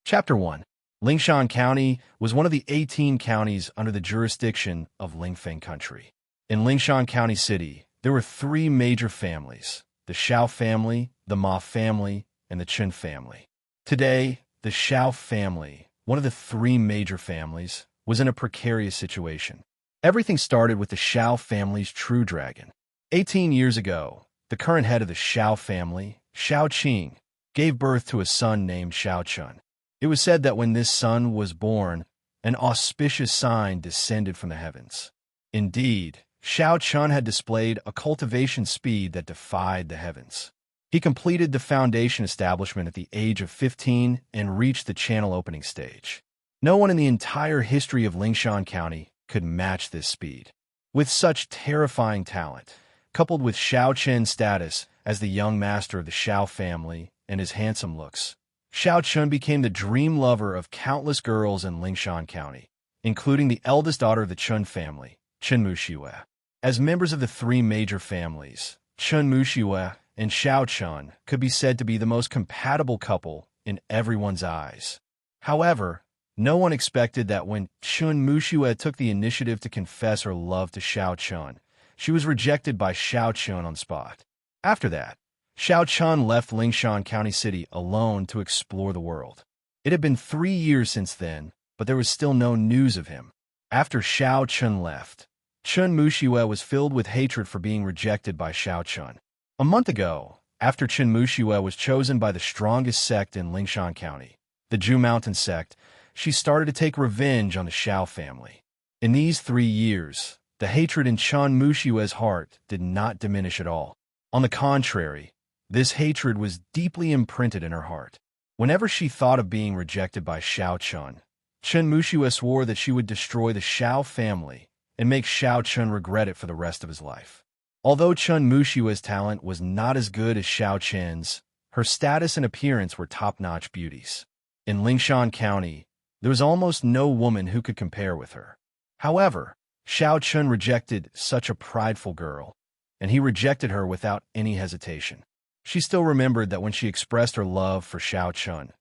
Chapter 1. Lingshan County was one of the 18 counties under the jurisdiction of Lingfeng Country. In Lingshan County City, there were three major families: the Shao family, the Ma family, and the Chen family. Today, the Shao family, one of the three major families, was in a precarious situation. Everything started with the Shao family's true dragon. 18 years ago, the current head of the Shao family, Shao Qing, gave birth to a son named Shao Chun. It was said that when this son was born, an auspicious sign descended from the heavens. Indeed, Shao Chun had displayed a cultivation speed that defied the heavens. He completed the foundation establishment at the age of 15 and reached the channel opening stage. No one in the entire history of Lingshan County could match this speed. With such terrifying talent, coupled with Shao Chen's status as the young master of the Shao family and his handsome looks, Shao Chun became the dream lover of countless girls in Lingshan County, including the eldest daughter of the Chun family, Chen Muxiwe. As members of the three major families, Chen Muxiwe and Shao Chun could be said to be the most compatible couple in everyone's eyes. However, no one expected that when Chen Muxiwe took the initiative to confess her love to Shao Chun, she was rejected by Shao Chun on the spot. After that, Shao Chun left Lingshan County City alone to explore the world. It had been 3 years since then, but there was still no news of him. After Shao Chun left, Chen Muxiwe was filled with hatred for being rejected by Shao Chun. A month ago, after Chen Muxiwe was chosen by the strongest sect in Lingshan County, the Zhu Mountain sect, she started to take revenge on the Shao family. In these 3 years, the hatred in Chen Muxiwe's heart did not diminish at all. On the contrary, this hatred was deeply imprinted in her heart. Whenever she thought of being rejected by Shao Chun, Chen Muxiwe swore that she would destroy the Shao family and make Shao Chun regret it for the rest of his life. Although Chen Muxiwe's talent was not as good as Shao Chen's, her status and appearance were top-notch beauties. In Lingshan County, there was almost no woman who could compare with her. However, Shao Chun rejected such a prideful girl, and he rejected her without any hesitation. She still remembered that when she expressed her love for Shao Chun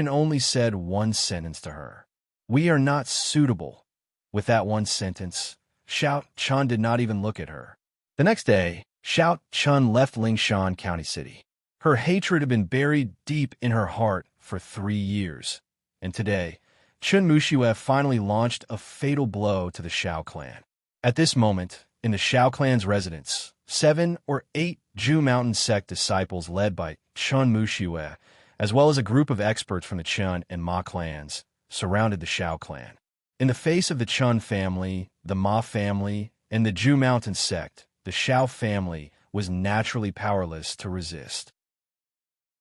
only said one sentence to her: "We are not suitable." With that one sentence, Shao Chun did not even look at her. The next day, Shao Chun left Lingshan County City. Her hatred had been buried deep in her heart for 3 years, and today, Chen Muxiwe finally launched a fatal blow to the Shao clan. At this moment, in the Shao clan's residence, 7 or 8 Zhu Mountain sect disciples led by Chen Muxiwe, as well as a group of experts from the Chen and Ma clans, surrounded the Shao clan. In the face of the Chen family, the Ma family, and the Zhu Mountain sect, the Shao family was naturally powerless to resist.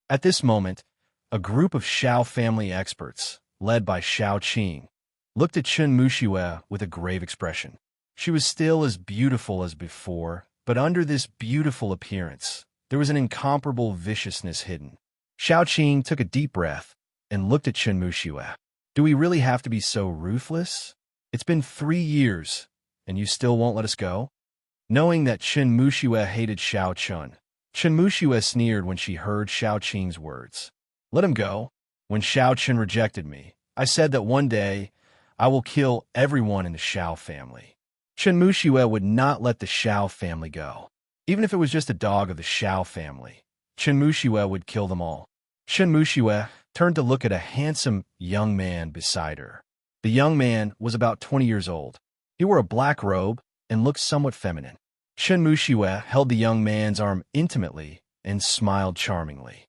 At this moment, a group of Shao family experts, led by Shao Qing, looked at Chen Muxiwe with a grave expression. She was still as beautiful as before, but under this beautiful appearance, there was an incomparable viciousness hidden. Shao Qing took a deep breath and looked at Chen Muxiwe. "Do we really have to be so ruthless? It's been 3 years, and you still won't let us go?" Knowing that Chen Muxiwe hated Shao Chun, Chen Muxiwe sneered when she heard Shao Qing's words. "Let him go. When Shao Chun rejected me, I said that one day I will kill everyone in the Shao family." Chen Muxiwe would not let the Shao family go. Even if it was just a dog of the Shao family, Chen Muxiwe would kill them all. Chen Muxiwe turned to look at a handsome young man beside her. The young man was about 20 years old. He wore a black robe and looked somewhat feminine. Chen Muxiwe held the young man's arm intimately and smiled charmingly.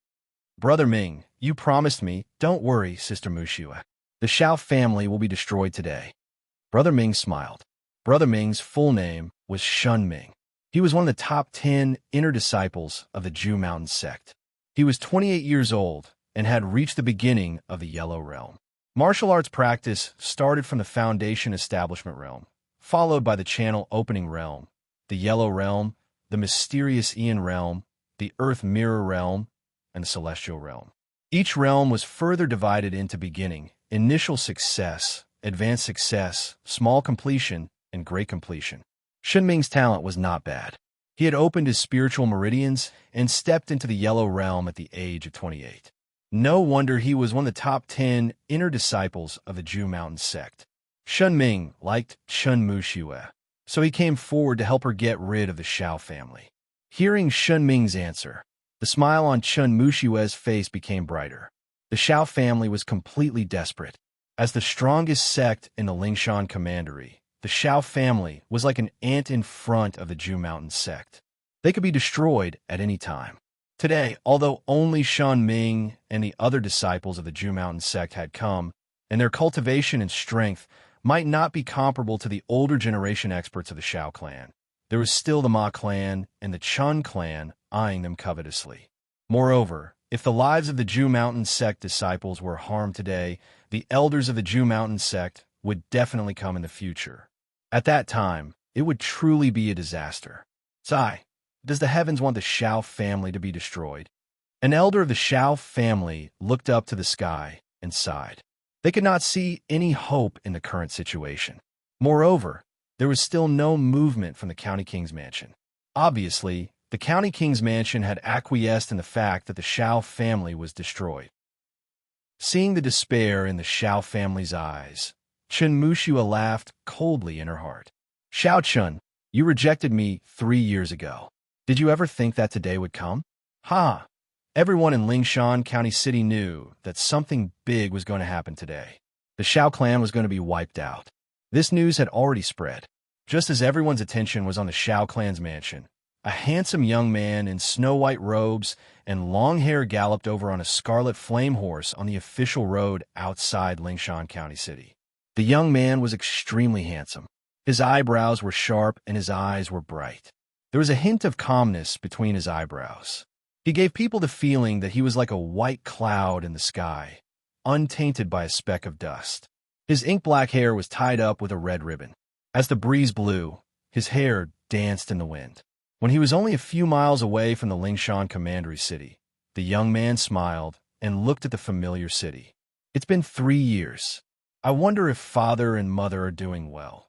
"Brother Ming, you promised me." "Don't worry, Sister Muxiwe. The Shao family will be destroyed today." Brother Ming smiled. Brother Ming's full name was Shun Ming. He was one of the top 10 inner disciples of the Zhu Mountain sect. He was 28 years old and had reached the beginning of the Yellow Realm. Martial arts practice started from the Foundation Establishment Realm, followed by the Channel Opening Realm, the Yellow Realm, the Mysterious Aeon Realm, the Earth Mirror Realm, and the Celestial Realm. Each realm was further divided into beginning, initial success, advanced success, small completion, and great completion. Shen Ming's talent was not bad. He had opened his spiritual meridians and stepped into the Yellow Realm at the age of 28. No wonder he was one of the top 10 inner disciples of the Ju Mountain sect. Shun Ming liked Chun Muxue, so he came forward to help her get rid of the Shao family. Hearing Shun Ming's answer, the smile on Chun Muxue's face became brighter. The Shao family was completely desperate. As the strongest sect in the Lingshan Commandery, the Shao family was like an ant in front of the Ju Mountain sect. They could be destroyed at any time. Today, although only Shun Ming and the other disciples of the Ju Mountain sect had come, and their cultivation and strength might not be comparable to the older generation experts of the Shao clan, there was still the Ma clan and the Chun clan eyeing them covetously. Moreover, if the lives of the Ju Mountain sect disciples were harmed today, the elders of the Ju Mountain sect would definitely come in the future. At that time, it would truly be a disaster. Sai, does the heavens want the Shao family to be destroyed? An elder of the Shao family looked up to the sky and sighed. They could not see any hope in the current situation. Moreover, there was still no movement from the County King's mansion. Obviously, the County King's mansion had acquiesced in the fact that the Shao family was destroyed. Seeing the despair in the Shao family's eyes, Chun Muxue laughed coldly in her heart. Shao Chun, you rejected me 3 years ago. Did you ever think that today would come? Ha! Everyone in Lingshan County City knew that something big was going to happen today. The Shao clan was going to be wiped out. This news had already spread. Just as everyone's attention was on the Shao clan's mansion, a handsome young man in snow-white robes and long hair galloped over on a scarlet flame horse on the official road outside Lingshan County City. The young man was extremely handsome. His eyebrows were sharp and his eyes were bright. There was a hint of calmness between his eyebrows. He gave people the feeling that he was like a white cloud in the sky, untainted by a speck of dust. His ink-black hair was tied up with a red ribbon. As the breeze blew, his hair danced in the wind. When he was only a few miles away from the Lingshan Commandery city, the young man smiled and looked at the familiar city. It's been 3 years. I wonder if father and mother are doing well.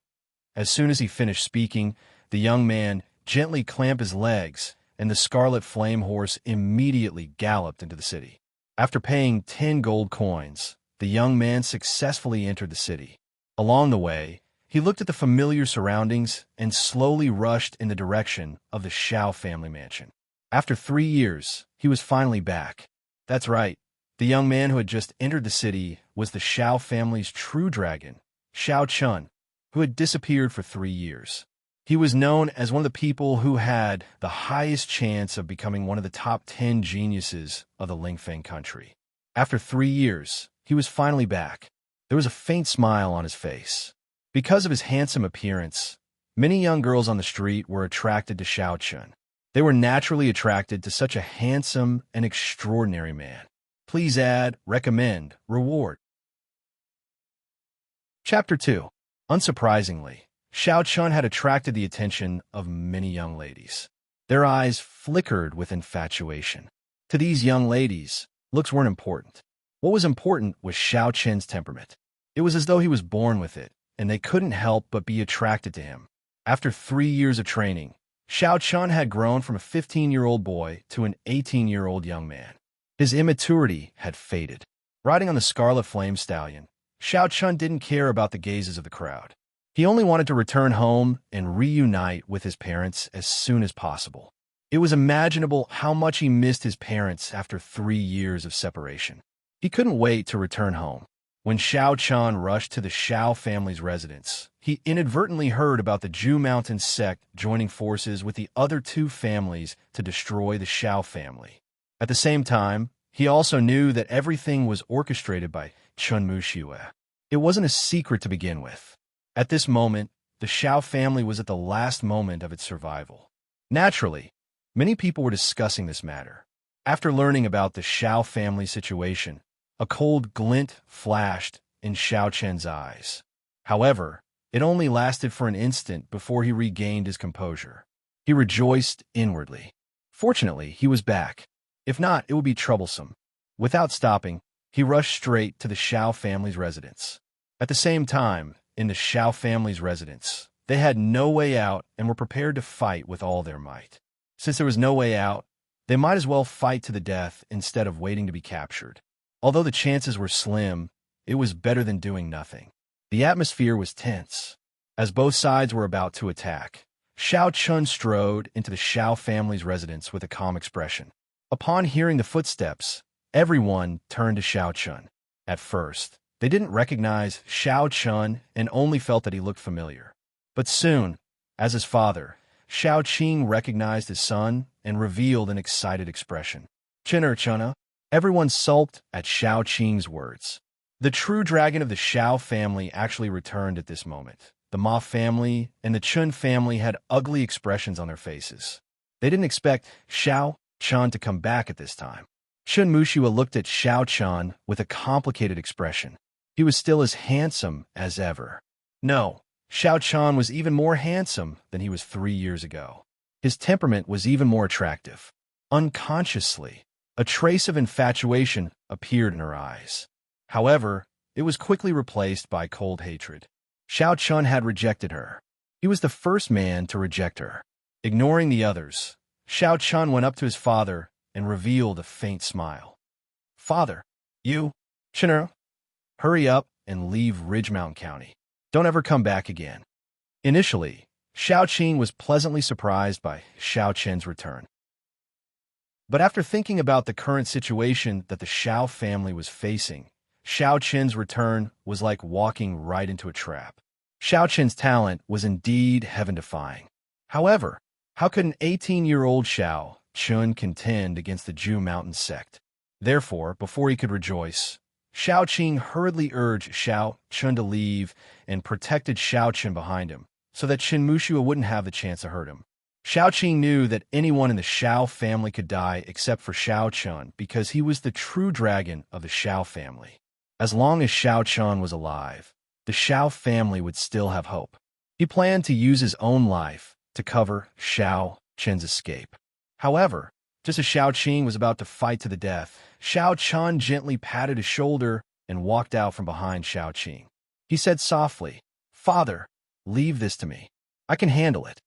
As soon as he finished speaking, the young man gently clamped his legs, and the scarlet flame horse immediately galloped into the city. After paying 10 gold coins, the young man successfully entered the city. Along the way, he looked at the familiar surroundings and slowly rushed in the direction of the Shao family mansion. After 3 years, he was finally back. That's right, the young man who had just entered the city was the Shao family's true dragon, Shao Chun, who had disappeared for 3 years. He was known as one of the people who had the highest chance of becoming one of the top 10 geniuses of the Lingfeng country. After 3 years, he was finally back. There was a faint smile on his face. Because of his handsome appearance, many young girls on the street were attracted to Shao Chun. They were naturally attracted to such a handsome and extraordinary man. Please add, recommend, reward. Chapter 2. Unsurprisingly, Shao Chun had attracted the attention of many young ladies. Their eyes flickered with infatuation. To these young ladies, looks weren't important. What was important was Shao Chun's temperament. It was as though he was born with it, and they couldn't help but be attracted to him. After 3 years of training, Shao Chun had grown from a 15-year-old boy to an 18-year-old young man. His immaturity had faded. Riding on the scarlet flame stallion, Shao Chun didn't care about the gazes of the crowd. He only wanted to return home and reunite with his parents as soon as possible. It was imaginable how much he missed his parents after 3 years of separation. He couldn't wait to return home. When Shao Chun rushed to the Shao family's residence, he inadvertently heard about the Ju Mountain sect joining forces with the other 2 families to destroy the Shao family. At the same time, he also knew that everything was orchestrated by Chun Muxue. It wasn't a secret to begin with. At this moment, the Shao family was at the last moment of its survival. Naturally, many people were discussing this matter. After learning about the Shao family situation, a cold glint flashed in Shao Chun's eyes. However, it only lasted for an instant before he regained his composure. He rejoiced inwardly. Fortunately, he was back. If not, it would be troublesome. Without stopping, he rushed straight to the Shao family's residence. At the same time, in the Shao family's residence, they had no way out and were prepared to fight with all their might. Since there was no way out, they might as well fight to the death instead of waiting to be captured. Although the chances were slim, it was better than doing nothing. The atmosphere was tense. As both sides were about to attack, Xiao Chun strode into the Xiao family's residence with a calm expression. Upon hearing the footsteps, everyone turned to Xiao Chun. At first, they didn't recognize Xiao Chun and only felt that he looked familiar. But soon, as his father, Xiao Qing recognized his son and revealed an excited expression. "Chinner Chunna." Everyone sulked at Xiao Qing's words. The true dragon of the Xiao family actually returned at this moment. The Ma family and the Chun family had ugly expressions on their faces. They didn't expect Xiao Chun to come back at this time. Chun Mushua looked at Xiao Chun with a complicated expression. He was still as handsome as ever. No, Xiao Chun was even more handsome than he was 3 years ago. His temperament was even more attractive. Unconsciously, a trace of infatuation appeared in her eyes. However, it was quickly replaced by cold hatred. Xiao Chun had rejected her. He was the first man to reject her. Ignoring the others, Xiao Chun went up to his father and revealed a faint smile. "Father, you, Chinner, hurry up and leave Ridgemount County. Don't ever come back again." Initially, Xiao Qing was pleasantly surprised by Xiao Chen's return. But after thinking about the current situation that the Xiao family was facing, Xiao Chen's return was like walking right into a trap. Xiao Chen's talent was indeed heaven-defying. However, how could an 18-year-old Xiao Chun contend against the Zhu Mountain sect? Therefore, before he could rejoice, Xiao Qing hurriedly urged Xiao Chun to leave and protected Xiao Chun behind him, so that Qin Mushua wouldn't have the chance to hurt him. Xiao Qing knew that anyone in the Xiao family could die except for Xiao Chun because he was the true dragon of the Xiao family. As long as Xiao Chun was alive, the Xiao family would still have hope. He planned to use his own life to cover Xiao Chen's escape. However, just as Xiao Qing was about to fight to the death, Xiao Chun gently patted his shoulder and walked out from behind Xiao Qing. He said softly, "Father, leave this to me. I can handle it."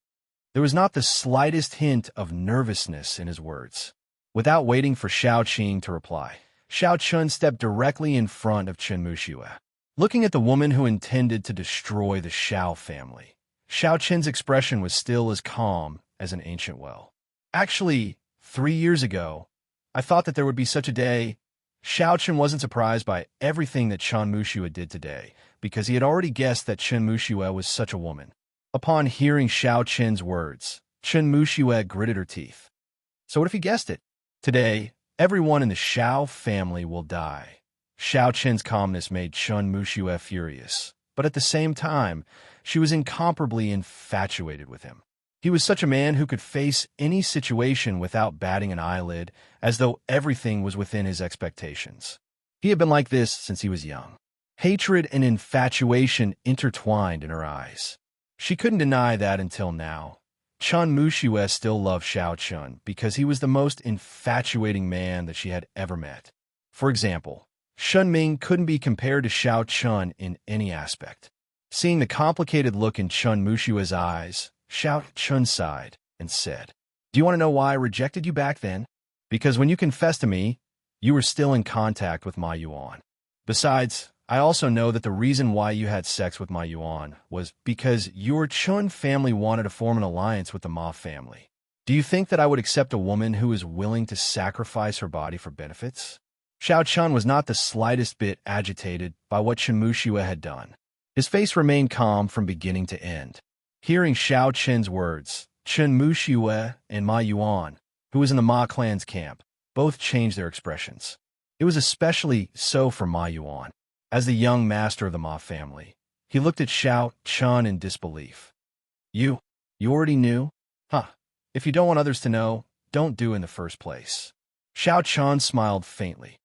There was not the slightest hint of nervousness in his words. Without waiting for Xiao Qing to reply, Xiao Chun stepped directly in front of Qin Mushua. Looking at the woman who intended to destroy the Xiao family, Xiao Qin's expression was still as calm as an ancient well. "Actually, 3 years ago, I thought that there would be such a day." Xiao Chun wasn't surprised by everything that Qin Mushua did today, because he had already guessed that Qin Mushua was such a woman. Upon hearing Xiao Qin's words, Qin Mushua gritted her teeth. So what if he guessed it? Today, everyone in the Xiao family will die. Xiao Qin's calmness made Qin Mushua furious, but at the same time, she was incomparably infatuated with him. He was such a man who could face any situation without batting an eyelid, as though everything was within his expectations. He had been like this since he was young. Hatred and infatuation intertwined in her eyes. She couldn't deny that until now. Qin Mushua still loved Xiao Chun because he was the most infatuating man that she had ever met. For example, Shun Ming couldn't be compared to Xiao Chun in any aspect. Seeing the complicated look in Qin Mushua's eyes, Xiao Chun sighed and said, "Do you want to know why I rejected you back then? Because when you confessed to me, you were still in contact with Ma Yuan. Besides, I also know that the reason why you had sex with Ma Yuan was because your Chun family wanted to form an alliance with the Ma family. Do you think that I would accept a woman who is willing to sacrifice her body for benefits?" Xiao Chun was not the slightest bit agitated by what Qin Mushua had done. His face remained calm from beginning to end. Hearing Xiao Chen's words, Qin Mushua and Ma Yuan, who was in the Ma clan's camp, both changed their expressions. It was especially so for Ma Yuan. As the young master of the Ma family, he looked at Xiao Chun in disbelief. You already knew? Huh. If you don't want others to know, don't do in the first place." Xiao Chun smiled faintly.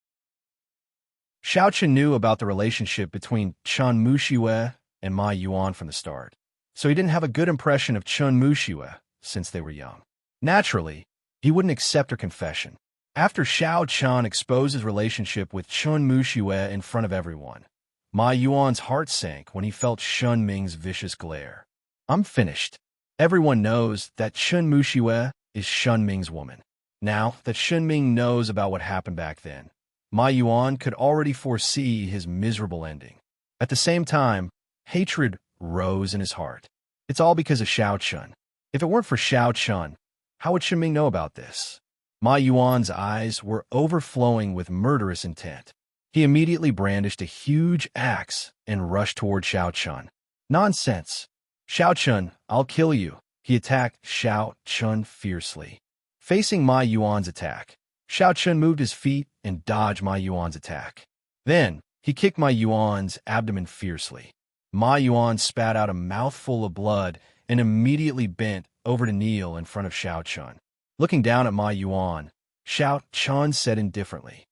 Xiao Chun knew about the relationship between Qin Mushua and Ma Yuan from the start, so he didn't have a good impression of Qin Mushua since they were young. Naturally, he wouldn't accept her confession. After Xiao Chun exposed his relationship with Qin Mushua in front of everyone, Ma Yuan's heart sank when he felt Shun Ming's vicious glare. "I'm finished. Everyone knows that Qin Mushua is Shun Ming's woman. Now that Shun Ming knows about what happened back then, Ma Yuan could already foresee his miserable ending. At the same time, hatred rose in his heart. It's all because of Xiao Chun. If it weren't for Xiao Chun, how would Shen Ming know about this? Ma Yuan's eyes were overflowing with murderous intent. He immediately brandished a huge axe and rushed toward Xiao Chun. Nonsense! Xiao Chun, I'll kill you! He attacked Xiao Chun fiercely. Facing Ma Yuan's attack, Xiao Chun moved his feet and dodged Ma Yuan's attack. Then, he kicked Ma Yuan's abdomen fiercely. Ma Yuan spat out a mouthful of blood and immediately bent over to kneel in front of Xiao Chun. Looking down at Ma Yuan, Xiao Chun said indifferently,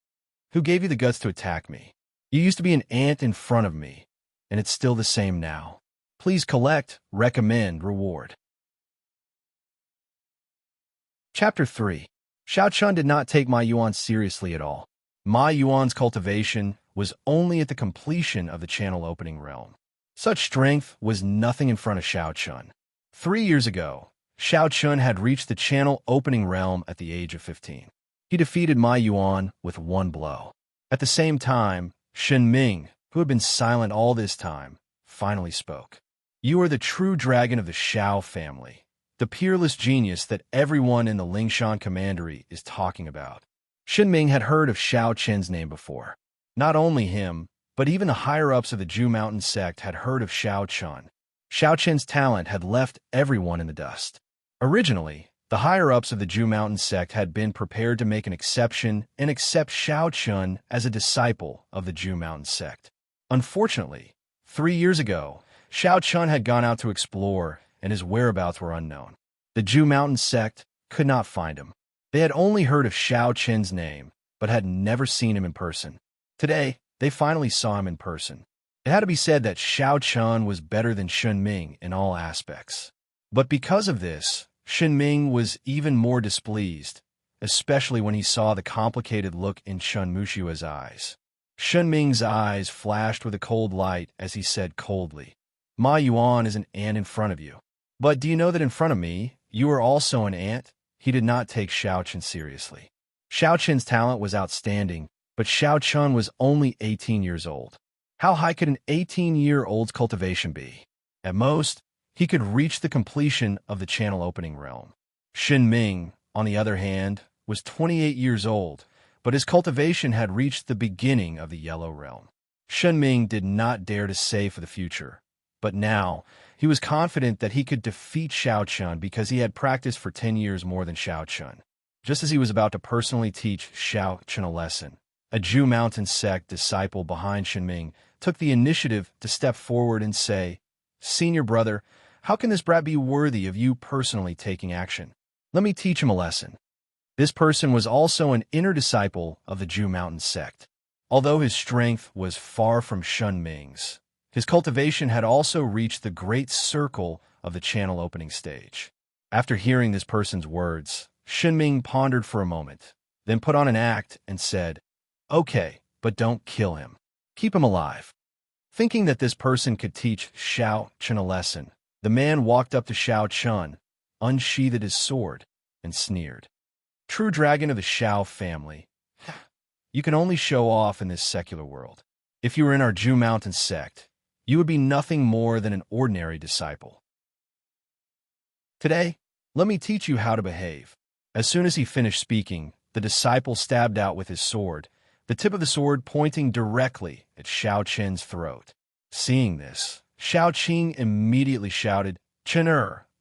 "Who gave you the guts to attack me? You used to be an ant in front of me, and it's still the same now. Please collect, recommend, reward." Chapter 3. Xiao Chun did not take Ma Yuan seriously at all. Ma Yuan's cultivation was only at the completion of the channel opening realm. Such strength was nothing in front of Xiao Chun. 3 years ago, Xiao Chun had reached the channel opening realm at the age of 15. He defeated Ma Yuan with one blow. At the same time, Shen Ming, who had been silent all this time, finally spoke. "You are the true dragon of the Xiao family, the peerless genius that everyone in the Lingshan commandery is talking about." Shen Ming had heard of Xiao Chen's name before. Not only him, but even the higher-ups of the Ju Mountain sect had heard of Xiao Chun. Xiao Chen's talent had left everyone in the dust. Originally, the higher-ups of the Ju Mountain sect had been prepared to make an exception and accept Xiao Chun as a disciple of the Ju Mountain sect. Unfortunately, 3 years ago, Xiao Chun had gone out to explore, and his whereabouts were unknown. The Ju Mountain sect could not find him. They had only heard of Xiao Chen's name, but had never seen him in person. Today, they finally saw him in person. It had to be said that Xiao Chun was better than Shen Ming in all aspects. But because of this, Shen Ming was even more displeased, especially when he saw the complicated look in Chun Mushua's eyes. Shen Ming's eyes flashed with a cold light as he said coldly, "Ma Yuan is an ant in front of you. But do you know that in front of me, you are also an ant?" He did not take Xiao Chun seriously. Xiao Chun's talent was outstanding, but Xiao Chun was only 18 years old. How high could an 18-year-old's cultivation be? At most, he could reach the completion of the channel opening realm. Shen Ming, on the other hand, was 28 years old, but his cultivation had reached the beginning of the yellow realm. Shen Ming did not dare to say for the future, but now he was confident that he could defeat Xiao Chun because he had practiced for 10 years more than Xiao Chun. Just as he was about to personally teach Xiao Chun a lesson, a Ju Mountain sect disciple behind Shen Ming took the initiative to step forward and say, "Senior brother, how can this brat be worthy of you personally taking action? Let me teach him a lesson." This person was also an inner disciple of the Ju Mountain sect. Although his strength was far from Shen Ming's, his cultivation had also reached the great circle of the channel opening stage. After hearing this person's words, Shen Ming pondered for a moment, then put on an act and said, "Okay, but don't kill him. Keep him alive." Thinking that this person could teach Xiao Chun a lesson, the man walked up to Xiao Chun, unsheathed his sword, and sneered. "True dragon of the Xiao family, you can only show off in this secular world. If you were in our Ju Mountain sect, you would be nothing more than an ordinary disciple. Today, let me teach you how to behave." As soon as he finished speaking, the disciple stabbed out with his sword, the tip of the sword pointing directly at Xiao Chen's throat. Seeing this, Xiao Qing immediately shouted, "Chen,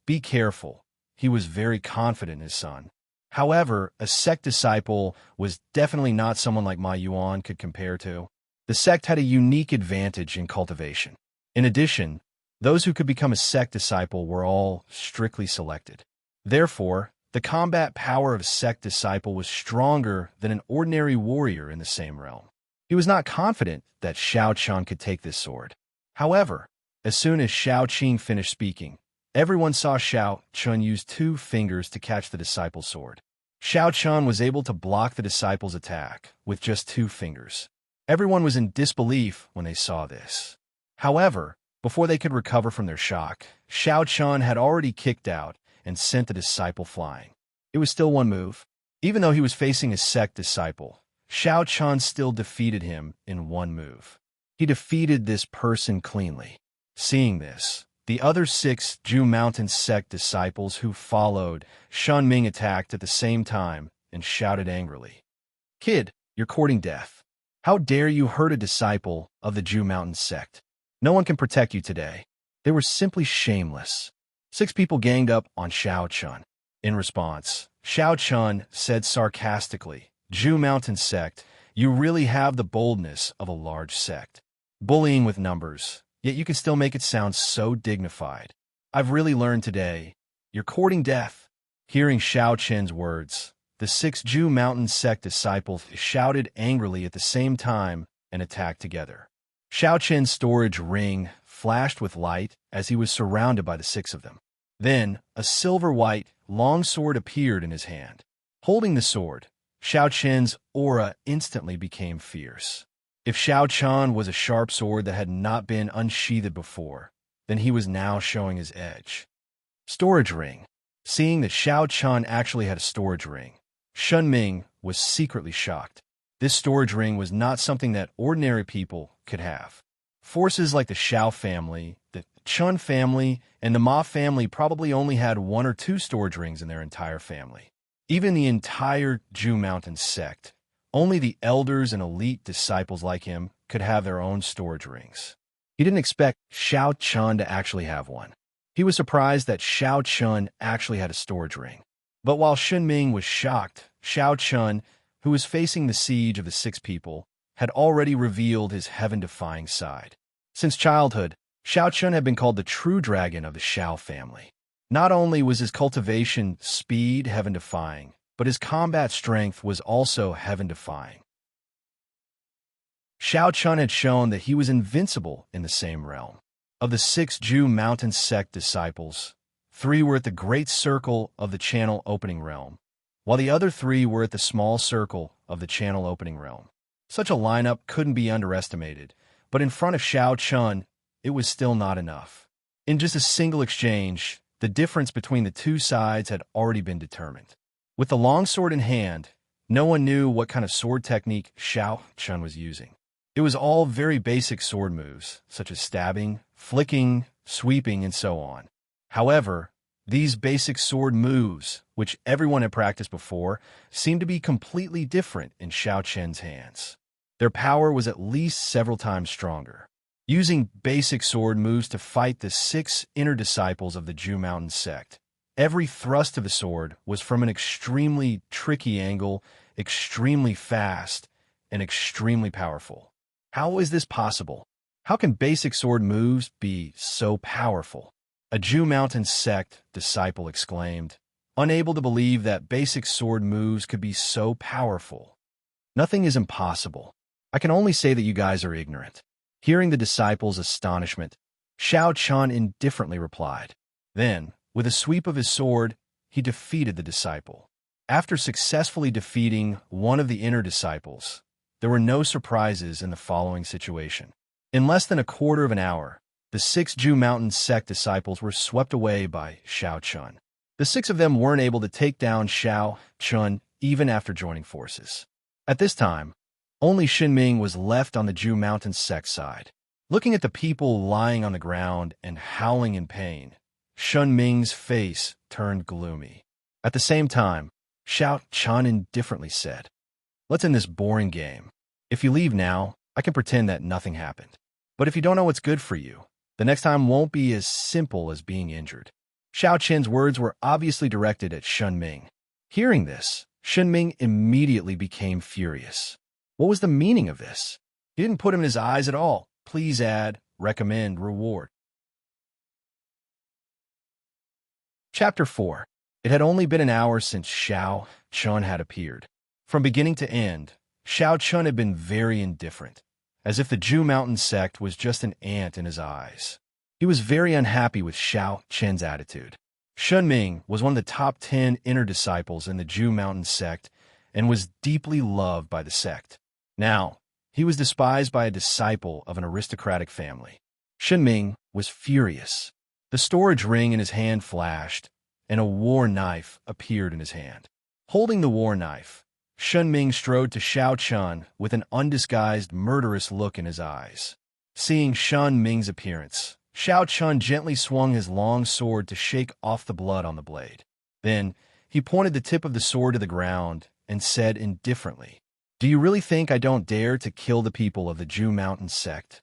be careful." He was very confident in his son. However, a sect disciple was definitely not someone like Ma Yuan could compare to. The sect had a unique advantage in cultivation. In addition, those who could become a sect disciple were all strictly selected. Therefore, the combat power of a sect disciple was stronger than an ordinary warrior in the same realm. He was not confident that Xiao Chun could take this sword. However, as soon as Xiao Qing finished speaking, everyone saw Xiao Chun use 2 fingers to catch the disciple's sword. Xiao Chun was able to block the disciple's attack with just 2 fingers. Everyone was in disbelief when they saw this. However, before they could recover from their shock, Xiao Chun had already kicked out and sent the disciple flying. It was still one move. Even though he was facing a sect disciple, Xiao Chun still defeated him in one move. He defeated this person cleanly. Seeing this, the other 6 Ju Mountain sect disciples who followed Shun Ming attacked at the same time and shouted angrily, "Kid, you're courting death. How dare you hurt a disciple of the Ju Mountain sect? No one can protect you today." They were simply shameless. 6 people ganged up on Xiao Chun. In response, Xiao Chun said sarcastically, "Ju Mountain sect, you really have the boldness of a large sect. Bullying with numbers, yet you can still make it sound so dignified. I've really learned today. You're courting death." Hearing Xiao Chen's words, the 6 Ju Mountain sect disciples shouted angrily at the same time and attacked together. Xiao Chen's storage ring flashed with light as he was surrounded by the 6 of them. Then, a silver-white, long sword appeared in his hand. Holding the sword, Xiao Chen's aura instantly became fierce. If Xiao Chun was a sharp sword that had not been unsheathed before, then he was now showing his edge. Storage ring. Seeing that Xiao Chun actually had a storage ring, Shun Ming was secretly shocked. This storage ring was not something that ordinary people could have. Forces like the Xiao family, the Chun family, and the Ma family probably only had 1 or 2 storage rings in their entire family. Even the entire Ju Mountain sect, only the elders and elite disciples like him could have their own storage rings. He didn't expect Xiao Chun to actually have one. He was surprised that Xiao Chun actually had a storage ring. But while Shun Ming was shocked, Xiao Chun, who was facing the siege of the 6 people, had already revealed his heaven-defying side. Since childhood, Xiao Chun had been called the true dragon of the Xiao family. Not only was his cultivation speed heaven-defying, but his combat strength was also heaven-defying. Xiao Chun had shown that he was invincible in the same realm. Of the 6 Ju Mountain sect disciples, 3 were at the great circle of the channel opening realm, while the other 3 were at the small circle of the channel opening realm. Such a lineup couldn't be underestimated, but in front of Xiao Chun, it was still not enough. In just a single exchange, the difference between the 2 sides had already been determined. With the longsword in hand, no one knew what kind of sword technique Xiao Chun was using. It was all very basic sword moves, such as stabbing, flicking, sweeping, and so on. However, these basic sword moves, which everyone had practiced before, seemed to be completely different in Xiao Chen's hands. Their power was at least several times stronger. Using basic sword moves to fight the 6 inner disciples of the Ju Mountain sect, every thrust of the sword was from an extremely tricky angle, extremely fast, and extremely powerful. How is this possible? How can basic sword moves be so powerful? A Ju Mountain sect disciple exclaimed, unable to believe that basic sword moves could be so powerful. Nothing is impossible. I can only say that you guys are ignorant. Hearing the disciple's astonishment, Xiao Chun indifferently replied. Then, with a sweep of his sword, he defeated the disciple. After successfully defeating one of the inner disciples, there were no surprises in the following situation. In less than a quarter of an hour, the 6 Ju Mountain sect disciples were swept away by Xiao Chun. The 6 of them weren't able to take down Xiao Chun even after joining forces. At this time, only Xin Ming was left on the Ju Mountain sect side. Looking at the people lying on the ground and howling in pain, Shun Ming's face turned gloomy. At the same time, Xiao Chun indifferently said, "Let's end this boring game. If you leave now, I can pretend that nothing happened. But if you don't know what's good for you, the next time won't be as simple as being injured." Xiao Chen's words were obviously directed at Shun Ming. Hearing this, Shun Ming immediately became furious. What was the meaning of this? He didn't put him in his eyes at all. Please add, recommend, reward. Chapter 4. It had only been an hour since Xiao Chun had appeared. From beginning to end, Xiao Chun had been very indifferent, as if the Ju Mountain sect was just an ant in his eyes. He was very unhappy with Xiao Chen's attitude. Shun Ming was one of the top 10 inner disciples in the Ju Mountain sect and was deeply loved by the sect. Now, he was despised by a disciple of an aristocratic family. Shun Ming was furious. The storage ring in his hand flashed, and a war knife appeared in his hand. Holding the war knife, Shun Ming strode to Xiao Chun with an undisguised, murderous look in his eyes. Seeing Shun Ming's appearance, Xiao Chun gently swung his long sword to shake off the blood on the blade. Then, he pointed the tip of the sword to the ground and said indifferently, "Do you really think I don't dare to kill the people of the Ju Mountain sect?"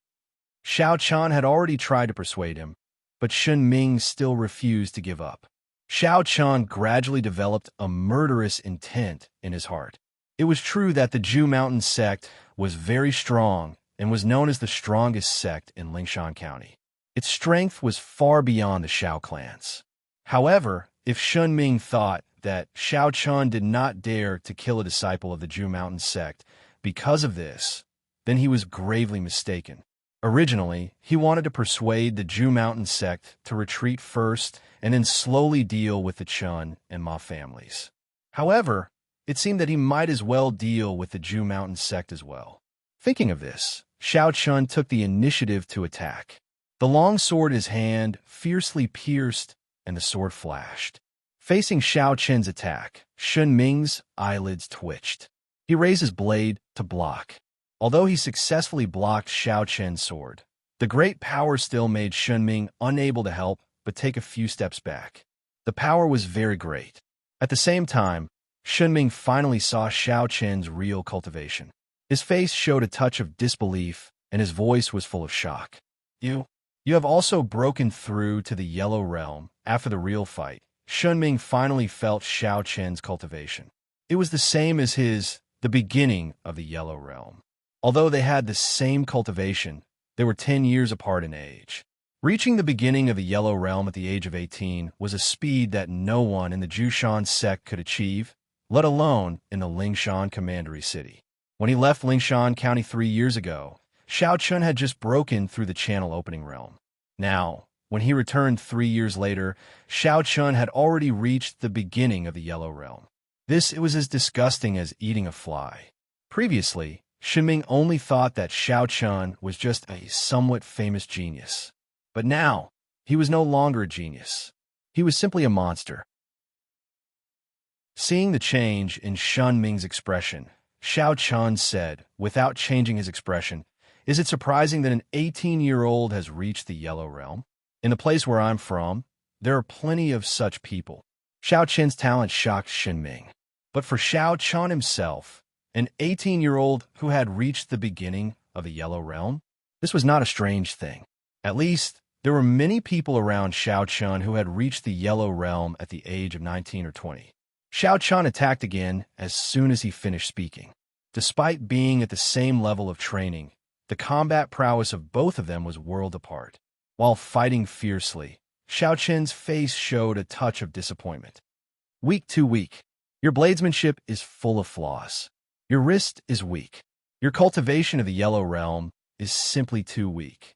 Xiao Chun had already tried to persuade him, but Shun Ming still refused to give up. Xiao Chun gradually developed a murderous intent in his heart. It was true that the Ju Mountain sect was very strong and was known as the strongest sect in Lingshan County. Its strength was far beyond the Xiao clans. However, if Shun Ming thought that Xiao Chun did not dare to kill a disciple of the Ju Mountain sect because of this, then he was gravely mistaken. Originally, he wanted to persuade the Ju Mountain sect to retreat first and then slowly deal with the Chun and Ma families. However, it seemed that he might as well deal with the Ju Mountain sect as well. Thinking of this, Xiao Chun took the initiative to attack. The long sword in his hand fiercely pierced, and the sword flashed. Facing Xiao Chun's attack, Shun Ming's eyelids twitched. He raised his blade to block. Although he successfully blocked Xiao Chun's sword, the great power still made Shun Ming unable to help but take a few steps back. The power was very great. At the same time, Shun Ming finally saw Xiao Chun's real cultivation. His face showed a touch of disbelief, and his voice was full of shock. You have also broken through to the Yellow Realm after the real fight." Shun Ming finally felt Xiao Chun's cultivation. It was the same as the beginning of the Yellow Realm. Although they had the same cultivation, they were 10 years apart in age. Reaching the beginning of the Yellow Realm at the age of 18 was a speed that no one in the Jushan sect could achieve, let alone in the Lingshan Commandery City. When he left Lingshan County 3 years ago, Xiao Chun had just broken through the channel opening realm. Now, when he returned 3 years later, Xiao Chun had already reached the beginning of the Yellow Realm. It was as disgusting as eating a fly. Previously, Shun Ming only thought that Xiao Chun was just a somewhat famous genius. But now, he was no longer a genius. He was simply a monster. Seeing the change in Shun Ming's expression, Xiao Chun said, without changing his expression, "Is it surprising that an 18-year-old has reached the Yellow Realm? In the place where I'm from, there are plenty of such people." Xiao Chun's talent shocked Shun Ming. But for Xiao Chun himself, an 18-year-old who had reached the beginning of the Yellow Realm, this was not a strange thing. At least, there were many people around Xiao Chun who had reached the Yellow Realm at the age of 19 or 20. Xiao Chun attacked again as soon as he finished speaking. Despite being at the same level of training, the combat prowess of both of them was worlds apart. While fighting fiercely, Xiao Chun's face showed a touch of disappointment. "Weak too weak. Your bladesmanship is full of flaws. Your wrist is weak. Your cultivation of the Yellow Realm is simply too weak."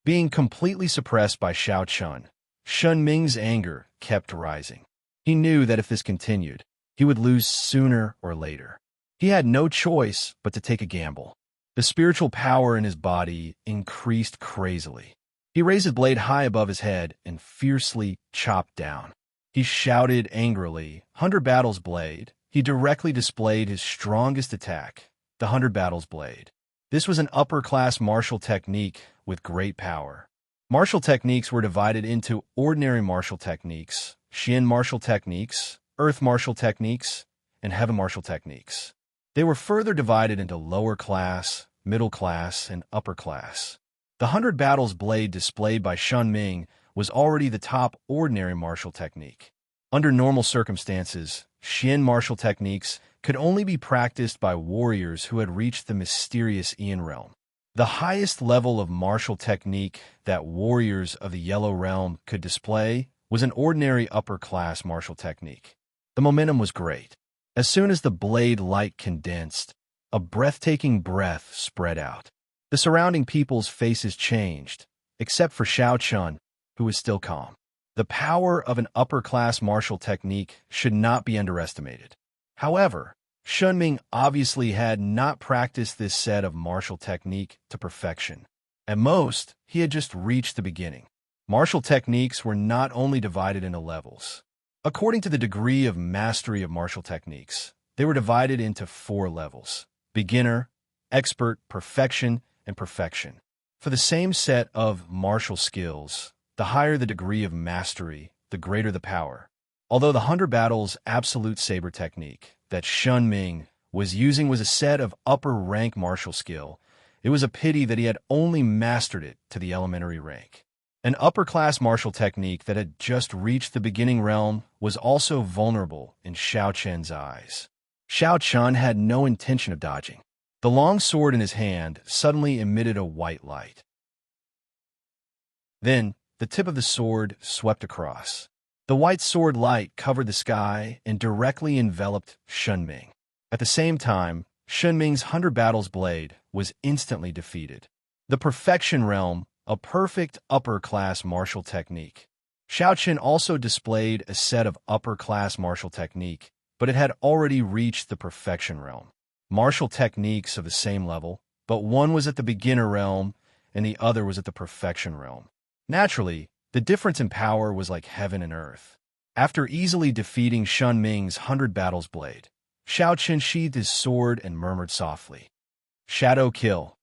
Being completely suppressed by Xiao Chun, Shun Ming's anger kept rising. He knew that if this continued, he would lose sooner or later. He had no choice but to take a gamble. The spiritual power in his body increased crazily. He raised his blade high above his head and fiercely chopped down. He shouted angrily, "100 Battles Blade." He directly displayed his strongest attack, the 100 Battles Blade. This was an upper-class martial technique with great power. Martial techniques were divided into ordinary martial techniques, Xian martial techniques, earth martial techniques, and heaven martial techniques. They were further divided into lower class, middle class, and upper class. The 100 Battles Blade displayed by Shun Ming was already the top ordinary martial technique. Under normal circumstances, Xian martial techniques could only be practiced by warriors who had reached the mysterious Ian realm. The highest level of martial technique that warriors of the Yellow Realm could display was an ordinary upper-class martial technique. The momentum was great. As soon as the blade light condensed, a breathtaking breath spread out. The surrounding people's faces changed, except for Xiao Chun, who was still calm. The power of an upper-class martial technique should not be underestimated. However, Shun Ming obviously had not practiced this set of martial technique to perfection. At most, he had just reached the beginning. Martial techniques were not only divided into levels. According to the degree of mastery of martial techniques, They were divided into 4 levels: beginner, expert, perfection, and perfection. For the same set of martial skills, the higher the degree of mastery, the greater the power. Although the 100 Battles absolute saber technique that Shun Ming was using was a set of upper-rank martial skill, it was a pity that he had only mastered it to the elementary rank. An upper-class martial technique that had just reached the beginning realm was also vulnerable in Xiao Chen's eyes. Xiao Chun had no intention of dodging. The long sword in his hand suddenly emitted a white light. Then, the tip of the sword swept across. The white sword light covered the sky and directly enveloped Shun Ming. At the same time, Shun Ming's 100 Battles blade was instantly defeated. The perfection realm, a perfect upper-class martial technique. Xiao Chen also displayed a set of upper-class martial technique, but it had already reached the perfection realm. Martial techniques of the same level, but one was at the beginner realm and the other was at the perfection realm. Naturally, the difference in power was like heaven and earth. After easily defeating Shun Ming's 100 Battles blade, Xiao Chen sheathed his sword and murmured softly, "Shadow kill."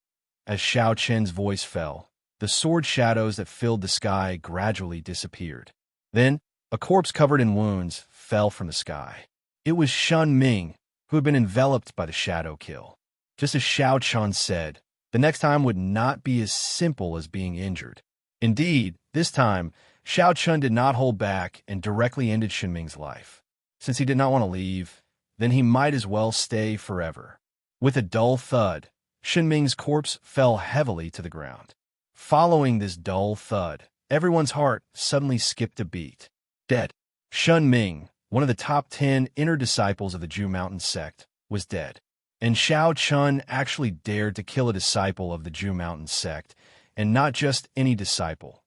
As Xiao Chen's voice fell, the sword shadows that filled the sky gradually disappeared. Then, a corpse covered in wounds fell from the sky. It was Shun Ming, who had been enveloped by the shadow kill. Just as Xiao Chen said, the next time would not be as simple as being injured. Indeed, this time, Xiao Chen did not hold back and directly ended Shun Ming's life. Since he did not want to leave, then he might as well stay forever. With a dull thud, Shun Ming's corpse fell heavily to the ground. Following this dull thud, everyone's heart suddenly skipped a beat. Dead. Shun Ming, one of the top 10 inner disciples of the Ju Mountain sect, was dead. And Xiao Chun actually dared to kill a disciple of the Ju Mountain sect, and not just any disciple.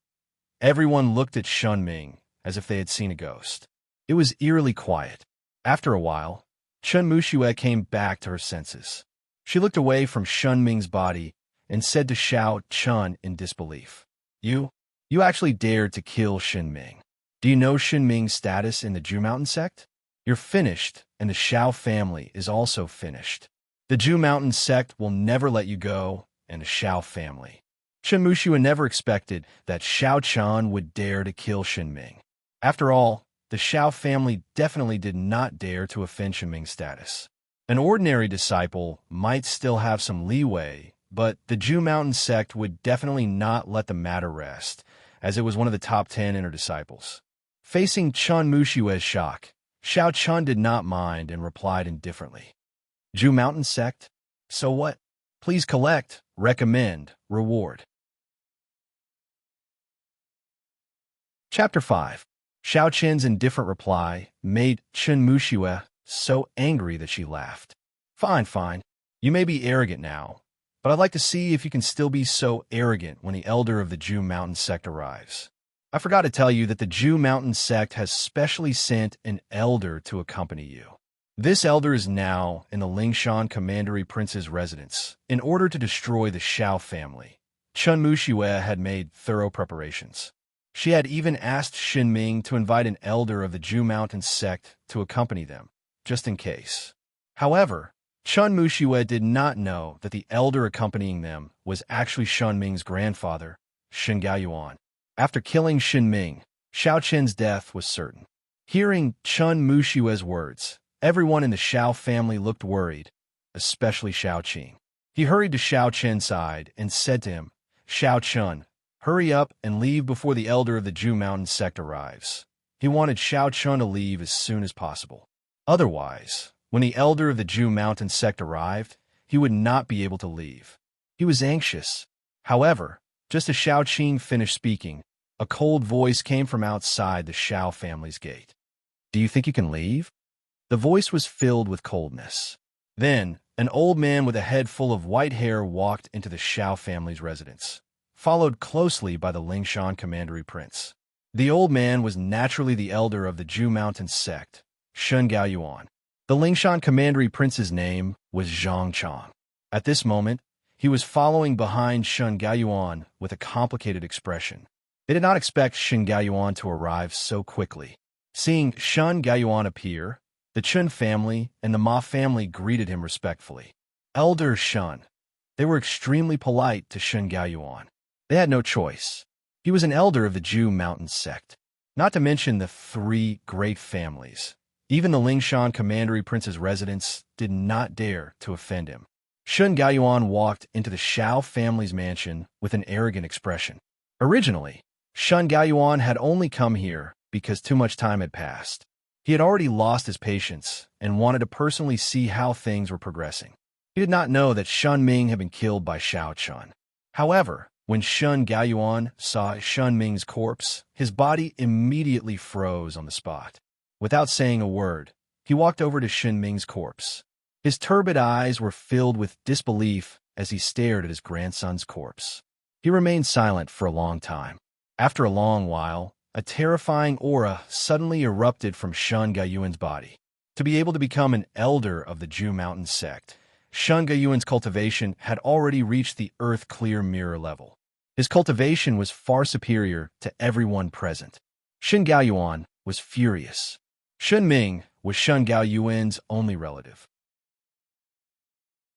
Everyone looked at Shun Ming as if they had seen a ghost. It was eerily quiet. After a while, Chun Muxue came back to her senses. She looked away from Shun Ming's body and said to Xiao Chun in disbelief, You actually dared to kill Shun Ming. Do you know Shun Ming's status in the Ju Mountain sect? You're finished, and the Xiao family is also finished. The Ju Mountain sect will never let you go, and the Xiao family. Chun Muxue never expected that Xiao Chan would dare to kill Shun Ming. After all, the Xiao family definitely did not dare to offend Shun Ming's status. An ordinary disciple might still have some leeway, but the Ju Mountain sect would definitely not let the matter rest, as it was one of the top 10 inner disciples. Facing Chun Muxue's shock, Xiao Chun did not mind and replied indifferently. Ju Mountain sect? So what? Please collect, recommend, reward. Chapter 5. Xiao Chen's indifferent reply made Chun Muxue so angry that she laughed. Fine. You may be arrogant now, but I'd like to see if you can still be so arrogant when the elder of the Ju Mountain sect arrives. I forgot to tell you that the Ju Mountain sect has specially sent an elder to accompany you. This elder is now in the Lingshan Commandery Prince's residence in order to destroy the Xiao family. Chun Muxue had made thorough preparations. She had even asked Shun Ming to invite an elder of the Ju Mountain sect to accompany them, just in case. However, Chun Muxue did not know that the elder accompanying them was actually Shun Ming's grandfather, Shun Gaoyuan. After killing Shun Ming, Xiao Chen's death was certain. Hearing Chun Muxue's words, everyone in the Xiao family looked worried, especially Xiao Qing. He hurried to Xiao Chen's side and said to him, Xiao Chun, hurry up and leave before the elder of the Ju Mountain sect arrives. He wanted Xiao Chun to leave as soon as possible. Otherwise, when the elder of the Ju Mountain sect arrived, he would not be able to leave. He was anxious. However, just as Xiao Qing finished speaking, a cold voice came from outside the Xiao family's gate. Do you think you can leave? The voice was filled with coldness. Then, an old man with a head full of white hair walked into the Xiao family's residence, followed closely by the Lingshan Commandery Prince. The old man was naturally the elder of the Ju Mountain sect, Shun Gaoyuan. The Lingshan Commandery Prince's name was Zhang Chang. At this moment, he was following behind Shun Gaoyuan with a complicated expression. They did not expect Shun Gaoyuan to arrive so quickly. Seeing Shun Gaoyuan appear, The Chun family and the Ma family greeted him respectfully. Elder Shun. They were extremely polite to Shun Gaoyuan. They had no choice. He was an elder of the Zhu Mountain sect. Not to mention the three great families. Even the Lingshan Commandery Prince's residents did not dare to offend him. Shun Gaoyuan walked into the Shao family's mansion with an arrogant expression. Originally, Shun Gaoyuan had only come here because too much time had passed. He had already lost his patience and wanted to personally see how things were progressing. He did not know that Shun Ming had been killed by Shao Chun. However, when Shun Gaoyuan saw Shun Ming's corpse, his body immediately froze on the spot. Without saying a word, he walked over to Shun Ming's corpse. His turbid eyes were filled with disbelief as he stared at his grandson's corpse. He remained silent for a long time. After a long while, a terrifying aura suddenly erupted from Shun Gaoyuan's body. To be able to become an elder of the Zhu Mountain sect, Shun Gaoyuan's cultivation had already reached the Earth Clear Mirror level. His cultivation was far superior to everyone present. Shun Gaoyuan was furious. Shun Ming was Shun Gaoyuan's only relative.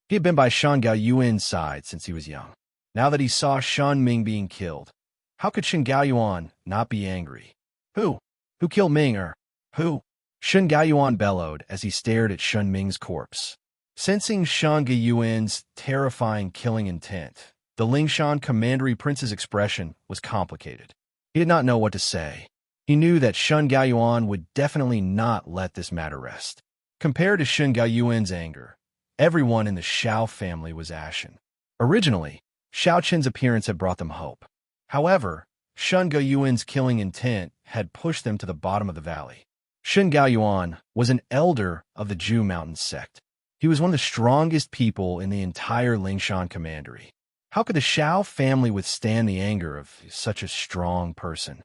He had been by Shun Gaoyuan's side since he was young. Now that he saw Shun Ming being killed, how could Shun Gaoyuan not be angry? Who? Who killed Ming or who? Shun Gaoyuan bellowed as he stared at Shun Ming's corpse. Sensing Shun Gaoyuan's terrifying killing intent, the Lingshan Commandery Prince's expression was complicated. He did not know what to say. He knew that Shun Gaoyuan would definitely not let this matter rest. Compared to Shun Gaoyuan's anger, everyone in the Shao family was ashen. Originally, Shao Qin's appearance had brought them hope. However, Shun Gaoyuan's killing intent had pushed them to the bottom of the valley. Shun Gaoyuan was an elder of the Zhu Mountain sect. He was one of the strongest people in the entire Lingshan Commandery. How could the Shao family withstand the anger of such a strong person?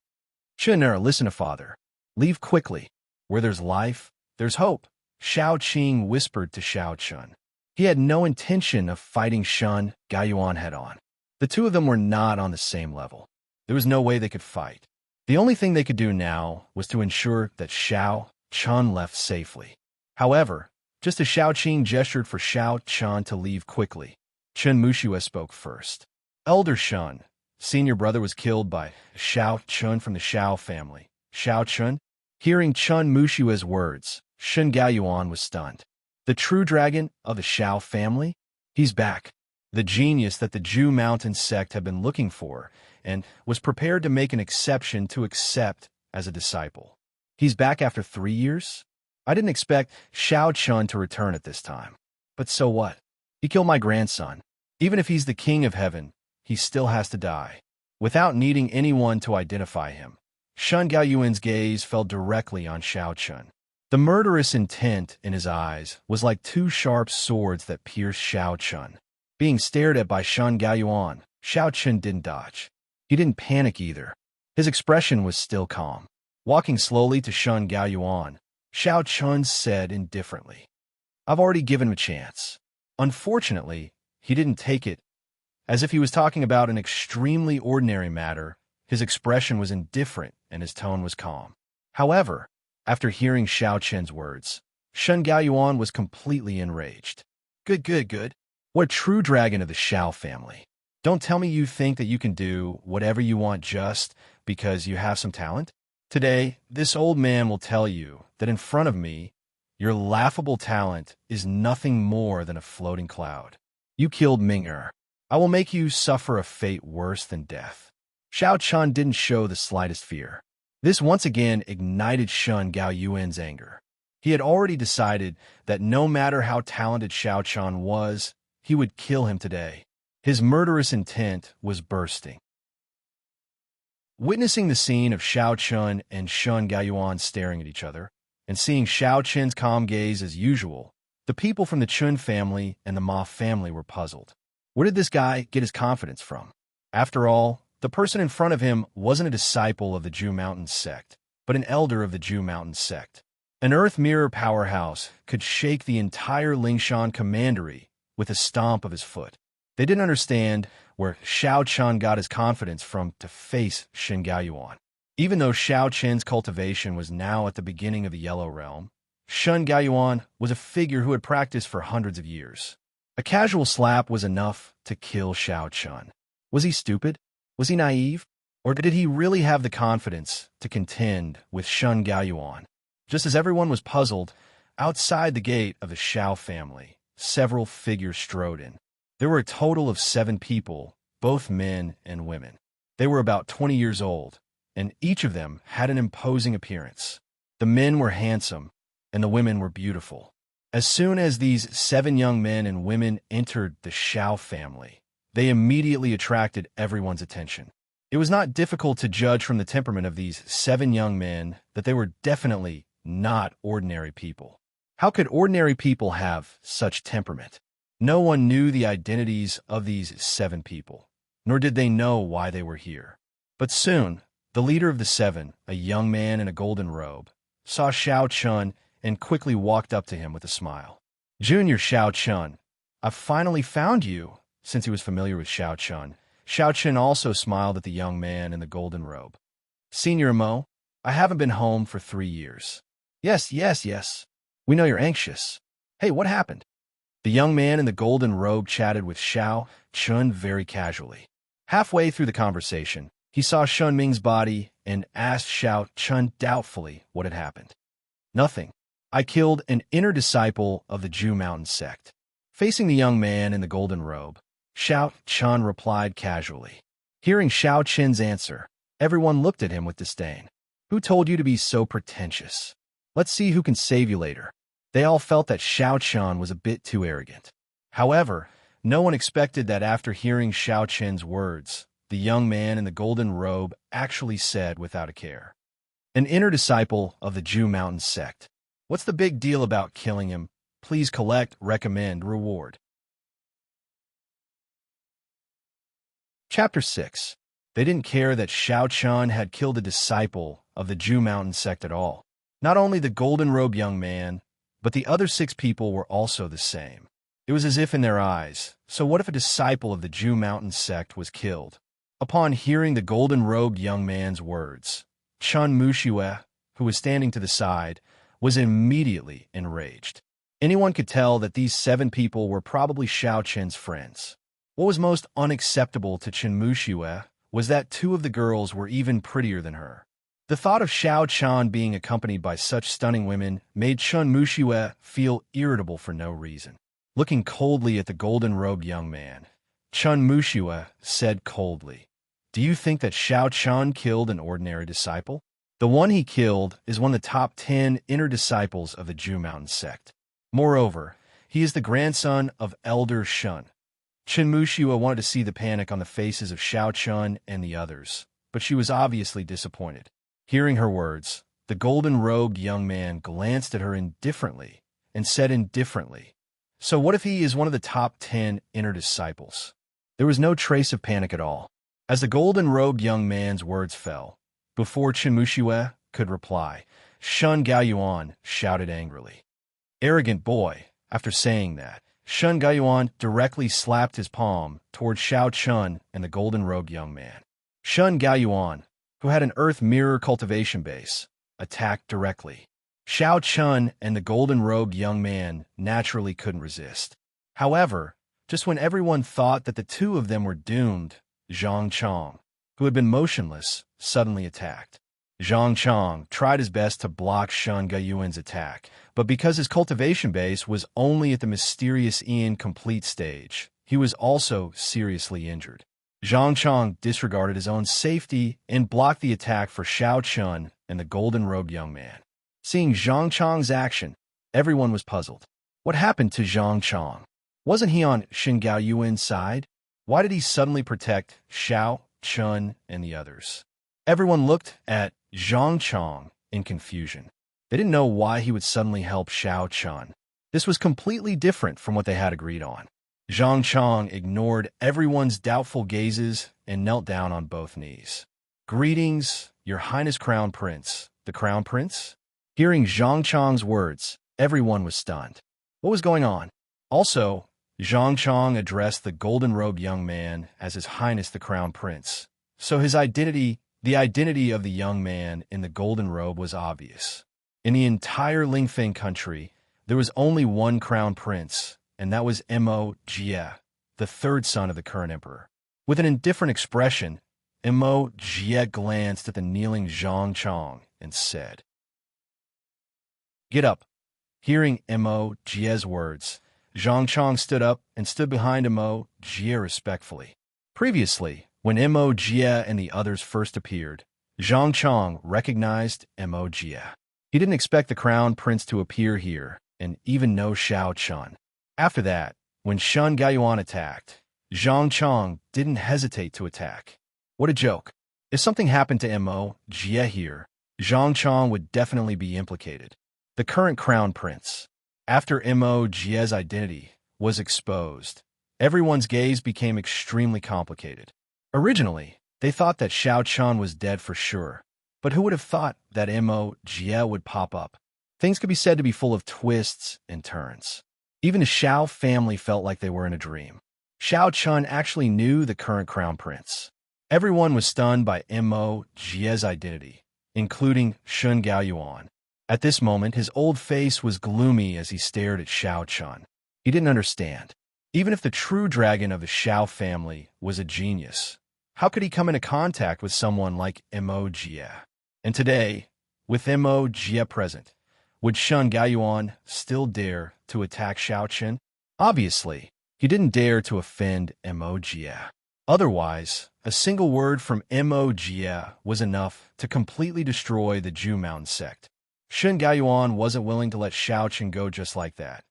Chun'er, listen to father. Leave quickly. Where there's life, there's hope, Shao Qing whispered to Shao Chun. He had no intention of fighting Shun Gaoyuan head-on. The two of them were not on the same level. There was no way they could fight. The only thing they could do now was to ensure that Shao Chun left safely. However, just as Shao Qing gestured for Shao Chun to leave quickly, Chun Mushue spoke first. Elder Shun, senior brother, was killed by Shao Chun from the Shao family. Shao Chun? Hearing Chun Mushue's words, Shun Gaoyuan was stunned. The true dragon of the Shao family? He's back. The genius that the Zhu Mountain sect had been looking for and was prepared to make an exception to accept as a disciple. He's back after 3 years? I didn't expect Shao Chun to return at this time. But so what? He killed my grandson. Even if he's the king of heaven, he still has to die. Without needing anyone to identify him, Shun Gaoyuan's gaze fell directly on Shao Chun. The murderous intent in his eyes was like two sharp swords that pierced Shao Chun. Being stared at by Shun Gaoyuan, Shao Chun didn't dodge. He didn't panic either. His expression was still calm. Walking slowly to Shun Gaoyuan, Shao Chun said indifferently, I've already given him a chance. Unfortunately, he didn't take it. As if he was talking about an extremely ordinary matter, his expression was indifferent and his tone was calm. However, after hearing Shao Chun's words, Shun Gaoyuan was completely enraged. Good. What a true dragon of the Shao family. Don't tell me you think that you can do whatever you want just because you have some talent? Today, this old man will tell you that in front of me, your laughable talent is nothing more than a floating cloud. You killed Ming-er. I will make you suffer a fate worse than death. Shao Chun didn't show the slightest fear. This once again ignited Shun Gaoyuan's anger. He had already decided that no matter how talented Shao Chun was, he would kill him today. His murderous intent was bursting. Witnessing the scene of Shao Chun and Shun Gaoyuan staring at each other, and seeing Shao Chun's calm gaze as usual, the people from the Chun family and the Ma family were puzzled. Where did this guy get his confidence from? After all, the person in front of him wasn't a disciple of the Zhu Mountain sect, but an elder of the Zhu Mountain sect. An Earth Mirror powerhouse could shake the entire Lingshan Commandery with a stomp of his foot. They didn't understand where Shao Chun got his confidence from to face Shun Gaoyuan. Even though Shao Chun's cultivation was now at the beginning of the Yellow Realm, Shun Gaoyuan was a figure who had practiced for hundreds of years. A casual slap was enough to kill Xiao Chun. Was he stupid? Was he naive? Or did he really have the confidence to contend with Shun Gaoyuan? Just as everyone was puzzled, outside the gate of the Xiao family, several figures strode in. There were a total of 7 people, both men and women. They were about 20 years old, and each of them had an imposing appearance. The men were handsome, and the women were beautiful. As soon as these 7 young men and women entered the Xiao family, they immediately attracted everyone's attention. It was not difficult to judge from the temperament of these 7 young men that they were definitely not ordinary people. How could ordinary people have such temperament? No one knew the identities of these 7 people, nor did they know why they were here. But soon, the leader of the 7, a young man in a golden robe, saw Xiao Chun and quickly walked up to him with a smile. "Junior Xiao Chun, I've finally found you." Since he was familiar with Xiao Chun also smiled at the young man in the golden robe. "Senior Mo, I haven't been home for 3 years." Yes. We know you're anxious. Hey, what happened?" The young man in the golden robe chatted with Xiao Chun very casually. Halfway through the conversation, he saw Shun Ming's body and asked Xiao Chun doubtfully what had happened. "Nothing. I killed an inner disciple of the Ju Mountain sect." Facing the young man in the golden robe, Xiao Chun replied casually. Hearing Xiao Chun's answer, everyone looked at him with disdain. "Who told you to be so pretentious? Let's see who can save you later." They all felt that Xiao Chun was a bit too arrogant. However, no one expected that after hearing Xiao Chun's words, the young man in the golden robe actually said without a care, "An inner disciple of the Ju Mountain sect. What's the big deal about killing him? Please collect, recommend, reward." Chapter 6. They didn't care that Xiao Chun had killed a disciple of the Ju Mountain sect at all. Not only the golden robe young man, but the other 6 people were also the same. It was as if in their eyes, so what if a disciple of the Ju Mountain sect was killed? Upon hearing the golden-robed young man's words, Chun Mushue, who was standing to the side, was immediately enraged. Anyone could tell that these 7 people were probably Xiao Chun's friends. What was most unacceptable to Chun Mushue was that 2 of the girls were even prettier than her. The thought of Xiao Chun being accompanied by such stunning women made Chun Mushue feel irritable for no reason. Looking coldly at the golden-robed young man, Chun Mushue said coldly, "Do you think that Xiao Chun killed an ordinary disciple? The one he killed is one of the top 10 inner disciples of the Ju Mountain sect. Moreover, he is the grandson of Elder Shun." Chun Mushue wanted to see the panic on the faces of Xiao Chun and the others, but she was obviously disappointed. Hearing her words, the golden-robed young man glanced at her indifferently and said indifferently, "So what if he is one of the top 10 inner disciples?" There was no trace of panic at all. As the golden-robed young man's words fell, before Chun Mushue could reply, Shun Gaoyuan shouted angrily. "Arrogant boy." After saying that, Shun Gaoyuan directly slapped his palm toward Xiao Chun and the golden-robed young man. Shun Gaoyuan, who had an earth mirror cultivation base, attacked directly. Xiao Chun and the golden-robed young man naturally couldn't resist. However, just when everyone thought that the 2 of them were doomed, Zhang Chong, who had been motionless, suddenly attacked. Zhang Chong tried his best to block Shun Gaoyuan's attack, but because his cultivation base was only at the mysterious incomplete stage, he was also seriously injured. Zhang Chong disregarded his own safety and blocked the attack for Xiao Chun and the golden-robed young man. Seeing Zhang Chong's action, everyone was puzzled. What happened to Zhang Chong? Wasn't he on Shin Gaoyuan's side? Why did he suddenly protect Xiao Chun and the others? Everyone looked at Zhang Chong in confusion. They didn't know why he would suddenly help Xiao Chun. This was completely different from what they had agreed on. Zhang Chong ignored everyone's doubtful gazes and knelt down on both knees. "Greetings, Your Highness Crown Prince." The Crown Prince? Hearing Zhang Chong's words, everyone was stunned. What was going on? Also, Zhang Chong addressed the golden-robed young man as His Highness the Crown Prince, so the identity of the young man in the golden robe was obvious. In the entire Lingfeng country, there was only one crown prince, and that was Mo Jie, the third son of the current emperor. With an indifferent expression, Mo Jie glanced at the kneeling Zhang Chong and said, "Get up." Hearing Mo Jie's words, Zhang Chong stood up and stood behind Mo Jie respectfully. Previously, when Mo Jie and the others first appeared, Zhang Chong recognized Mo Jie. He didn't expect the crown prince to appear here, and even know Xiao Chun. After that, when Shun Gaoyuan attacked, Zhang Chong didn't hesitate to attack. What a joke. If something happened to Mo Jie here, Zhang Chong would definitely be implicated. The current crown prince. After Mo Jie's identity was exposed, everyone's gaze became extremely complicated. Originally, they thought that Xiao Chun was dead for sure, but who would have thought that Mo Jie would pop up? Things could be said to be full of twists and turns. Even the Xiao family felt like they were in a dream. Xiao Chun actually knew the current crown prince. Everyone was stunned by Mo Jie's identity, including Shun Gaoyuan. At this moment, his old face was gloomy as he stared at Xiao Chun. He didn't understand. Even if the true dragon of the Xiao family was a genius, how could he come into contact with someone like Mo Jie? And today, with Mo Jie present, would Shun Gaoyuan still dare to attack Xiao Chun? Obviously, he didn't dare to offend Mo Jie. Otherwise, a single word from Mo Jie was enough to completely destroy the Zhu Mountain sect. Shun Gaoyuan wasn't willing to let Xiao Chun go just like that.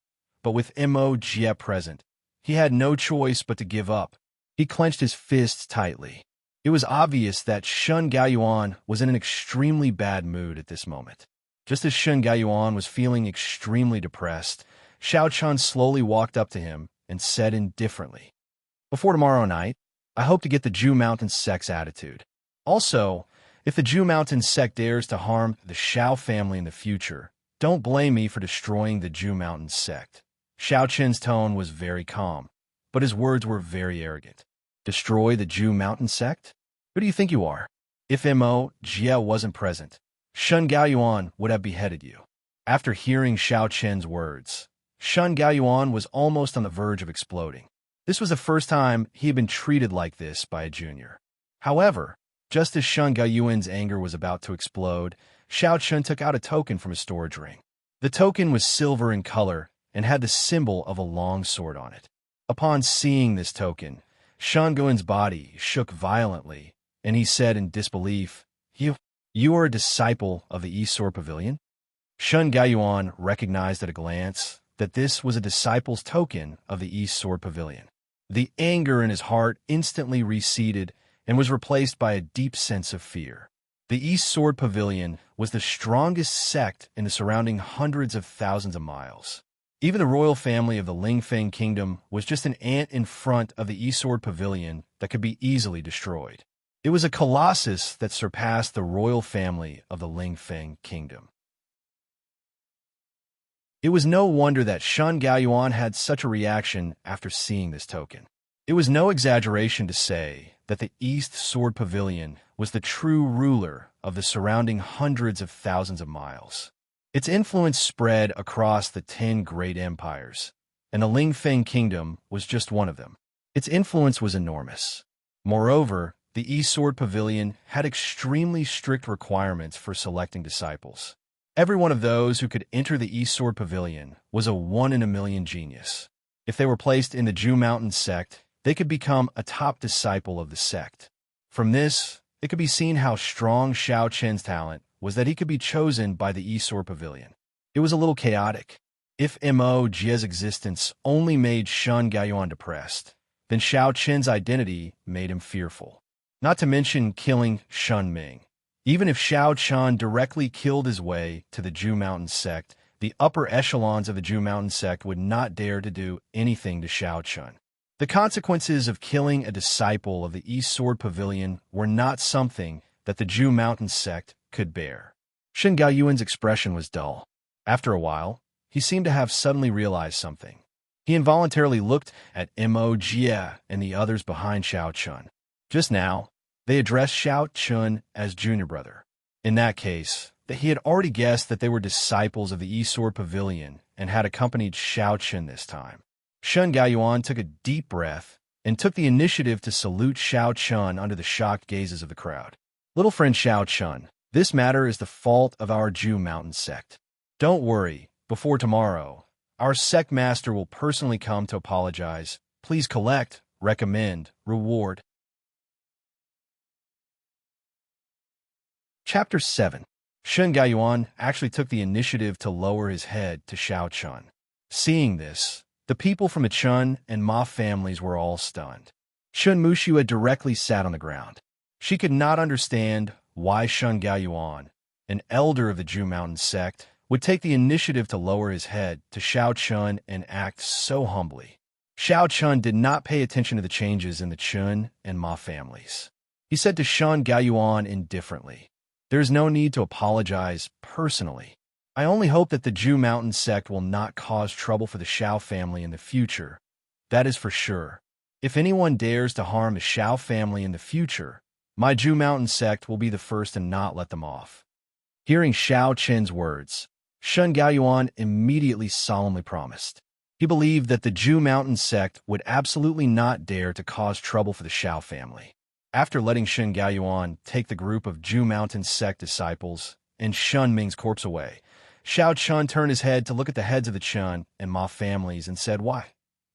But with Mo Jie present, he had no choice but to give up. He clenched his fists tightly. It was obvious that Shun Gaoyuan was in an extremely bad mood at this moment. Just as Shun Gaoyuan was feeling extremely depressed, Xiao Chun slowly walked up to him and said indifferently, "Before tomorrow night, I hope to get the Zhu Mountain sect's attitude. Also, if the Zhu Mountain sect dares to harm the Xiao family in the future, don't blame me for destroying the Zhu Mountain sect." Xiao Chun's tone was very calm, but his words were very arrogant. Destroy the Zhu Mountain sect? Who do you think you are? If Mo Jie wasn't present, Shun Gaoyuan would have beheaded you. After hearing Xiao Chun's words, Shun Gaoyuan was almost on the verge of exploding. This was the first time he had been treated like this by a junior. However, just as Shun Gaoyuan's anger was about to explode, Xiao Chun took out a token from his storage ring. The token was silver in color and had the symbol of a long sword on it. Upon seeing this token, Shun Gaoyuan's body shook violently, and he said in disbelief, You are a disciple of the East Sword Pavilion?" Shun Gaoyuan recognized at a glance that this was a disciple's token of the East Sword Pavilion. The anger in his heart instantly receded and was replaced by a deep sense of fear. The East Sword Pavilion was the strongest sect in the surrounding hundreds of thousands of miles. Even the royal family of the Lingfeng Kingdom was just an ant in front of the East Sword Pavilion that could be easily destroyed. It was a colossus that surpassed the royal family of the Lingfeng Kingdom. It was no wonder that Shun Gaoyuan had such a reaction after seeing this token. It was no exaggeration to say that the East Sword Pavilion was the true ruler of the surrounding hundreds of thousands of miles. Its influence spread across the 10 great empires, and the Lingfeng Kingdom was just one of them. Its influence was enormous. Moreover, the East Sword Pavilion had extremely strict requirements for selecting disciples. Every one of those who could enter the East Sword Pavilion was a 1-in-a-million genius. If they were placed in the Zhu Mountain sect, they could become a top disciple of the sect. From this, it could be seen how strong Xiao Chun's talent was that he could be chosen by the East Sword Pavilion. It was a little chaotic. If Mo Jie's existence only made Shun Gaoyuan depressed, then Xiao Chun's identity made him fearful. Not to mention killing Shun Ming. Even if Xiao Chun directly killed his way to the Zhu Mountain sect, the upper echelons of the Zhu Mountain sect would not dare to do anything to Xiao Chun. The consequences of killing a disciple of the East Sword Pavilion were not something that the Zhu Mountain sect could bear. Shun Gaoyuan's expression was dull. After a while, he seemed to have suddenly realized something. He involuntarily looked at Mo Jie and the others behind Xiao Chun. Just now, they addressed Xiao Chun as junior brother. In that case, that he had already guessed that they were disciples of the East Sword Pavilion and had accompanied Xiao Chen this time. Shun Gaoyuan took a deep breath and took the initiative to salute Xiao Chun under the shocked gazes of the crowd. Little friend Xiao Chun, this matter is the fault of our Ju Mountain sect. Don't worry, before tomorrow, our sect master will personally come to apologize. Please collect, recommend, reward. Chapter 7. Shun Gaoyuan actually took the initiative to lower his head to Xiao Chun. Seeing this, the people from the Chun and Ma families were all stunned. Shun Muxue directly sat on the ground. She could not understand why Shun Gaoyuan, an elder of the Ju Mountain sect, would take the initiative to lower his head to Xiao Chun and act so humbly. Xiao Chun did not pay attention to the changes in the Chun and Ma families. He said to Shun Gaoyuan indifferently, "There is no need to apologize personally. I only hope that the Ju Mountain sect will not cause trouble for the Xiao family in the future. That is for sure. If anyone dares to harm the Xiao family in the future, my Ju Mountain sect will be the first to not let them off." Hearing Xiao Chen's words, Shun Gaoyuan immediately solemnly promised. He believed that the Ju Mountain sect would absolutely not dare to cause trouble for the Xiao family. After letting Shun Gaoyuan take the group of Ju Mountain sect disciples and Shun Ming's corpse away, Xiao Chun turned his head to look at the heads of the Chun and Ma families and said, "Why?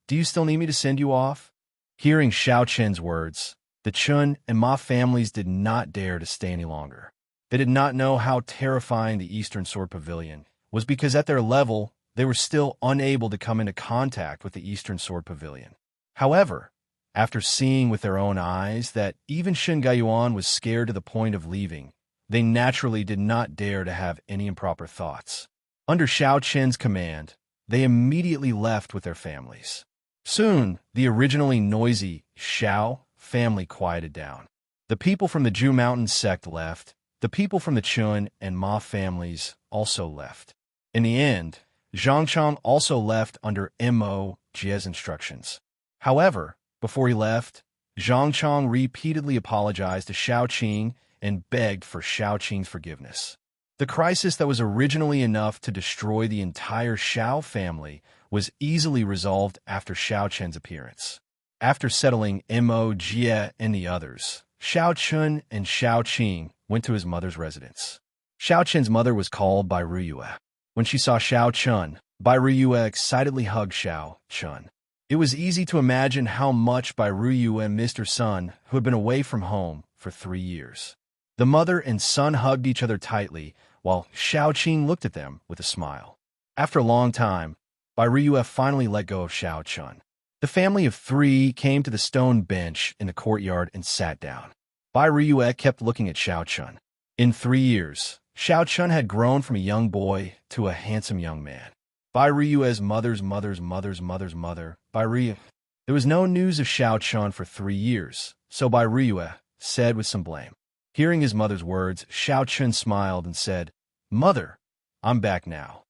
Do you still need me to send you off?" Hearing Xiao Chen's words, the Chun and Ma families did not dare to stay any longer. They did not know how terrifying the Eastern Sword Pavilion was because at their level, they were still unable to come into contact with the Eastern Sword Pavilion. However, after seeing with their own eyes that even Shun Gaoyuan was scared to the point of leaving, they naturally did not dare to have any improper thoughts. Under Xiao Chen's command, they immediately left with their families. Soon, the originally noisy Xiao family quieted down. The people from the Ju Mountain sect left. The people from the Chun and Ma families also left. In the end, Zhangchang also left under Mo Jie's instructions. However, before he left, Zhangchang repeatedly apologized to Xiao Qing and begged for Xiao Qing's forgiveness. The crisis that was originally enough to destroy the entire Xiao family was easily resolved after Xiao Chen's appearance. After settling Mo Jie and the others, Xiao Chun and Xiao Qing went to his mother's residence. Xiao Chen's mother was called Bai Ruyue. When she saw Xiao Chun, Bai Ruyue excitedly hugged Xiao Chun. It was easy to imagine how much Bai Ruyue missed her son, who had been away from home for 3 years. The mother and son hugged each other tightly, while Xiao Qing looked at them with a smile. After a long time, Bai Ruyue finally let go of Xiao Chun. The family of 3 came to the stone bench in the courtyard and sat down. Bai Ruyue kept looking at Xiao Chun. In 3 years, Xiao Chun had grown from a young boy to a handsome young man. Bai Ruyue's mother's mother, Bai Ruyue. There was no news of Xiao Chun for 3 years, so Bai Ruyue said with some blame. Hearing his mother's words, Xiao Chun smiled and said, "Mother, I'm back now."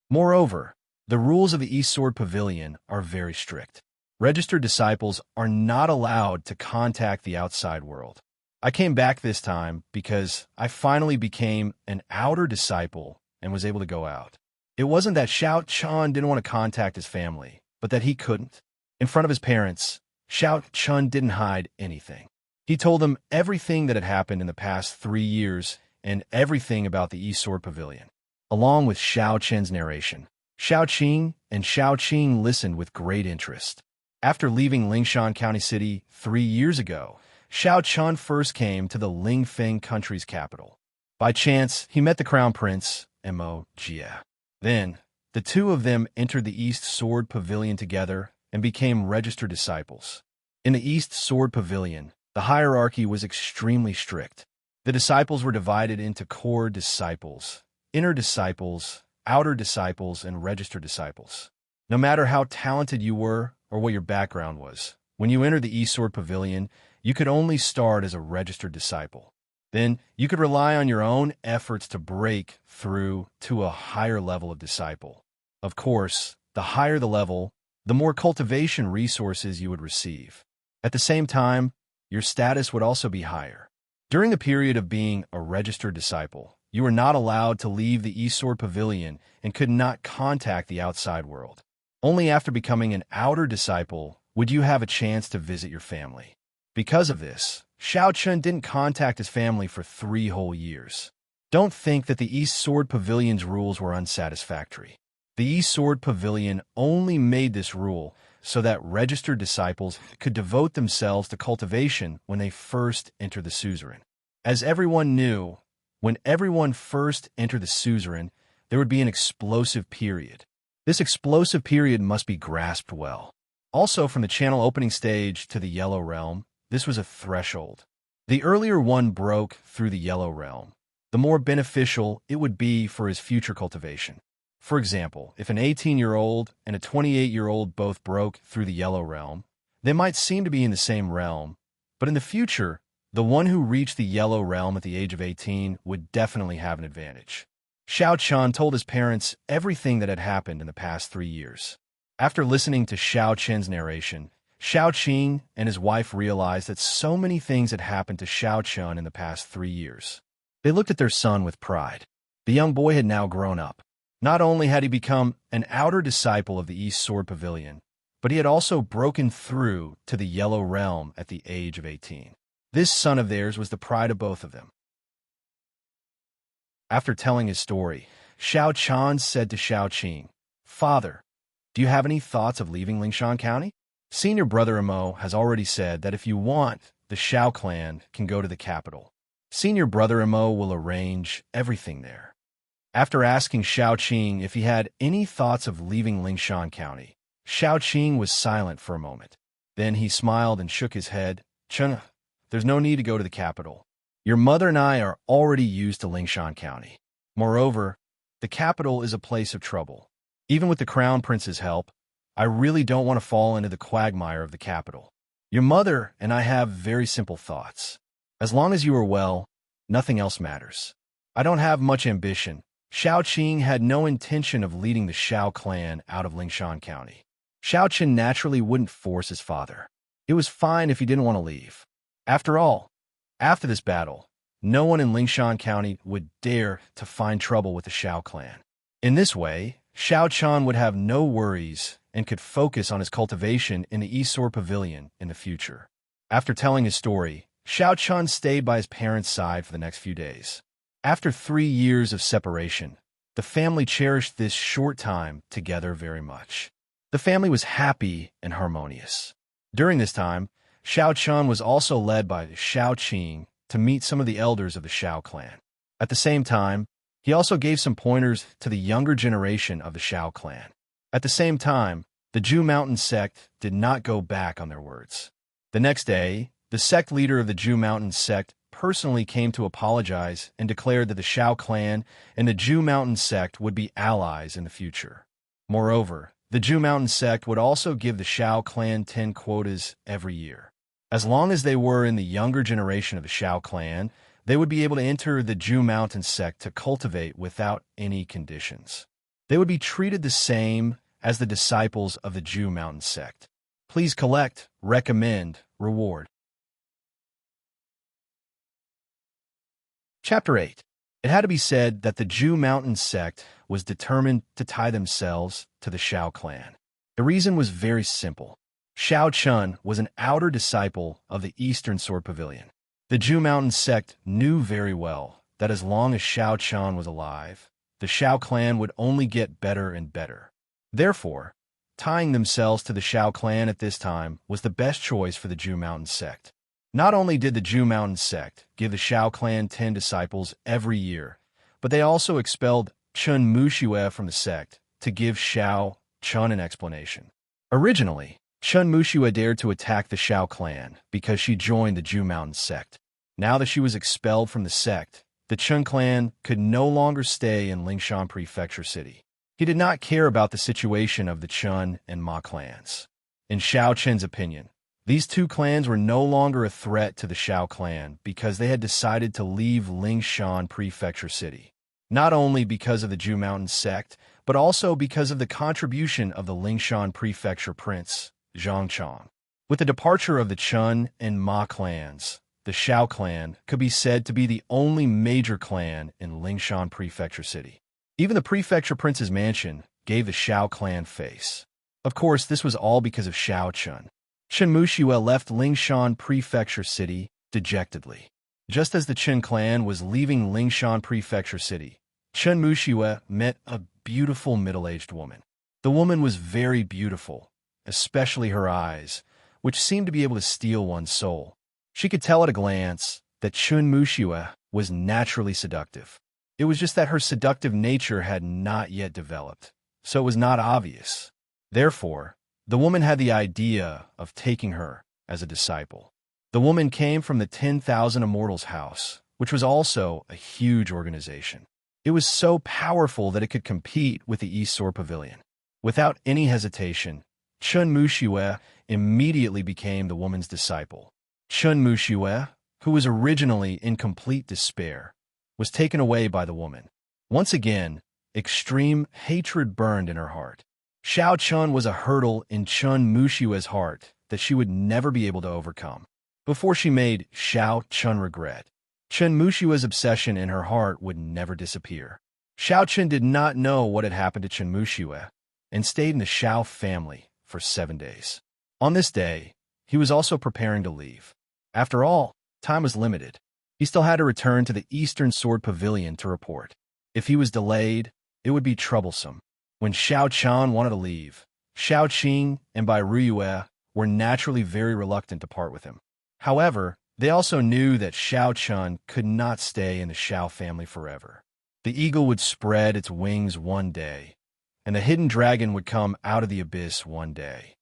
Moreover, the rules of the East Sword Pavilion are very strict. Registered disciples are not allowed to contact the outside world. I came back this time because I finally became an outer disciple and was able to go out. It wasn't that Xiao Chun didn't want to contact his family, but that he couldn't. In front of his parents, Xiao Chun didn't hide anything. He told them everything that had happened in the past 3 years and everything about the East Sword Pavilion, along with Xiao Chen's narration. Xiao Qing listened with great interest. After leaving Lingshan County City 3 years ago, Xiao Chun first came to the Lingfeng country's capital. By chance, he met the Crown Prince, Mo Jie. Then, the two of them entered the East Sword Pavilion together and became registered disciples. In the East Sword Pavilion, the hierarchy was extremely strict. The disciples were divided into core disciples, inner disciples, outer disciples, and registered disciples. No matter how talented you were or what your background was, when you entered the East Sword Pavilion, you could only start as a registered disciple. Then you could rely on your own efforts to break through to a higher level of disciple. Of course, the higher the level, the more cultivation resources you would receive. At the same time, your status would also be higher. During the period of being a registered disciple, you were not allowed to leave the East Sword Pavilion and could not contact the outside world. Only after becoming an outer disciple would you have a chance to visit your family. Because of this, Xiao Chun didn't contact his family for 3 whole years. Don't think that the East Sword Pavilion's rules were unsatisfactory. The East Sword Pavilion only made this rule so that registered disciples could devote themselves to cultivation when they first enter the suzerain. As everyone knew, when everyone first entered the suzerain, there would be an explosive period. This explosive period must be grasped well. Also, from the channel opening stage to the Yellow Realm, this was a threshold. The earlier one broke through the Yellow Realm, the more beneficial it would be for his future cultivation. For example, if an 18-year-old and a 28-year-old both broke through the Yellow Realm, they might seem to be in the same realm, but in the future, the one who reached the Yellow Realm at the age of 18 would definitely have an advantage. Xiao Chun told his parents everything that had happened in the past 3 years. After listening to Xiao Chen's narration, Xiao Qing and his wife realized that so many things had happened to Xiao Chun in the past 3 years. They looked at their son with pride. The young boy had now grown up. Not only had he become an outer disciple of the East Sword Pavilion, but he had also broken through to the Yellow Realm at the age of 18. This son of theirs was the pride of both of them. After telling his story, Xiao Chan said to Xiao Qing, "Father, do you have any thoughts of leaving Lingshan County? Senior brother Amo has already said that if you want, the Xiao clan can go to the capital. Senior brother Amo will arrange everything there." After asking Xiao Qing if he had any thoughts of leaving Lingshan County, Xiao Qing was silent for a moment. Then he smiled and shook his head. "Chun, there's no need to go to the capital. Your mother and I are already used to Lingshan County. Moreover, the capital is a place of trouble. Even with the Crown Prince's help, I really don't want to fall into the quagmire of the capital. Your mother and I have very simple thoughts. As long as you are well, nothing else matters. I don't have much ambition." Xiao Qing had no intention of leading the Xiao clan out of Lingshan County. Xiao Qin naturally wouldn't force his father. It was fine if he didn't want to leave. After all, after this battle, no one in Lingshan County would dare to find trouble with the Xiao clan. In this way, Xiao Chan would have no worries and could focus on his cultivation in the East Sword Pavilion in the future. After telling his story, Xiao Chan stayed by his parents' side for the next few days. After 3 years of separation, the family cherished this short time together very much. The family was happy and harmonious. During this time, Xiao Chun was also led by Xiao Qing to meet some of the elders of the Xiao clan. At the same time, he also gave some pointers to the younger generation of the Xiao clan. At the same time, the Ju Mountain sect did not go back on their words. The next day, the sect leader of the Ju Mountain sect personally came to apologize and declared that the Xiao clan and the Ju Mountain sect would be allies in the future. Moreover, the Ju Mountain sect would also give the Xiao clan 10 quotas every year. As long as they were in the younger generation of the Xiao clan, they would be able to enter the Ju Mountain sect to cultivate without any conditions. They would be treated the same as the disciples of the Ju Mountain sect. Please collect, recommend, reward. Chapter 8. It had to be said that the Ju Mountain sect was determined to tie themselves to the Xiao clan. The reason was very simple. Xiao Chun was an outer disciple of the Eastern Sword Pavilion. The Ju Mountain sect knew very well that as long as Xiao Chun was alive, the Xiao clan would only get better and better. Therefore, tying themselves to the Xiao clan at this time was the best choice for the Ju Mountain sect. Not only did the Ju Mountain sect give the Xiao clan 10 disciples every year, but they also expelled Chun Muxue from the sect to give Xiao Chun an explanation. Originally, Chun Muxue dared to attack the Xiao clan because she joined the Ju Mountain sect. Now that she was expelled from the sect, the Chun clan could no longer stay in Lingshan Prefecture City. He did not care about the situation of the Chun and Ma clans. In Xiao Chen's opinion, these 2 clans were no longer a threat to the Xiao clan because they had decided to leave Lingshan Prefecture City. Not only because of the Ju Mountain sect, but also because of the contribution of the Lingshan Prefecture Prince, Zhang Chong. With the departure of the Chun and Ma clans, the Shao clan could be said to be the only major clan in Lingshan Prefecture City. Even the prefecture prince's mansion gave the Shao clan face. Of course, this was all because of Shao Chun. Chen Muxue left Lingshan Prefecture City dejectedly. Just as the Chen clan was leaving Lingshan Prefecture City, Chen Muxue met a beautiful middle-aged woman. The woman was very beautiful, especially her eyes, which seemed to be able to steal one's soul. She could tell at a glance that Chen Muxue was naturally seductive. It was just that her seductive nature had not yet developed, so it was not obvious. Therefore, the woman had the idea of taking her as a disciple. The woman came from the 10,000 Immortals House, which was also a huge organization. It was so powerful that it could compete with the East Sword Pavilion. Without any hesitation, Chen Muxue immediately became the woman's disciple. Chen Muxue, who was originally in complete despair, was taken away by the woman. Once again, extreme hatred burned in her heart. Shao Chun was a hurdle in Chen Muxue's heart that she would never be able to overcome. Before she made Shao Chun regret, Chen Muxue's obsession in her heart would never disappear. Shao Chun did not know what had happened to Chen Muxue and stayed in the Shao family for 7 days. On this day, he was also preparing to leave. After all, time was limited. He still had to return to the Eastern Sword Pavilion to report. If he was delayed, it would be troublesome. When Shao Chun wanted to leave, Shao Qing and Bai Ruyue were naturally very reluctant to part with him. However, they also knew that Shao Chun could not stay in the Shao family forever. The eagle would spread its wings one day, and the hidden dragon would come out of the abyss one day.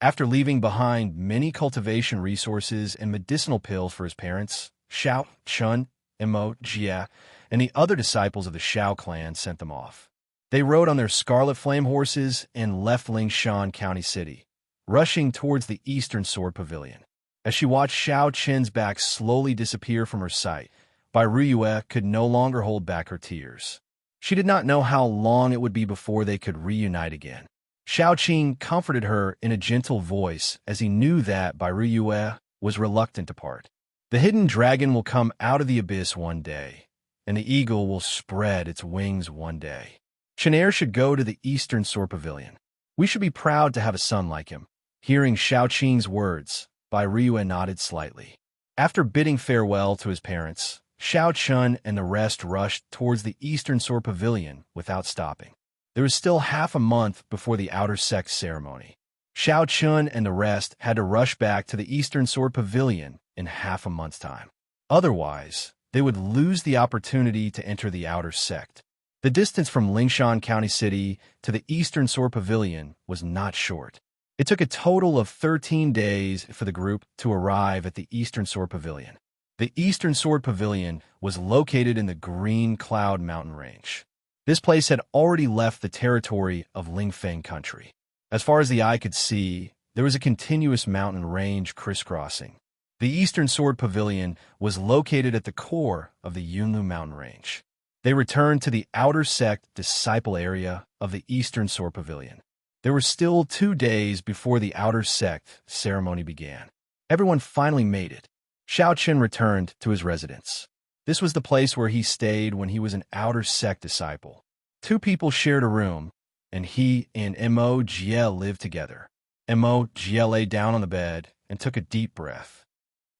After leaving behind many cultivation resources and medicinal pills for his parents, Shao Chun, Mo Jia, and the other disciples of the Shao clan sent them off. They rode on their scarlet flame horses and left Lingshan County City, rushing towards the Eastern Sword Pavilion. As she watched Shao Chen's back slowly disappear from her sight, Bai Ruyue could no longer hold back her tears. She did not know how long it would be before they could reunite again. Shao Qing comforted her in a gentle voice as he knew that Bai Ruyue was reluctant to part. The hidden dragon will come out of the abyss one day, and the eagle will spread its wings one day. Chenair should go to the Eastern Sword Pavilion. We should be proud to have a son like him. Hearing Shao Qing's words, Bai Ruyue nodded slightly. After bidding farewell to his parents, Shao Chun and the rest rushed towards the Eastern Sword Pavilion without stopping. There was still half a month before the Outer Sect ceremony. Shao Chun and the rest had to rush back to the Eastern Sword Pavilion in half a month's time. Otherwise, they would lose the opportunity to enter the Outer Sect. The distance from Lingshan County City to the Eastern Sword Pavilion was not short. It took a total of 13 days for the group to arrive at the Eastern Sword Pavilion. The Eastern Sword Pavilion was located in the Green Cloud mountain range. This place had already left the territory of Lingfeng country. As far as the eye could see, there was a continuous mountain range crisscrossing. The Eastern Sword Pavilion was located at the core of the Yunlu mountain range. They returned to the Outer Sect disciple area of the Eastern Sword Pavilion. There were still 2 days before the Outer Sect ceremony began. Everyone finally made it. Shao Chen returned to his residence. This was the place where he stayed when he was an Outer Sect disciple. 2 people shared a room, and he and Mo Jia lived together. Mo Jia lay down on the bed and took a deep breath.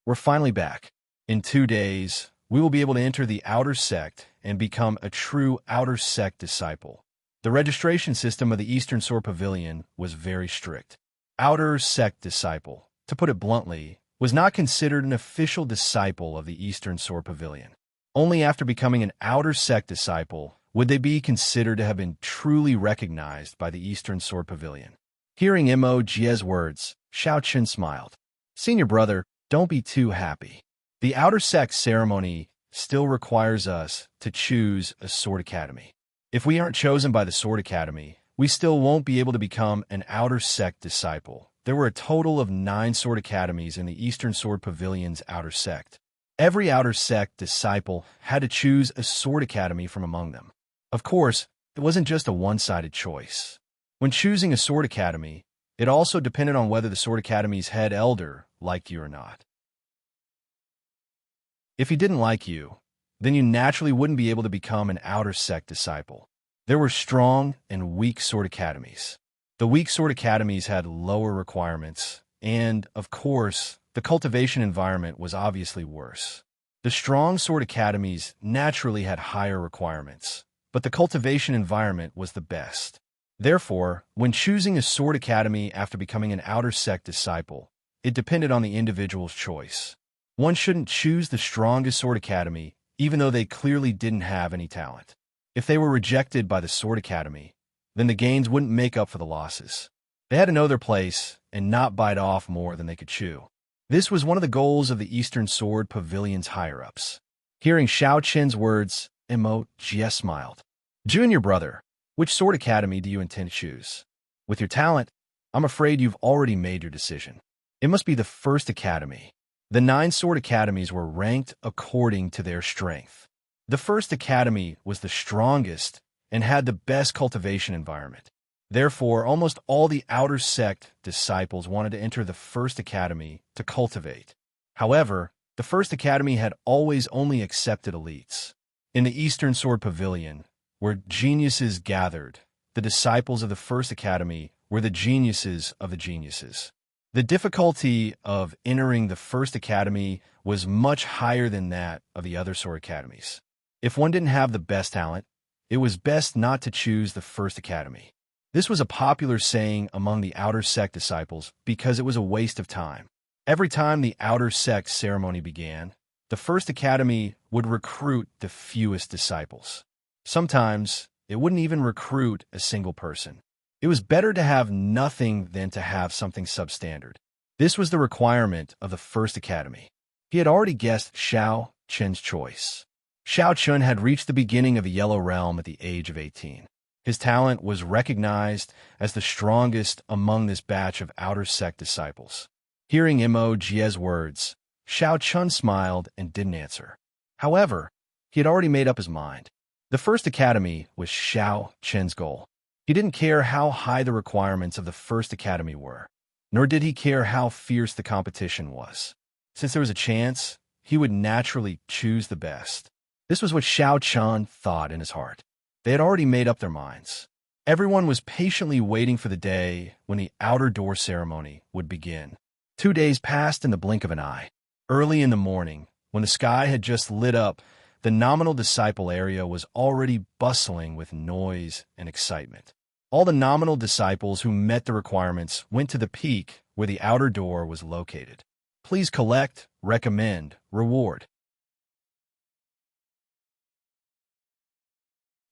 We're finally back. In 2 days, we will be able to enter the Outer Sect and become a true Outer Sect disciple. The registration system of the Eastern Sword Pavilion was very strict. Outer Sect disciple, to put it bluntly, was not considered an official disciple of the Eastern Sword Pavilion. Only after becoming an Outer Sect disciple would they be considered to have been truly recognized by the Eastern Sword Pavilion. Hearing Mo Jia's words, Shao Chen smiled. Senior brother, don't be too happy. The Outer Sect ceremony still requires us to choose a Sword Academy. If we aren't chosen by the Sword Academy, we still won't be able to become an Outer Sect disciple. There were a total of 9 Sword Academies in the Eastern Sword Pavilion's Outer Sect. Every Outer Sect disciple had to choose a Sword Academy from among them. Of course, it wasn't just a one-sided choice. When choosing a Sword Academy, it also depended on whether the Sword Academy's head elder liked you or not. If he didn't like you, then you naturally wouldn't be able to become an outer sect disciple. There were strong and weak sword academies. The weak sword academies had lower requirements, and, of course, the cultivation environment was obviously worse. The strong sword academies naturally had higher requirements, but the cultivation environment was the best. Therefore, when choosing a sword academy after becoming an outer sect disciple, it depended on the individual's choice. One shouldn't choose the strongest sword academy, even though they clearly didn't have any talent. If they were rejected by the sword academy, then the gains wouldn't make up for the losses. They had to know their place and not bite off more than they could chew. This was one of the goals of the Eastern Sword Pavilion's higher-ups. Hearing Xiao Qin's words, Jie smiled. Junior brother, which sword academy do you intend to choose? With your talent, I'm afraid you've already made your decision. It must be the first academy. The 9 sword academies were ranked according to their strength. The first academy was the strongest and had the best cultivation environment. Therefore, almost all the outer sect disciples wanted to enter the first academy to cultivate. However, the first academy had always only accepted elites. In the Eastern Sword Pavilion, where geniuses gathered, the disciples of the first academy were the geniuses of the geniuses. The difficulty of entering the first academy was much higher than that of the other sword academies. If one didn't have the best talent, it was best not to choose the first academy. This was a popular saying among the outer sect disciples because it was a waste of time. Every time the outer sect ceremony began, the first academy would recruit the fewest disciples. Sometimes, it wouldn't even recruit a single person. It was better to have nothing than to have something substandard. This was the requirement of the first academy. He had already guessed Xiao Qin's choice. Xiao Qin had reached the beginning of the Yellow Realm at the age of 18. His talent was recognized as the strongest among this batch of outer sect disciples. Hearing Jie's words, Xiao Qin smiled and didn't answer. However, he had already made up his mind. The first academy was Xiao Qin's goal. He didn't care how high the requirements of the first academy were, nor did he care how fierce the competition was. Since there was a chance, he would naturally choose the best. This was what Xiao Qin thought in his heart. They had already made up their minds. Everyone was patiently waiting for the day when the outer door ceremony would begin. 2 days passed in the blink of an eye. Early in the morning, when the sky had just lit up, the nominal disciple area was already bustling with noise and excitement. All the nominal disciples who met the requirements went to the peak where the outer door was located. Please collect, recommend, reward.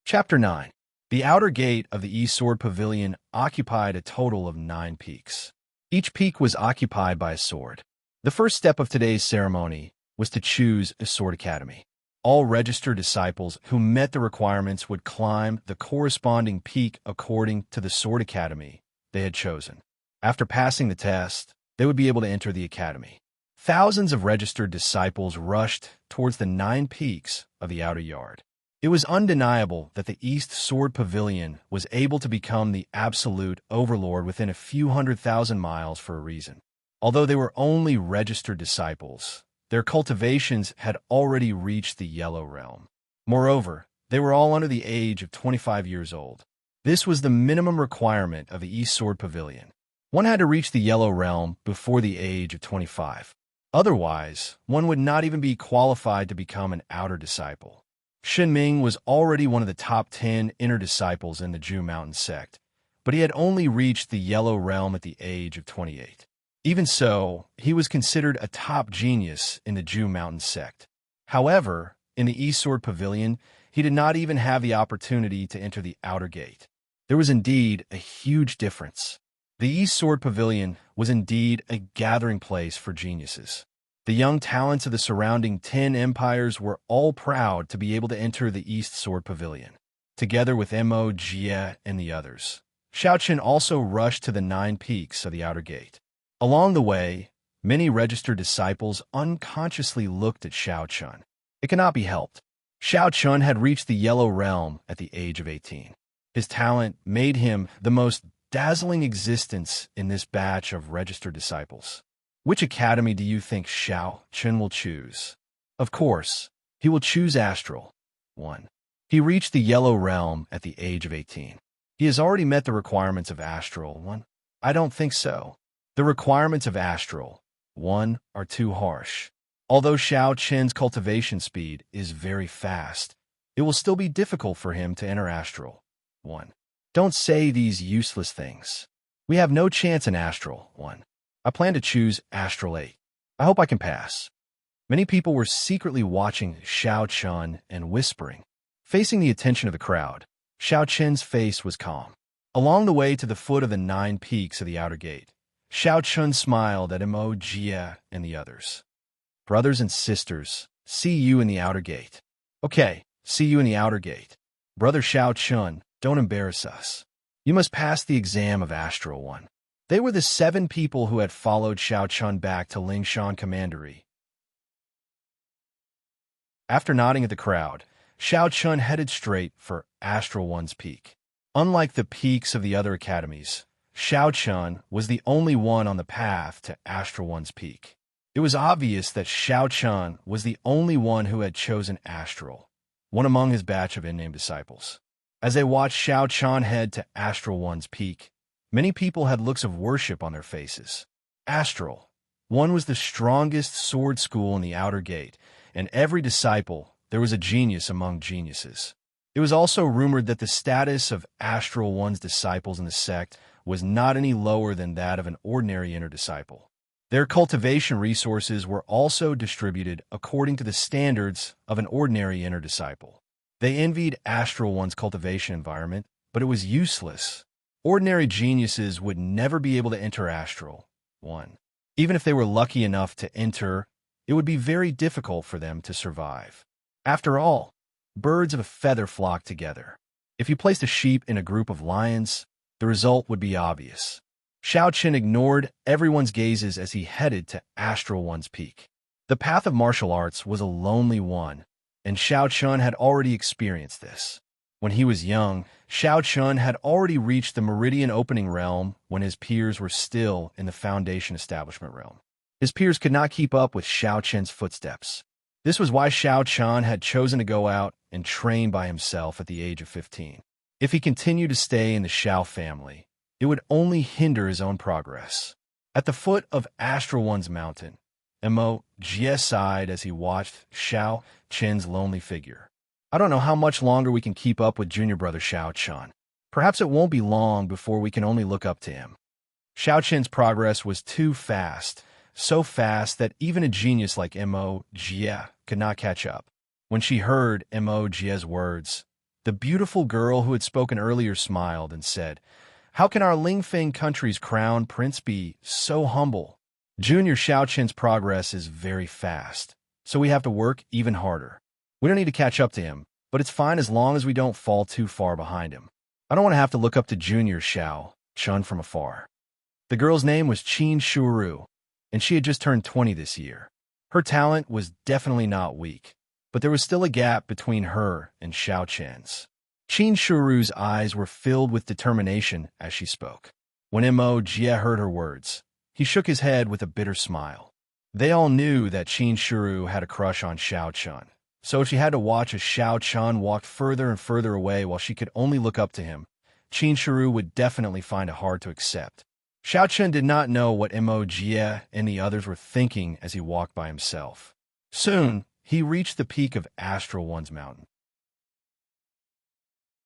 Chapter 9. The outer gate of the East Sword Pavilion occupied a total of 9 peaks. Each peak was occupied by a sword. The first step of today's ceremony was to choose a sword academy. All registered disciples who met the requirements would climb the corresponding peak according to the sword academy they had chosen. After passing the test, they would be able to enter the academy. Thousands of registered disciples rushed towards the 9 peaks of the outer yard. It was undeniable that the East Sword Pavilion was able to become the absolute overlord within a few 100,000 miles for a reason. Although they were only registered disciples, their cultivations had already reached the Yellow Realm. Moreover, they were all under the age of 25 years old. This was the minimum requirement of the East Sword Pavilion. One had to reach the Yellow Realm before the age of 25. Otherwise, one would not even be qualified to become an outer disciple. Xinming was already one of the top 10 inner disciples in the Zhu Mountain sect, but he had only reached the Yellow Realm at the age of 28. Even so, he was considered a top genius in the Zhu Mountain sect. However, in the East Sword Pavilion, he did not even have the opportunity to enter the outer gate. There was indeed a huge difference. The East Sword Pavilion was indeed a gathering place for geniuses. The young talents of the surrounding 10 empires were all proud to be able to enter the East Sword Pavilion, together with Jie and the others. Xiao Qin also rushed to the 9 peaks of the outer gate. Along the way, many registered disciples unconsciously looked at Xiao Qin. It cannot be helped. Xiao Qin had reached the Yellow Realm at the age of 18. His talent made him the most dazzling existence in this batch of registered disciples. Which academy do you think Xiao Qin will choose? Of course, he will choose Astral 1. He reached the Yellow Realm at the age of 18. He has already met the requirements of Astral 1. I don't think so. The requirements of Astral 1 are too harsh. Although Shao Chen's cultivation speed is very fast, it will still be difficult for him to enter Astral 1. Don't say these useless things. We have no chance in Astral 1. I plan to choose Astral 8. I hope I can pass. Many people were secretly watching Shao Chen and whispering. Facing the attention of the crowd, Shao Chen's face was calm. Along the way to the foot of the 9 peaks of the outer gate, Shao Chen smiled at Mo Jie and the others. Brothers and sisters, see you in the outer gate. Okay, see you in the outer gate. Brother Shao Chen, don't embarrass us. You must pass the exam of Astral 1. They were the 7 people who had followed Shao Chen back to Lingshan Commandery. After nodding at the crowd, Shao Chen headed straight for Astral 1's peak. Unlike the peaks of the other academies, Shao Chen was the only one on the path to Astral 1's peak. It was obvious that Shao Chen was the only one who had chosen Astral, one among his batch of unnamed disciples. As they watched Shao Chen head to Astral 1's peak, many people had looks of worship on their faces. Astral 1 was the strongest sword school in the outer gate, and every disciple, there was a genius among geniuses. It was also rumored that the status of Astral 1's disciples in the sect was not any lower than that of an ordinary inner disciple. Their cultivation resources were also distributed according to the standards of an ordinary inner disciple. They envied Astral 1's cultivation environment, but it was useless. Ordinary geniuses would never be able to enter Astral 1. Even if they were lucky enough to enter, it would be very difficult for them to survive. After all, birds of a feather flock together. If you placed a sheep in a group of lions, the result would be obvious. Shao Chen ignored everyone's gazes as he headed to Astral 1's peak. The path of martial arts was a lonely one, and Shao Chen had already experienced this. When he was young, Shao Chen had already reached the Meridian Opening Realm when his peers were still in the Foundation Establishment Realm. His peers could not keep up with Shao Chen's footsteps. This was why Shao Chen had chosen to go out and train by himself at the age of 15. If he continued to stay in the Shao family, it would only hinder his own progress. At the foot of Astral 1's mountain, Mo Jie sighed as he watched Shao Chen's lonely figure. I don't know how much longer we can keep up with junior brother Shao Chen. Perhaps it won't be long before we can only look up to him. Shao Chen's progress was too fast, so fast that even a genius like Mo Jie could not catch up. When she heard Mo Jie's words, the beautiful girl who had spoken earlier smiled and said, "How can our Lingfeng country's crown prince be so humble? Junior Shao Chen's progress is very fast, so we have to work even harder. We don't need to catch up to him, but it's fine as long as we don't fall too far behind him. I don't want to have to look up to Junior Shao Chen from afar." The girl's name was Qin Shuru, and she had just turned 20 this year. Her talent was definitely not weak, but there was still a gap between her and Shao Chen's. Qin Shuru's eyes were filled with determination as she spoke. When Mo Jie heard her words, he shook his head with a bitter smile. They all knew that Qin Shuru had a crush on Shao Chen, so if she had to watch as Shao Chen walked further and further away while she could only look up to him, Qin Shuru would definitely find it hard to accept. Shao Chen did not know what Mo Jie and the others were thinking as he walked by himself. Soon, he reached the peak of Astral 1's mountain.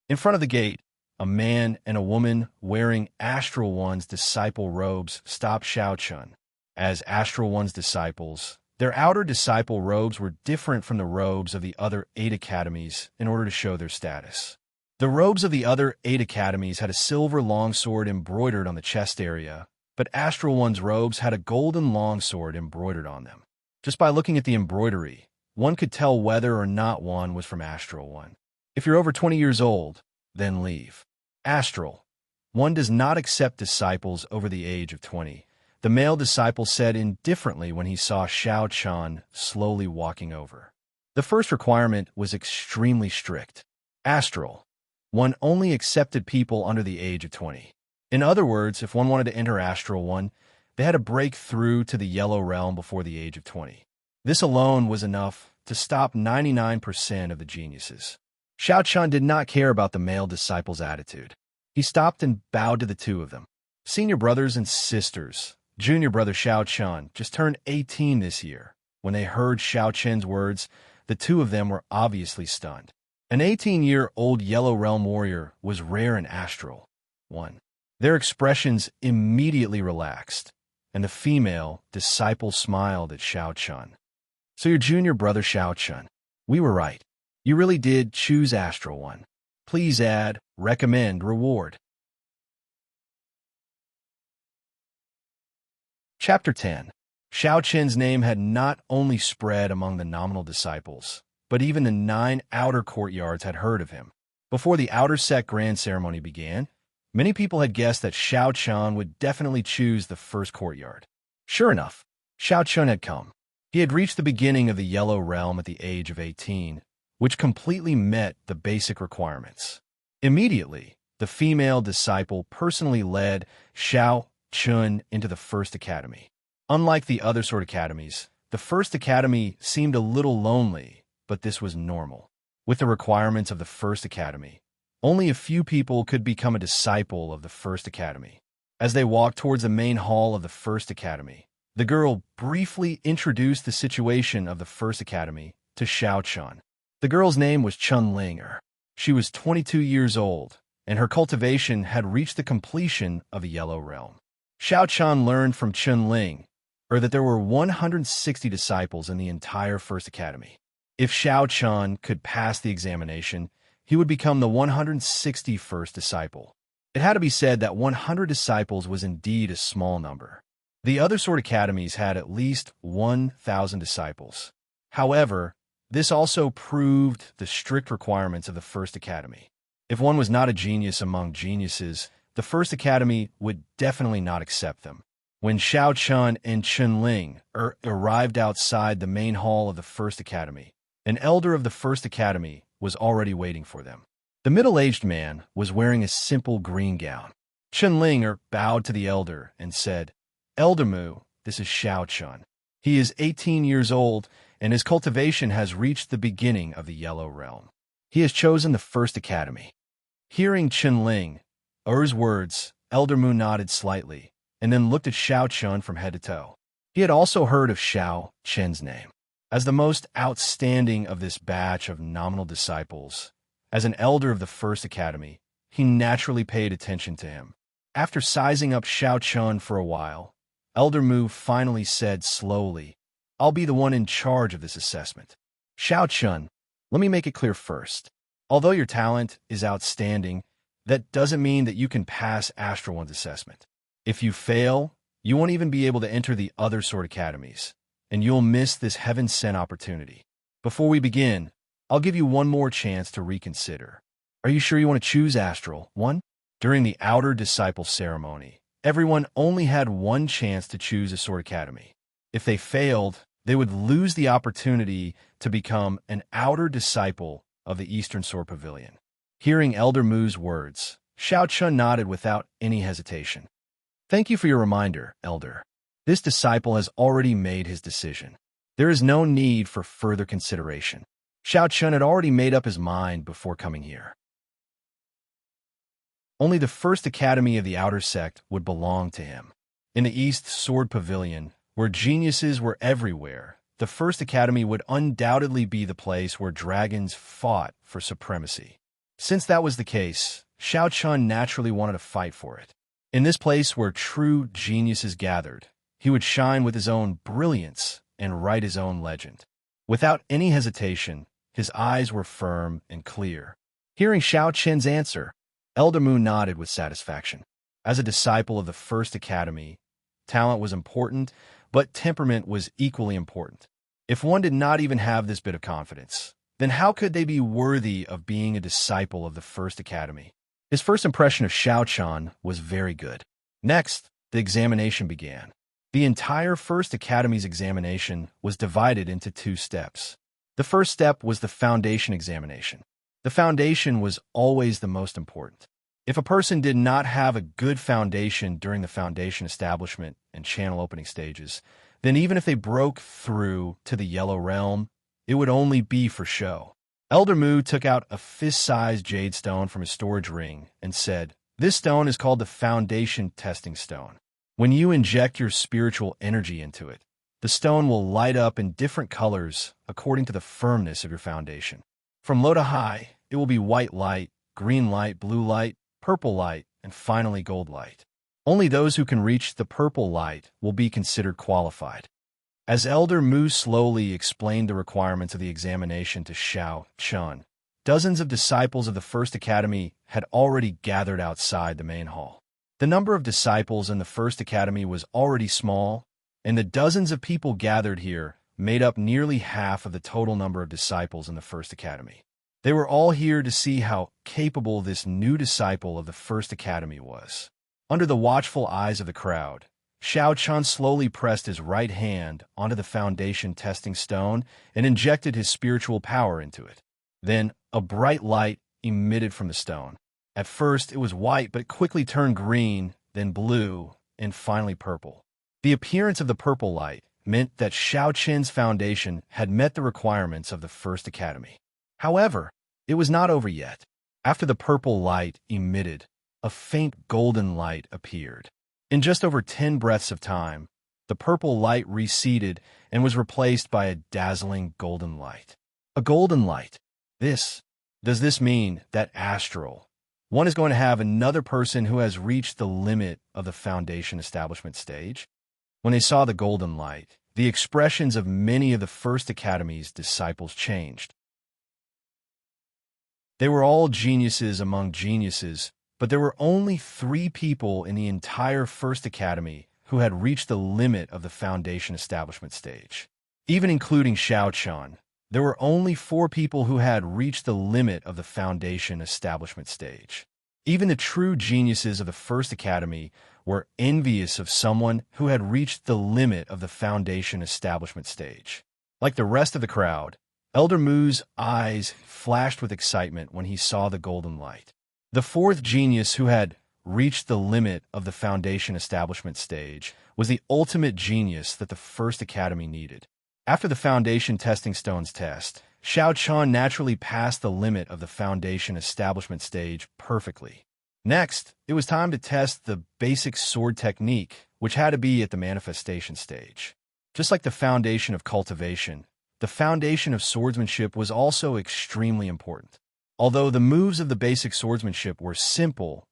In front of the gate, a man and a woman wearing Astral 1's disciple robes stopped Shao Chen. As Astral 1's disciples, their outer disciple robes were different from the robes of the other 8 academies in order to show their status. The robes of the other 8 academies had a silver longsword embroidered on the chest area, but Astral 1's robes had a golden longsword embroidered on them. Just by looking at the embroidery, one could tell whether or not one was from Astral 1. If you're over 20 years old, then leave. Astral 1 does not accept disciples over the age of 20. The male disciple said indifferently when he saw Shao Chen slowly walking over. The first requirement was extremely strict. Astral 1 only accepted people under the age of 20. In other words, if one wanted to enter Astral 1, they had to break through to the Yellow Realm before the age of 20. This alone was enough to stop 99% of the geniuses. Xiao Chun did not care about the male disciples' attitude. He stopped and bowed to the two of them. Senior brothers and sisters, junior brother Xiao Chun just turned 18 this year. When they heard Xiao Chen's words, the two of them were obviously stunned. An 18-year-old Yellow Realm warrior was rare in Astral 1. Their expressions immediately relaxed, and the female disciple smiled at Xiao Chun. So your junior brother Xiao Chun, we were right. You really did choose Astral 1. Please add, recommend, reward. Chapter 10. Xiao Chen's name had not only spread among the nominal disciples, but even the 9 outer courtyards had heard of him. Before the outer sect grand ceremony began, many people had guessed that Xiao Chun would definitely choose the first courtyard. Sure enough, Xiao Chun had come. He had reached the beginning of the Yellow Realm at the age of 18, which completely met the basic requirements. Immediately, the female disciple personally led Xiao Chun into the first academy. Unlike the other sort academies, the first academy seemed a little lonely, but this was normal. With the requirements of the first academy, only a few people could become a disciple of the first academy. As they walked towards the main hall of the first academy, the girl briefly introduced the situation of the first academy to Xiao Chun. The girl's name was Chun Linger. She was 22 years old, and her cultivation had reached the completion of the Yellow Realm. Xiao Chun learned from Chun Ling that there were 160 disciples in the entire First Academy. If Xiao Chun could pass the examination, he would become the 161st disciple. It had to be said that 100 disciples was indeed a small number. The other sort academies had at least 1,000 disciples. However, this also proved the strict requirements of the First Academy. If one was not a genius among geniuses, the First Academy would definitely not accept them. When Xiao Chun and Chun Ling arrived outside the main hall of the First Academy, an elder of the First Academy was already waiting for them. The middle-aged man was wearing a simple green gown. Chun Ling bowed to the elder and said, "Elder Mu, this is Xiao Chun. He is 18 years old, and his cultivation has reached the beginning of the Yellow Realm. He has chosen the First Academy." Hearing Chun Ling's words, Elder Mu nodded slightly, and then looked at Xiao Chun from head to toe. He had also heard of Xiao Chen's name. As the most outstanding of this batch of nominal disciples, as an elder of the First Academy, he naturally paid attention to him. After sizing up Xiao Chun for a while, Elder Mu finally said slowly, "I'll be the one in charge of this assessment. Xiao Chun, let me make it clear first. Although your talent is outstanding, that doesn't mean that you can pass Astral One's assessment. If you fail, you won't even be able to enter the other sort academies, and you'll miss this heaven-sent opportunity. Before we begin, I'll give you one more chance to reconsider. Are you sure you want to choose Astral 1? During the outer disciple ceremony, everyone only had one chance to choose a sword academy. If they failed, they would lose the opportunity to become an outer disciple of the Eastern Sword Pavilion. Hearing Elder Mu's words, Xiao Chun nodded without any hesitation. Thank you for your reminder, Elder. This disciple has already made his decision. There is no need for further consideration. Xiao Chun had already made up his mind before coming here. Only the First Academy of the Outer Sect would belong to him. In the East Sword Pavilion, where geniuses were everywhere, the First Academy would undoubtedly be the place where dragons fought for supremacy. Since that was the case, Xiao Chun naturally wanted to fight for it. In this place where true geniuses gathered, he would shine with his own brilliance and write his own legend. Without any hesitation, his eyes were firm and clear. Hearing Xiao Chen's answer, Elder Mu nodded with satisfaction. As a disciple of the First Academy, talent was important, but temperament was equally important. If one did not even have this bit of confidence, then how could they be worthy of being a disciple of the First Academy? His first impression of Xiao Chun was very good. Next, the examination began. The entire First Academy's examination was divided into 2 steps. The first step was the foundation examination. The foundation was always the most important. If a person did not have a good foundation during the foundation establishment and channel opening stages, then even if they broke through to the Yellow Realm, it would only be for show. Elder Mu took out a fist-sized jade stone from his storage ring and said, "This stone is called the Foundation Testing Stone. When you inject your spiritual energy into it, the stone will light up in different colors according to the firmness of your foundation. From low to high, it will be white light, green light, blue light, purple light, and finally gold light. Only those who can reach the purple light will be considered qualified." As Elder Mu slowly explained the requirements of the examination to Xiao Chun, dozens of disciples of the First Academy had already gathered outside the main hall. The number of disciples in the First Academy was already small, and the dozens of people gathered here made up nearly half of the total number of disciples in the First Academy. They were all here to see how capable this new disciple of the First Academy was. Under the watchful eyes of the crowd, Xiao Chun slowly pressed his right hand onto the foundation testing stone and injected his spiritual power into it. Then, a bright light emitted from the stone. At first, it was white, but it quickly turned green, then blue, and finally purple. The appearance of the purple light meant that Xiao Chun's foundation had met the requirements of the First Academy. However, it was not over yet. After the purple light emitted, a faint golden light appeared. In just over 10 breaths of time, the purple light receded and was replaced by a dazzling golden light. A golden light. Does this mean that astral one is going to have another person who has reached the limit of the foundation establishment stage? When they saw the golden light, the expressions of many of the First Academy's disciples changed. They were all geniuses among geniuses, but there were only 3 people in the entire First Academy who had reached the limit of the foundation establishment stage. Even including Xiao Chun, there were only 4 people who had reached the limit of the foundation establishment stage. Even the true geniuses of the First Academy were envious of someone who had reached the limit of the foundation establishment stage. Like the rest of the crowd, Elder Mu's eyes flashed with excitement when he saw the golden light. The 4th genius who had reached the limit of the foundation establishment stage was the ultimate genius that the First Academy needed. After the foundation testing stones test, Xiao Chun naturally passed the limit of the foundation establishment stage perfectly. Next, it was time to test the basic sword technique, which had to be at the manifestation stage. Just like the foundation of cultivation, the foundation of swordsmanship was also extremely important. Although the moves of the basic swordsmanship were simple,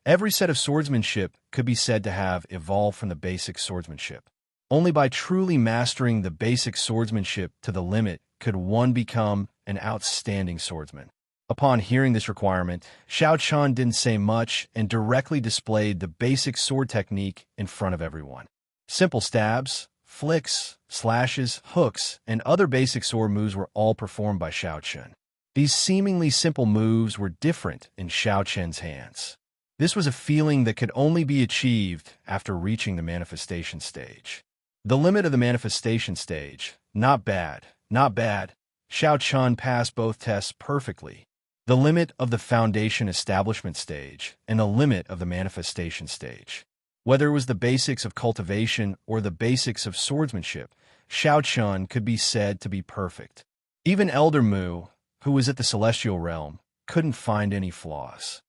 every set of swordsmanship could be said to have evolved from the basic swordsmanship. Only by truly mastering the basic swordsmanship to the limit could one become an outstanding swordsman. Upon hearing this requirement, Xiao Chun didn't say much and directly displayed the basic sword technique in front of everyone. Simple stabs, flicks, slashes, hooks, and other basic sword moves were all performed by Xiao Chun. These seemingly simple moves were different in Xiao Chun's hands. This was a feeling that could only be achieved after reaching the manifestation stage. The limit of the manifestation stage, not bad, not bad. Xiao Chun passed both tests perfectly. The limit of the foundation establishment stage and the limit of the manifestation stage. Whether it was the basics of cultivation or the basics of swordsmanship, Xiao Chun could be said to be perfect. Even Elder Mu, who was at the celestial realm, couldn't find any flaws.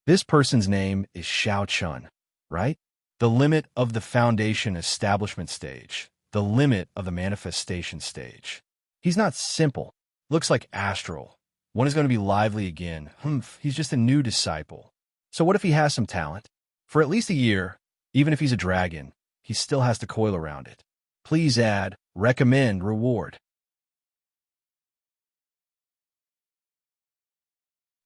This person's name is Xiao Chun, right? The limit of the foundation establishment stage, the limit of the manifestation stage. He's not simple. Looks like astral. One is going to be lively again. He's just a new disciple. So what if he has some talent? For at least a year, even if he's a dragon, he still has to coil around it. Please add, recommend, reward.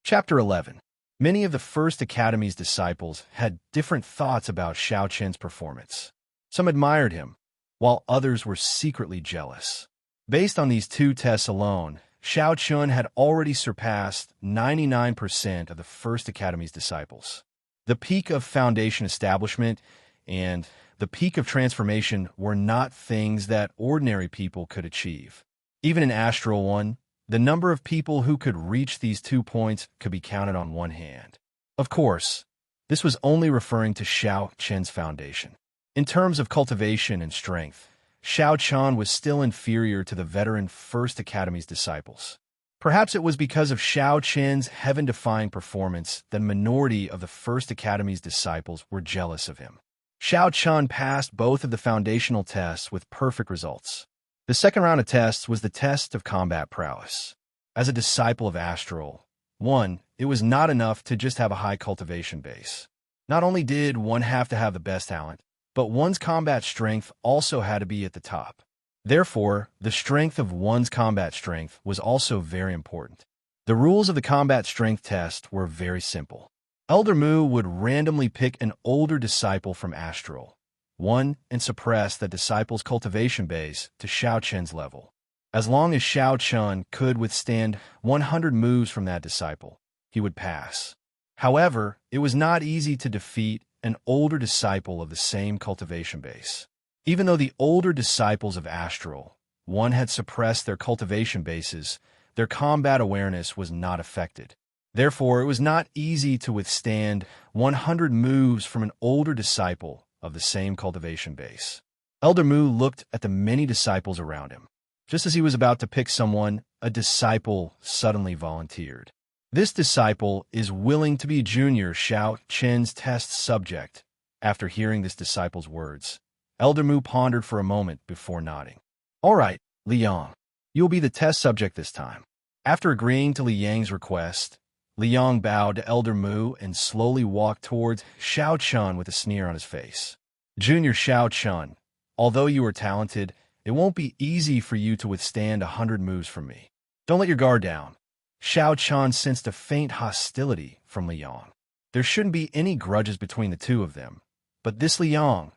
Chapter 11. Many of the First Academy's disciples had different thoughts about Xiao Chun's performance. Some admired him, while others were secretly jealous. Based on these 2 tests alone, Xiao Chun had already surpassed 99% of the First Academy's disciples. The peak of foundation establishment and the peak of transformation were not things that ordinary people could achieve. Even in Astral One, the number of people who could reach these 2 points could be counted on one hand. Of course, this was only referring to Xiao Chun's foundation. In terms of cultivation and strength, Xiao Chun was still inferior to the veteran First Academy's disciples. Perhaps it was because of Xiao Chen's heaven-defying performance that a minority of the First Academy's disciples were jealous of him. Xiao Chun passed both of the foundational tests with perfect results. The second round of tests was the test of combat prowess. As a disciple of Astral, it was not enough to just have a high cultivation base. Not only did one have to have the best talent, but one's combat strength also had to be at the top. Therefore, the strength of one's combat strength was also very important. The rules of the combat strength test were very simple. Elder Mu would randomly pick an older disciple from Astral, and suppress that disciple's cultivation base to Xiao Chen's level. As long as Xiao Chun could withstand 100 moves from that disciple, he would pass. However, it was not easy to defeat an older disciple of the same cultivation base. Even though the older disciples of Astral, had suppressed their cultivation bases, their combat awareness was not affected. Therefore, it was not easy to withstand 100 moves from an older disciple of the same cultivation base. Elder Mu looked at the many disciples around him. Just as he was about to pick someone, a disciple suddenly volunteered. This disciple is willing to be Junior Xiao Chen's test subject. After hearing this disciple's words, Elder Mu pondered for a moment before nodding. All right, Li Yang, you'll be the test subject this time. After agreeing to Li Yang's request, Li Yang bowed to Elder Mu and slowly walked towards Xiao Chun with a sneer on his face. Junior Xiao Chun, although you are talented, it won't be easy for you to withstand 100 moves from me. Don't let your guard down. Xiao Chun sensed a faint hostility from Li Yang. There shouldn't be any grudges between the two of them. But this Li Yang,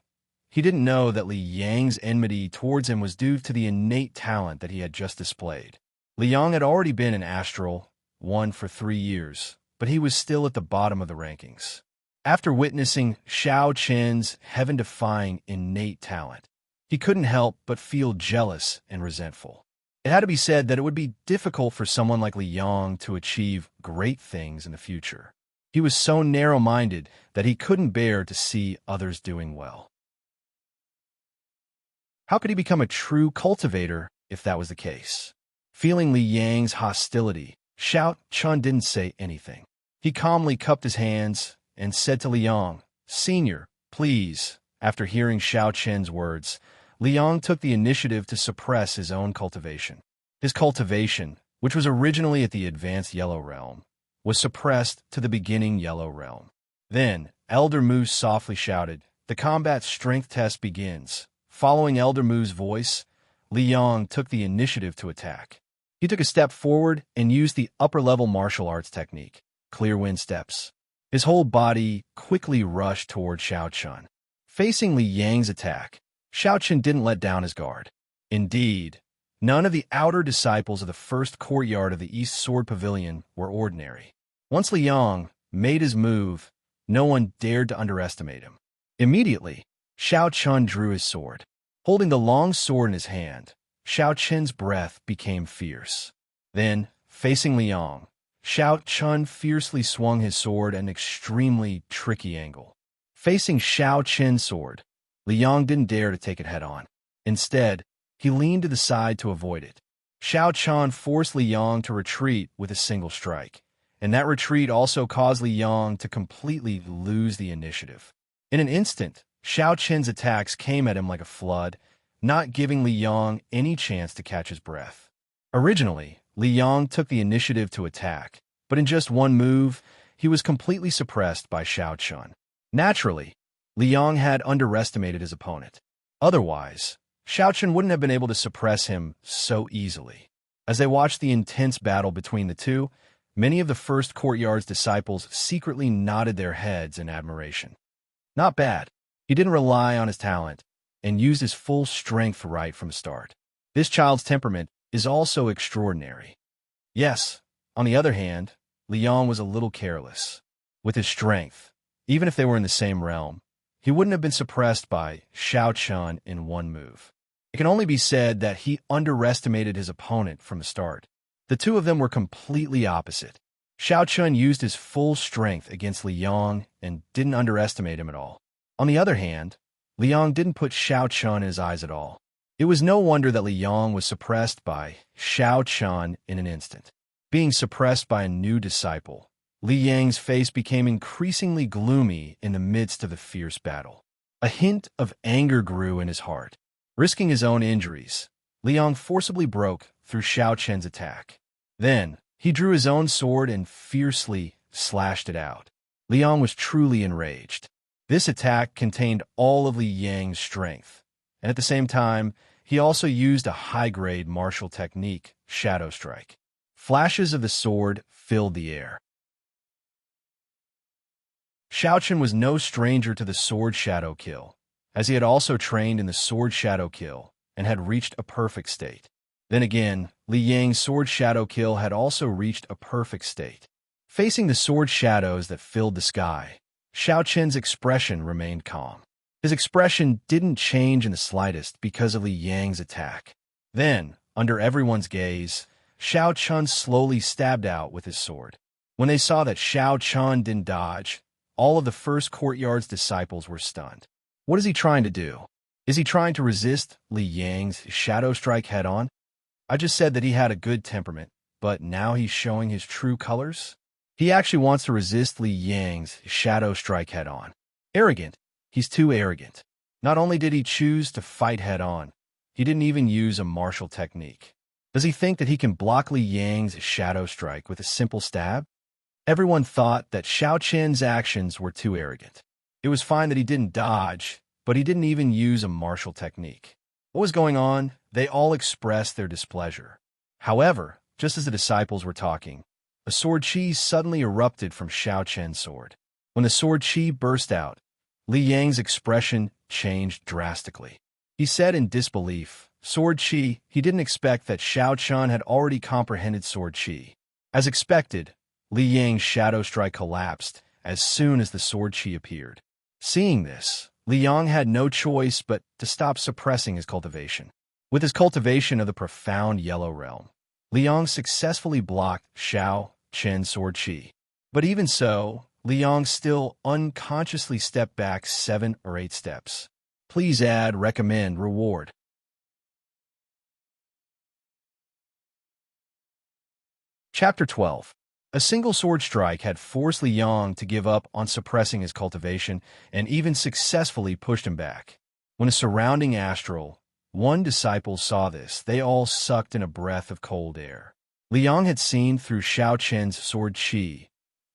he didn't know that Li Yang's enmity towards him was due to the innate talent that he had just displayed. Li Yang had already been in Astral, for 3 years, but he was still at the bottom of the rankings. After witnessing Xiao Chen's heaven-defying innate talent, he couldn't help but feel jealous and resentful. It had to be said that it would be difficult for someone like Li Yang to achieve great things in the future. He was so narrow-minded that he couldn't bear to see others doing well. How could he become a true cultivator if that was the case? Feeling Li Yang's hostility, Xiao Chun didn't say anything. He calmly cupped his hands and said to Li Yang, "Senior, please." After hearing Xiao Chen's words, Li Yang took the initiative to suppress his own cultivation. His cultivation, which was originally at the advanced yellow realm, was suppressed to the beginning yellow realm. Then, Elder Mu softly shouted, "The combat strength test begins." Following Elder Mu's voice, Li Yang took the initiative to attack. He took a step forward and used the upper-level martial arts technique, clear wind steps. His whole body quickly rushed toward Xiao Chun. Facing Li Yang's attack, Xiao Chun didn't let down his guard. Indeed, none of the outer disciples of the first courtyard of the East Sword Pavilion were ordinary. Once Li Yang made his move, no one dared to underestimate him. Immediately, Xiao Chun drew his sword. Holding the long sword in his hand, Xiao Chun's breath became fierce. Then, facing Li Yang, Xiao Chun fiercely swung his sword at an extremely tricky angle. Facing Xiao Chun's sword, Li Yang didn't dare to take it head-on. Instead, he leaned to the side to avoid it. Xiao Chun forced Li Yang to retreat with a single strike, and that retreat also caused Li Yang to completely lose the initiative. In an instant, Xiao Chun's attacks came at him like a flood, not giving Li Yang any chance to catch his breath. Originally, Li Yang took the initiative to attack, but in just one move, he was completely suppressed by Xiao Chun. Naturally, Li Yang had underestimated his opponent. Otherwise, Xiao Chun wouldn't have been able to suppress him so easily. As they watched the intense battle between the two, many of the first courtyard's disciples secretly nodded their heads in admiration. Not bad. He didn't rely on his talent and used his full strength right from the start. This child's temperament is also extraordinary. Yes, on the other hand, Li Yang was a little careless. With his strength, even if they were in the same realm, he wouldn't have been suppressed by Xiao Chun in one move. It can only be said that he underestimated his opponent from the start. The two of them were completely opposite. Xiao Chun used his full strength against Li Yang and didn't underestimate him at all. On the other hand, Li Yang didn't put Xiao Chun in his eyes at all. It was no wonder that Li Yong was suppressed by Xiao Chun in an instant. Being suppressed by a new disciple, Li Yang's face became increasingly gloomy in the midst of the fierce battle. A hint of anger grew in his heart. Risking his own injuries, Li Yong forcibly broke through Xiao Chen's attack. Then, he drew his own sword and fiercely slashed it out. Li Yong was truly enraged. This attack contained all of Li Yang's strength, and at the same time, he also used a high-grade martial technique, Shadow Strike. Flashes of the sword filled the air. Xiao Chen was no stranger to the sword shadow kill, as he had also trained in the sword shadow kill and had reached a perfect state. Then again, Li Yang's sword shadow kill had also reached a perfect state. Facing the sword shadows that filled the sky, Xiao Chen's expression remained calm. His expression didn't change in the slightest because of Li Yang's attack. Then, under everyone's gaze, Xiao Chun slowly stabbed out with his sword. When they saw that Xiao Chun didn't dodge, all of the first courtyard's disciples were stunned. What is he trying to do? Is he trying to resist Li Yang's shadow strike head-on? I just said that he had a good temperament, but now he's showing his true colors? He actually wants to resist Li Yang's shadow strike head-on. Arrogant. He's too arrogant. Not only did he choose to fight head-on, he didn't even use a martial technique. Does he think that he can block Li Yang's shadow strike with a simple stab? Everyone thought that Xiao Chen's actions were too arrogant. It was fine that he didn't dodge, but he didn't even use a martial technique. What was going on? They all expressed their displeasure. However, just as the disciples were talking, a sword chi suddenly erupted from Xiao Chen's sword. When the sword chi burst out, Li Yang's expression changed drastically. He said in disbelief, "Sword chi." He didn't expect that Xiao Chun had already comprehended sword chi. As expected, Li Yang's shadow strike collapsed as soon as the sword chi appeared. Seeing this, Li Yang had no choice but to stop suppressing his cultivation. With his cultivation of the profound yellow realm, Li Yang successfully blocked Xiao Chen's sword chi. But even so, Li Yang still unconsciously stepped back 7 or 8 steps. Please add, recommend, reward. Chapter 12. A single sword strike had forced Li Yang to give up on suppressing his cultivation and even successfully pushed him back. When a surrounding astral, one disciple saw this, they all sucked in a breath of cold air. Li Yang had seen through Xiao Chen's sword chi,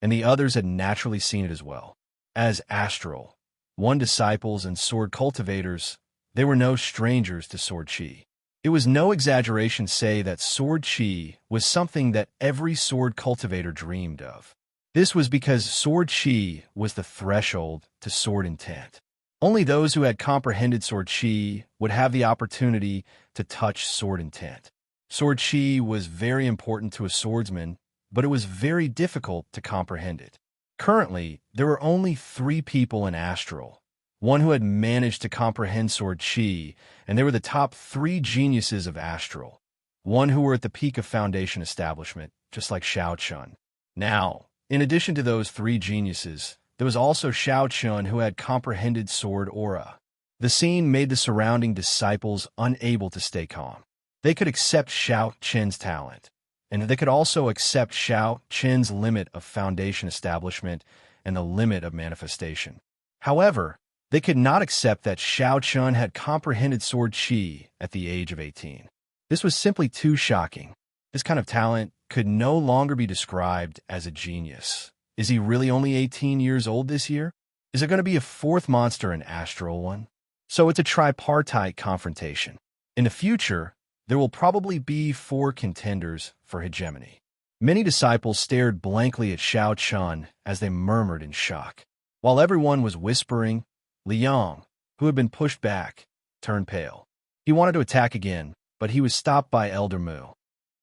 and the others had naturally seen it as well. As astral, one disciples and sword cultivators, they were no strangers to sword chi. It was no exaggeration to say that sword chi was something that every sword cultivator dreamed of. This was because sword chi was the threshold to sword intent. Only those who had comprehended sword chi would have the opportunity to touch sword intent. Sword chi was very important to a swordsman, but it was very difficult to comprehend it. Currently, there were only 3 people in Astral. One who had managed to comprehend sword chi, and they were the top 3 geniuses of Astral. One who were at the peak of Foundation establishment, just like Xiao Chun. Now, in addition to those 3 geniuses, there was also Xiao Chun who had comprehended sword aura. The scene made the surrounding disciples unable to stay calm. They could accept Xiao Chen's talent, and they could also accept Xiao Chen's limit of Foundation establishment and the limit of manifestation. However, they could not accept that Xiao Chun had comprehended sword chi at the age of 18. This was simply too shocking. This kind of talent could no longer be described as a genius. Is he really only 18 years old this year? Is there going to be a 4th monster in Astral One? So it's a tripartite confrontation. In the future, there will probably be 4 contenders for hegemony. Many disciples stared blankly at Xiao Chun as they murmured in shock. While everyone was whispering, Li Yang, who had been pushed back, turned pale. He wanted to attack again, but he was stopped by Elder Mu.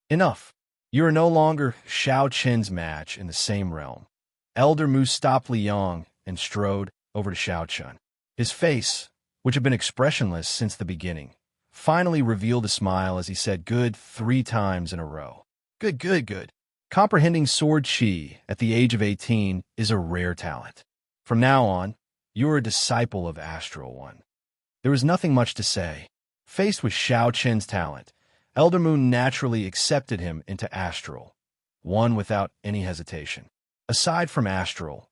Enough. You are no longer Xiao Chen's match in the same realm. Elder Mu stopped Li Yang and strode over to Xiao Chun. His face, which had been expressionless since the beginning, finally revealed a smile as he said good 3 times in a row. Good, good, good. Comprehending sword chi at the age of 18 is a rare talent. From now on, you are a disciple of Astral One. There was nothing much to say. Faced with Xiao Qin's talent, Elder Mu naturally accepted him into Astral, one without any hesitation. Aside from Astral,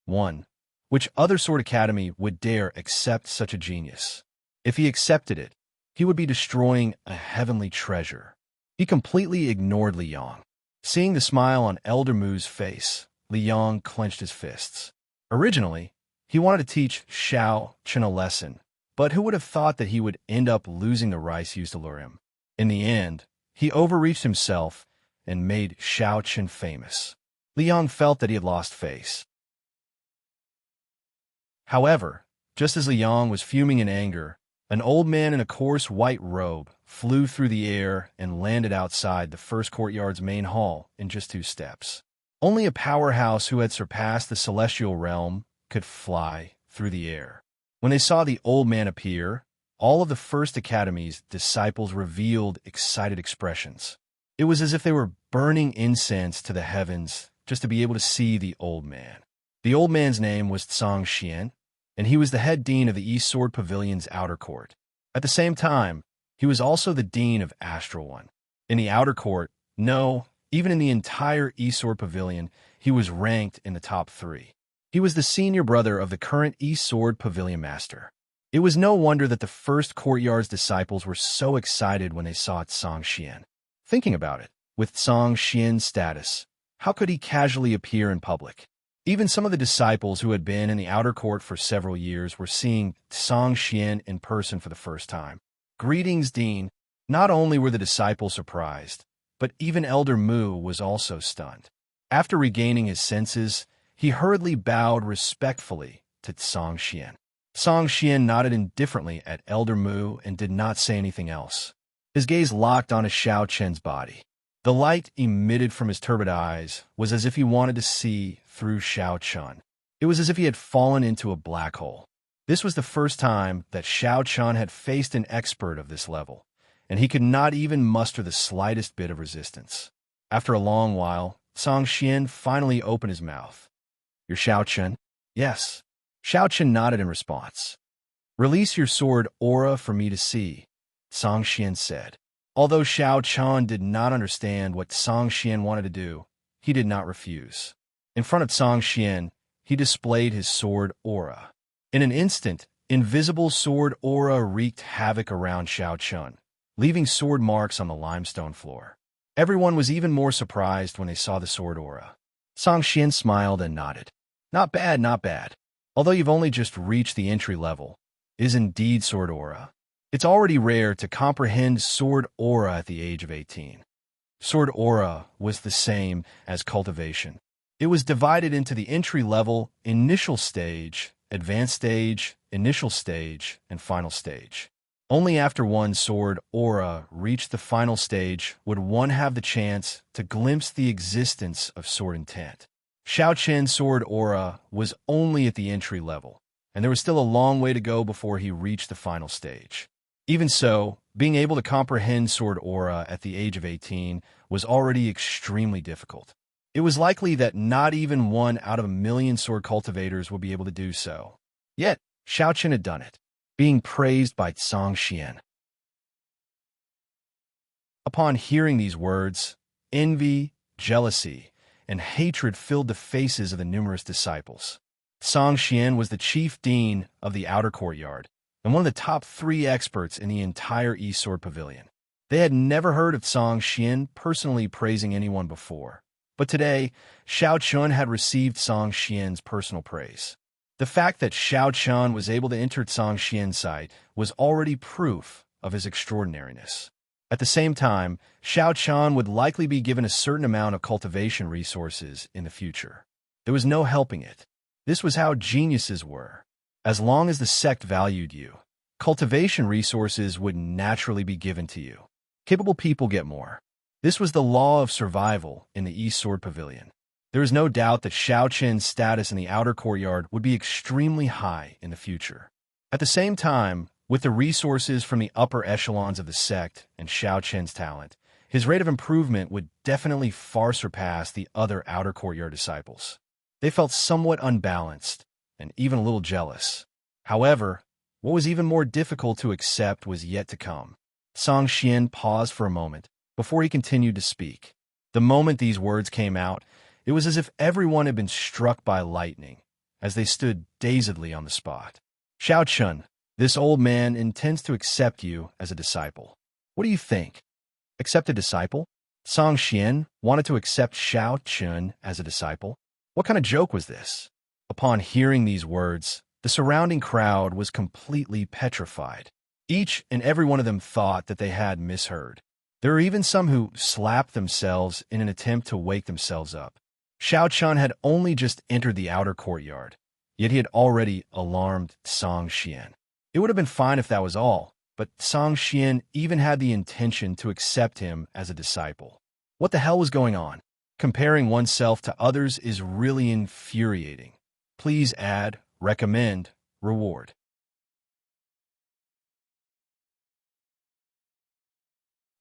one, which other sword academy would dare accept such a genius? If he accepted it, he would be destroying a heavenly treasure. He completely ignored Li Yong. Seeing the smile on Elder Mu's face, Li Yong clenched his fists. Originally, he wanted to teach Xiao Qin a lesson, but who would have thought that he would end up losing the rice used to lure him? In the end, he overreached himself and made Xiao Qin famous. Li Yong felt that he had lost face. However, just as Li Yong was fuming in anger, an old man in a coarse white robe flew through the air and landed outside the first courtyard's main hall in just 2 steps. Only a powerhouse who had surpassed the celestial realm could fly through the air. When they saw the old man appear, all of the First Academy's disciples revealed excited expressions. It was as if they were burning incense to the heavens just to be able to see the old man. The old man's name was Tsang Xian, and he was the head dean of the East Sword Pavilion's outer court. At the same time, he was also the dean of Astral One. In the outer court, no, even in the entire East Sword Pavilion, he was ranked in the top 3. He was the senior brother of the current East Sword Pavilion master. It was no wonder that the first courtyard's disciples were so excited when they saw Tsang Xian. Thinking about it, with Tsang Xian's status, how could he casually appear in public? Even some of the disciples who had been in the outer court for several years were seeing Tsang Xian in person for the first time. Greetings, Dean. Not only were the disciples surprised, but even Elder Mu was also stunned. After regaining his senses, he hurriedly bowed respectfully to Tsang Xian. Tsang Xian nodded indifferently at Elder Mu and did not say anything else. His gaze locked onto Xiao Qin's body. The light emitted from his turbid eyes was as if he wanted to see through Xiao Qin. It was as if he had fallen into a black hole. This was the first time that Xiao Qin had faced an expert of this level, and he could not even muster the slightest bit of resistance. After a long while, Tsang Xian finally opened his mouth. "You're Xiao Qin?" "Yes." Xiao Qin nodded in response. "Release your sword aura for me to see," Tsang Xian said. Although Xiao Qin did not understand what Tsang Xian wanted to do, he did not refuse. In front of Tsang Xian, he displayed his sword aura. In an instant, invisible sword aura wreaked havoc around Xiao Qin, leaving sword marks on the limestone floor. Everyone was even more surprised when they saw the sword aura. Tsang Xian smiled and nodded. "Not bad, not bad. Although you've only just reached the entry level, it is indeed sword aura. It's already rare to comprehend sword aura at the age of 18. Sword aura was the same as cultivation. It was divided into the entry-level, initial stage, advanced stage, initial stage, and final stage. Only after one's sword aura reached the final stage would one have the chance to glimpse the existence of sword intent. Xiao Qin's sword aura was only at the entry level, and there was still a long way to go before he reached the final stage. Even so, being able to comprehend sword aura at the age of 18 was already extremely difficult. It was likely that not even 1 out of 1,000,000 sword cultivators would be able to do so. Yet, Xiao Qin had done it, being praised by Tsang Xian. Upon hearing these words, envy, jealousy, and hatred filled the faces of the numerous disciples. Tsang Xian was the chief dean of the outer courtyard, and one of the top 3 experts in the entire East Sword Pavilion. They had never heard of Tsang Xian personally praising anyone before, but today, Xiao Qin had received Tsang Xian's personal praise. The fact that Xiao Qin was able to enter Tsang Xian's sight was already proof of his extraordinariness. At the same time, Xiao Qin would likely be given a certain amount of cultivation resources in the future. There was no helping it. This was how geniuses were. As long as the sect valued you, cultivation resources would naturally be given to you. Capable people get more. This was the law of survival in the East Sword Pavilion. There is no doubt that Xiao Qin's status in the outer courtyard would be extremely high in the future. At the same time, with the resources from the upper echelons of the sect and Xiao Qin's talent, his rate of improvement would definitely far surpass the other outer courtyard disciples. They felt somewhat unbalanced and even a little jealous. However, What was even more difficult to accept was yet to come. Song Xian paused for a moment before he continued to speak. The moment these words came out, it was as if everyone had been struck by lightning, as they stood dazedly on the spot. Xiao Chun, this old man intends to accept you as a disciple. What do you think? Accept a disciple? Song Xian wanted to accept Xiao Chun as a disciple. What kind of joke was this? Upon hearing these words, the surrounding crowd was completely petrified. Each and every one of them thought that they had misheard. There were even some who slapped themselves in an attempt to wake themselves up. Xiao Chun had only just entered the outer courtyard, yet he had already alarmed Song Xian. It would have been fine if that was all, but Song Xian even had the intention to accept him as a disciple. What the hell was going on? Comparing oneself to others is really infuriating. Please add, recommend, reward.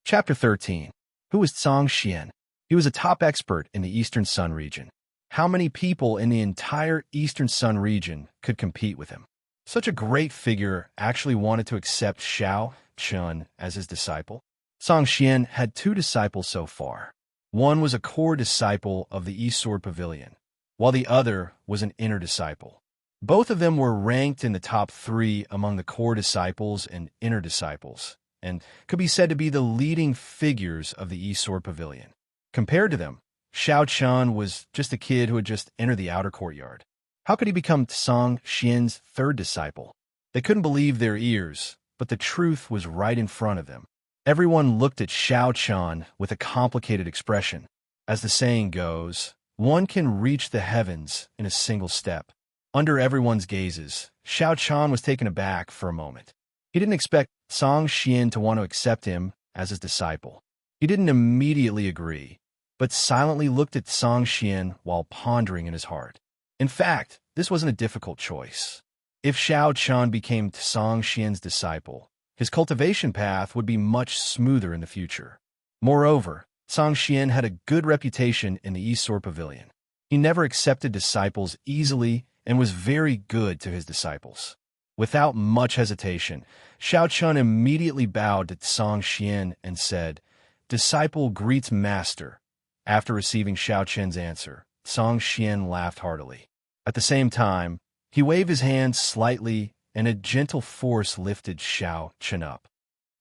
Chapter 13. Who was Song Xian? He was a top expert in the Eastern Sun region. How many people in the entire Eastern Sun region could compete with him? Such a great figure actually wanted to accept Xiao Chun as his disciple. Song Xian had 2 disciples so far. One was a core disciple of the East Sword Pavilion, while the other was an inner disciple. Both of them were ranked in the top 3 among the core disciples and inner disciples, and could be said to be the leading figures of the East Sword Pavilion. Compared to them, Xiao Chun was just a kid who had just entered the outer courtyard. How could he become Song Xian's 3rd disciple? They couldn't believe their ears, but the truth was right in front of them. Everyone looked at Xiao Chun with a complicated expression. As the saying goes, one can reach the heavens in a single step. Under everyone's gazes, Xiao Chun was taken aback for a moment. He didn't expect Song Xian to want to accept him as his disciple. He didn't immediately agree, but silently looked at Song Xian while pondering in his heart. In fact, this wasn't a difficult choice. If Xiao Chun became Song Xian's disciple, his cultivation path would be much smoother in the future. Moreover, Song Xian had a good reputation in the East Sword Pavilion. He never accepted disciples easily and was very good to his disciples. Without much hesitation, Xiao Chun immediately bowed to Song Xian and said, "Disciple greets master." After receiving Xiao Chun's answer, Song Xian laughed heartily. At the same time, he waved his hand slightly and a gentle force lifted Xiao Chun up.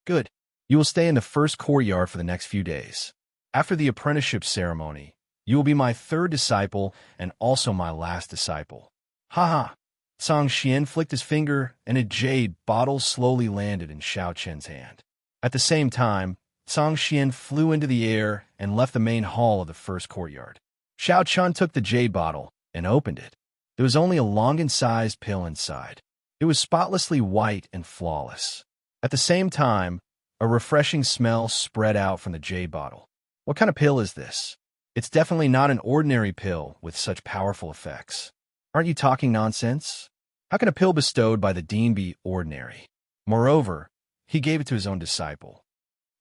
"Good. You will stay in the first courtyard for the next few days. After the apprenticeship ceremony, you will be my 3rd disciple and also my last disciple." "Ha ha!" Song Xian flicked his finger and a jade bottle slowly landed in Xiao Chun's hand. At the same time, Song Xian flew into the air and left the main hall of the first courtyard. Xiao Chun took the jade bottle and opened it. There was only a Longan-sized pill inside. It was spotlessly white and flawless. At the same time, a refreshing smell spread out from the jade bottle. What kind of pill is this? It's definitely not an ordinary pill with such powerful effects. Aren't you talking nonsense? How can a pill bestowed by the dean be ordinary? Moreover, he gave it to his own disciple.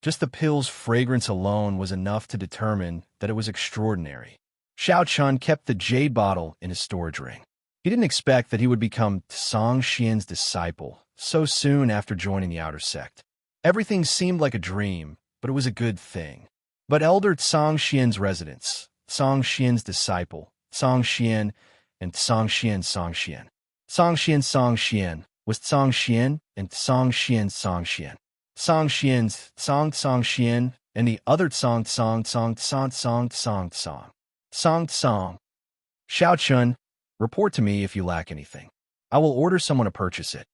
Just the pill's fragrance alone was enough to determine that it was extraordinary. Xiao Chun kept the jade bottle in his storage ring. He didn't expect that he would become Song Xian's disciple so soon after joining the outer sect. Everything seemed like a dream, but it was a good thing. But Elder Song Xian's residence, Song Xian's disciple, Song Xian, and Song Xian Song Xian. Song Xian Song Xian was Song Xian and Song Xian Song Xian. Song Xian's Song Xian and the other Song Song. Xiao Chun, report to me if you lack anything. I will order someone to purchase it.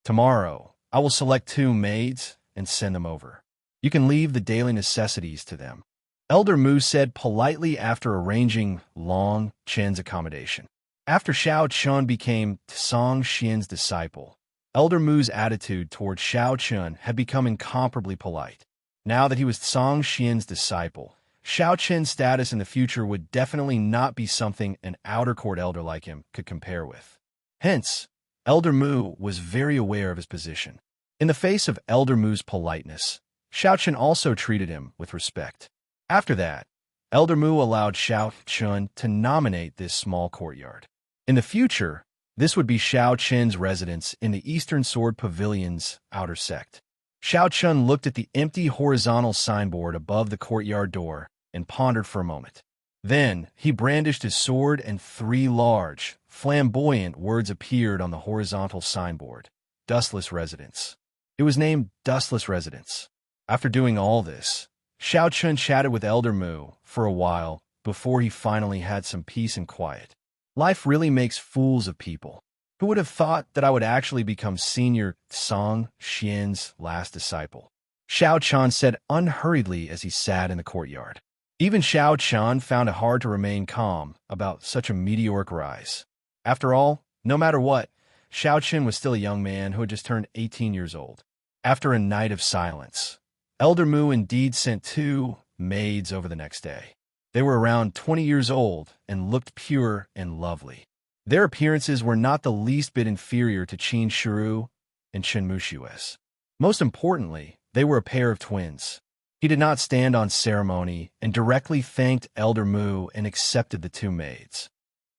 Tomorrow, I will select 2 maids and send them over. You can leave the daily necessities to them. Elder Mu said politely after arranging Long Chen's accommodation. After Xiao Chun became Song Xian's disciple, Elder Mu's attitude toward Xiao Chun had become incomparably polite. Now that he was Song Xian's disciple, Xiao Chun's status in the future would definitely not be something an outer court elder like him could compare with. Hence, Elder Mu was very aware of his position. In the face of Elder Mu's politeness, Xiao Chun also treated him with respect. After that, Elder Mu allowed Xiao Chun to nominate this small courtyard. In the future, This would be Xiao Chen's residence in the Eastern Sword Pavilion's outer sect. Xiao Chun looked at the empty horizontal signboard above the courtyard door and pondered for a moment. Then he brandished his sword and 3 large, flamboyant words appeared on the horizontal signboard. Dustless Residence. It was named Dustless Residence. After doing all this, Xiao Chun chatted with Elder Mu for a while before he finally had some peace and quiet. Life really makes fools of people. Who would have thought that I would actually become senior Song Xian's last disciple? Xiao Chan said unhurriedly as he sat in the courtyard. Even Xiao Chan found it hard to remain calm about such a meteoric rise. After all, no matter what, Xiao Chen was still a young man who had just turned 18 years old. After a night of silence, Elder Mu indeed sent 2 maids over the next day. They were around 20 years old and looked pure and lovely. Their appearances were not the least bit inferior to Qin Shiru and Chen Mushue's. Most importantly, they were a pair of twins. He did not stand on ceremony and directly thanked Elder Mu and accepted the 2 maids.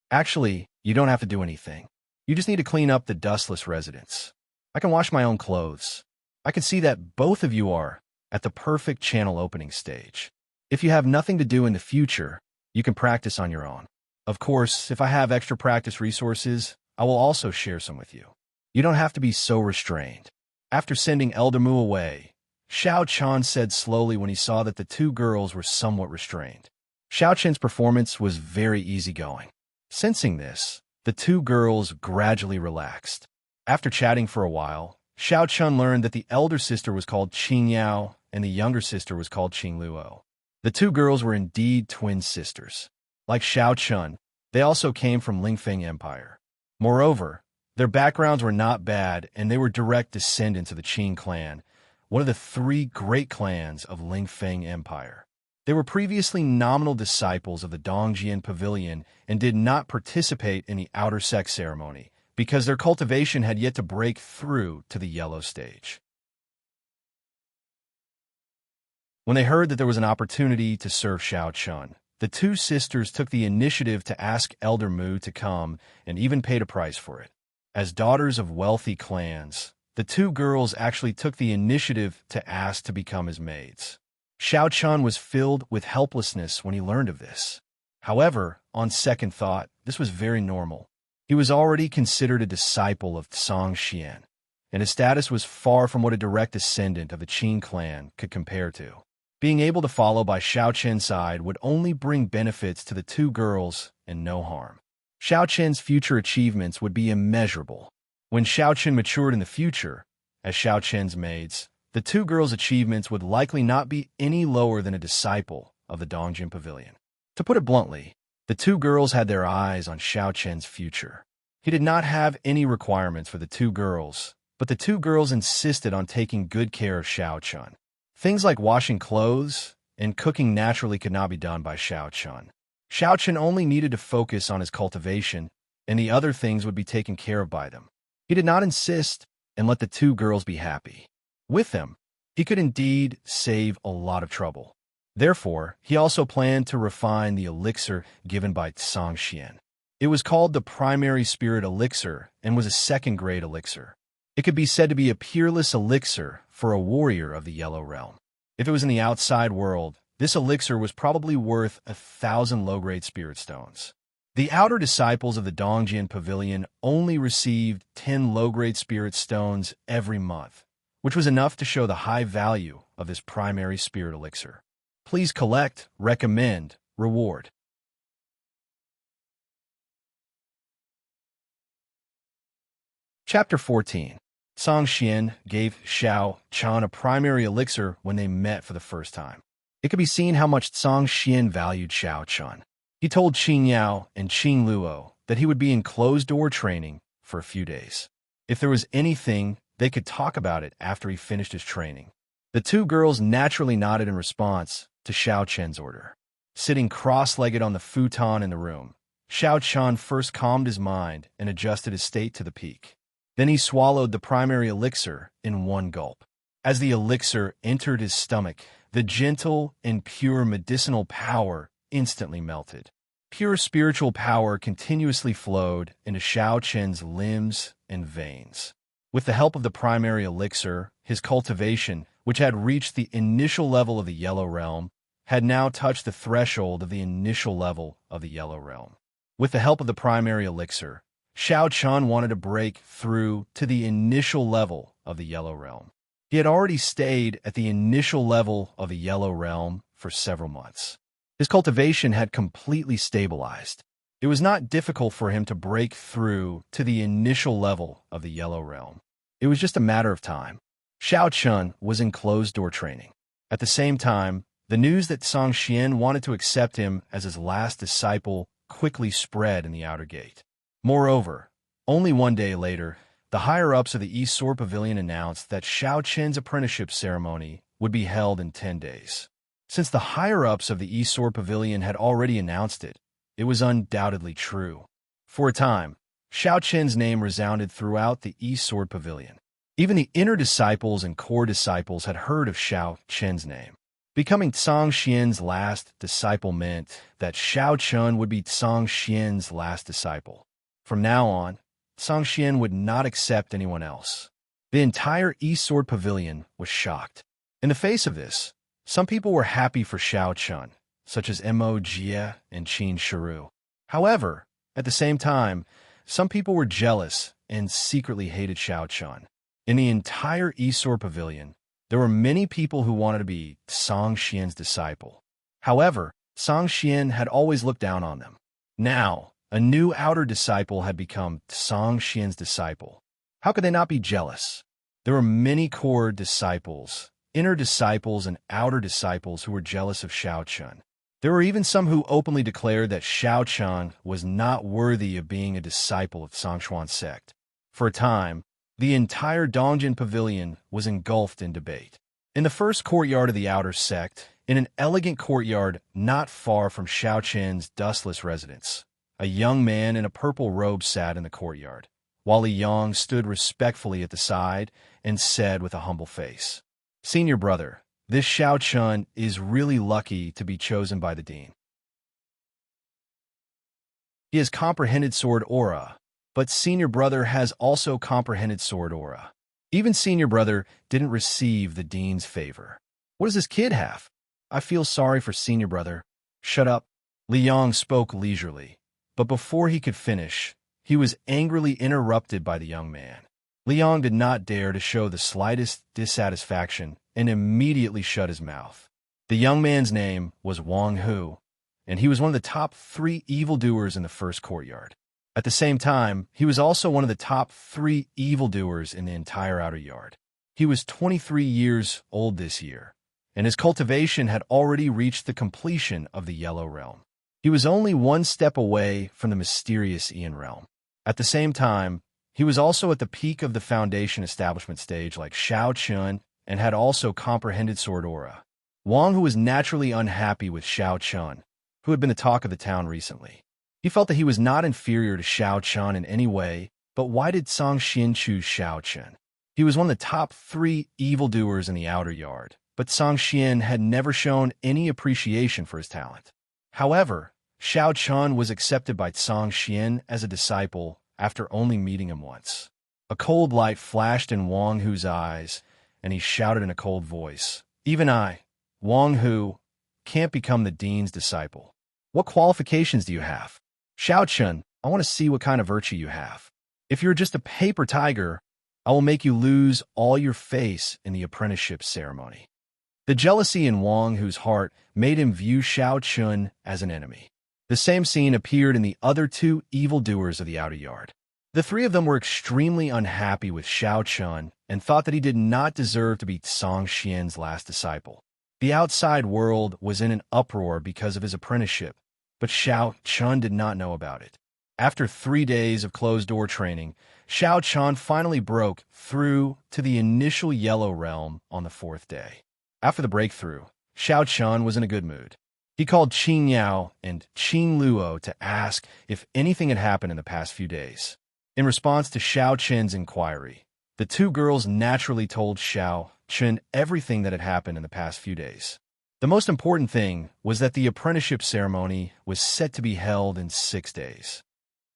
Actually, you don't have to do anything. You just need to clean up the dustless residence. I can wash my own clothes. I can see that both of you are at the perfect channel opening stage. If you have nothing to do in the future, you can practice on your own. Of course, if I have extra practice resources, I will also share some with you. You don't have to be so restrained. After sending Elder Mu away, Xiao Chan said slowly when he saw that the 2 girls were somewhat restrained. Xiao Chen's performance was very easygoing. Sensing this, the 2 girls gradually relaxed. After chatting for a while, Xiao Chun learned that the elder sister was called Qing Yao and the younger sister was called Qing Luo. The 2 girls were indeed twin sisters. Like Xiao Chun, they also came from Lingfeng Empire. Moreover, their backgrounds were not bad and they were direct descendants of the Qin clan, one of the 3 great clans of Lingfeng Empire. They were previously nominal disciples of the Dongjian Pavilion and did not participate in the outer sect ceremony because their cultivation had yet to break through to the yellow stage. When they heard that there was an opportunity to serve Xiao Chun, the 2 sisters took the initiative to ask Elder Mu to come and even paid a price for it. As daughters of wealthy clans, the 2 girls actually took the initiative to ask to become his maids. Xiao Chun was filled with helplessness when he learned of this. However, on second thought, this was very normal. He was already considered a disciple of Song Xian, and his status was far from what a direct descendant of the Qin clan could compare to. Being able to follow by Xiao Chen's side would only bring benefits to the 2 girls and no harm. Xiao Chen's future achievements would be immeasurable. When Xiao Chen matured in the future, as Xiao Chen's maids, the 2 girls' achievements would likely not be any lower than a disciple of the Dongjin Pavilion. To put it bluntly, the 2 girls had their eyes on Xiao Chen's future. He did not have any requirements for the 2 girls, but the 2 girls insisted on taking good care of Xiao Chun. Things like washing clothes and cooking naturally could not be done by Xiao Chun. Xiao Chun only needed to focus on his cultivation, and the other things would be taken care of by them. He did not insist and let the 2 girls be happy. With them, he could indeed save a lot of trouble. Therefore, he also planned to refine the elixir given by Song Xian. It was called the primary spirit elixir and was a 2nd-grade elixir. It could be said to be a peerless elixir for a warrior of the Yellow Realm. If it was in the outside world, this elixir was probably worth 1,000 low-grade spirit stones. The outer disciples of the Dongjian Pavilion only received 10 low-grade spirit stones every month, which was enough to show the high value of this primary spirit elixir. Please collect, recommend, reward. Chapter 14. Song Xian gave Xiao Chan a primary elixir when they met for the first time. It could be seen how much Song Xian valued Xiao Chan. He told Qing Yao and Qing Luo that he would be in closed-door training for a few days. If there was anything, they could talk about it after he finished his training. The 2 girls naturally nodded in response to Xiao Chen's order. Sitting cross-legged on the futon in the room, Xiao Chan first calmed his mind and adjusted his state to the peak. Then he swallowed the primary elixir in one gulp. As the elixir entered his stomach, the gentle and pure medicinal power instantly melted. Pure spiritual power continuously flowed into Xiao Chen's limbs and veins. With the help of the primary elixir, his cultivation, which had reached the initial level of the Yellow Realm, had now touched the threshold of the initial level of the Yellow Realm. With the help of the primary elixir, Xiao Chen wanted to break through to the initial level of the Yellow Realm. He had already stayed at the initial level of the Yellow Realm for several months. His cultivation had completely stabilized. It was not difficult for him to break through to the initial level of the Yellow Realm. It was just a matter of time. Xiao Chen was in closed-door training. At the same time, the news that Song Xian wanted to accept him as his last disciple quickly spread in the outer gate. Moreover, only one day later, the higher-ups of the East Sword Pavilion announced that Xiao Chen's apprenticeship ceremony would be held in 10 days. Since the higher-ups of the East Sword Pavilion had already announced it, it was undoubtedly true. For a time, Xiao Chen's name resounded throughout the East Sword Pavilion. Even the inner disciples and core disciples had heard of Xiao Chen's name. Becoming Song Xian's last disciple meant that Xiao Chen would be Song Xian's last disciple. From now on, Song Xian would not accept anyone else. The entire East Sword Pavilion was shocked. In the face of this, some people were happy for Xiao Chen, such as Mo Jie and Qin Shiru. However, at the same time, some people were jealous and secretly hated Xiao Chen. In the entire East Sword Pavilion, there were many people who wanted to be Song Xian's disciple. However, Song Xian had always looked down on them. Now, a new outer disciple had become Song Xian's disciple. How could they not be jealous? There were many core disciples, inner disciples, and outer disciples who were jealous of Xiao Chen. There were even some who openly declared that Xiao Chen was not worthy of being a disciple of Songshuan sect. For a time, the entire Dongjin Pavilion was engulfed in debate. In the first courtyard of the outer sect, in an elegant courtyard not far from Xiao Chen's dustless residence, a young man in a purple robe sat in the courtyard, while Li Yong stood respectfully at the side and said with a humble face, "Senior brother, this Xiao Chen is really lucky to be chosen by the dean. He has comprehended sword aura, but senior brother has also comprehended sword aura. Even senior brother didn't receive the dean's favor. What does this kid have? I feel sorry for senior brother." "Shut up." Li Yong spoke leisurely, but before he could finish, he was angrily interrupted by the young man. Li Yong did not dare to show the slightest dissatisfaction and immediately shut his mouth. The young man's name was Wang Hu, and he was one of the top 3 evildoers in the first courtyard. At the same time, he was also one of the top 3 evildoers in the entire outer yard. He was 23 years old this year, and his cultivation had already reached the completion of the Yellow Realm. He was only one step away from the mysterious Ian Realm. At the same time, he was also at the peak of the foundation establishment stage like Xiao Chen and had also comprehended sword aura. Wang, who was naturally unhappy with Xiao Chen, who had been the talk of the town recently. He felt that he was not inferior to Xiao Chen in any way, but why did Song Xian choose Xiao Chen? He was one of the top 3 evildoers in the outer yard, but Song Xian had never shown any appreciation for his talent. However, Xiao Chen was accepted by Song Xian as a disciple after only meeting him once. A cold light flashed in Wang Hu's eyes, and he shouted in a cold voice, "Even I, Wang Hu, can't become the dean's disciple. What qualifications do you have? Xiao Chen, I want to see what kind of virtue you have. If you're just a paper tiger, I will make you lose all your face in the apprenticeship ceremony." The jealousy in Wang Hu's heart made him view Xiao Chen as an enemy. The same scene appeared in the other 2 evildoers of the outer yard. The 3 of them were extremely unhappy with Xiao Chen and thought that he did not deserve to be Song Xian's last disciple. The outside world was in an uproar because of his apprenticeship, but Xiao Chen did not know about it. After 3 days of closed-door training, Xiao Chen finally broke through to the initial Yellow Realm on the 4th day. After the breakthrough, Xiao Chen was in a good mood. He called Qin Yao and Qin Luo to ask if anything had happened in the past few days. In response to Xiao Chen's inquiry, the 2 girls naturally told Xiao Chen everything that had happened in the past few days. The most important thing was that the apprenticeship ceremony was set to be held in 6 days.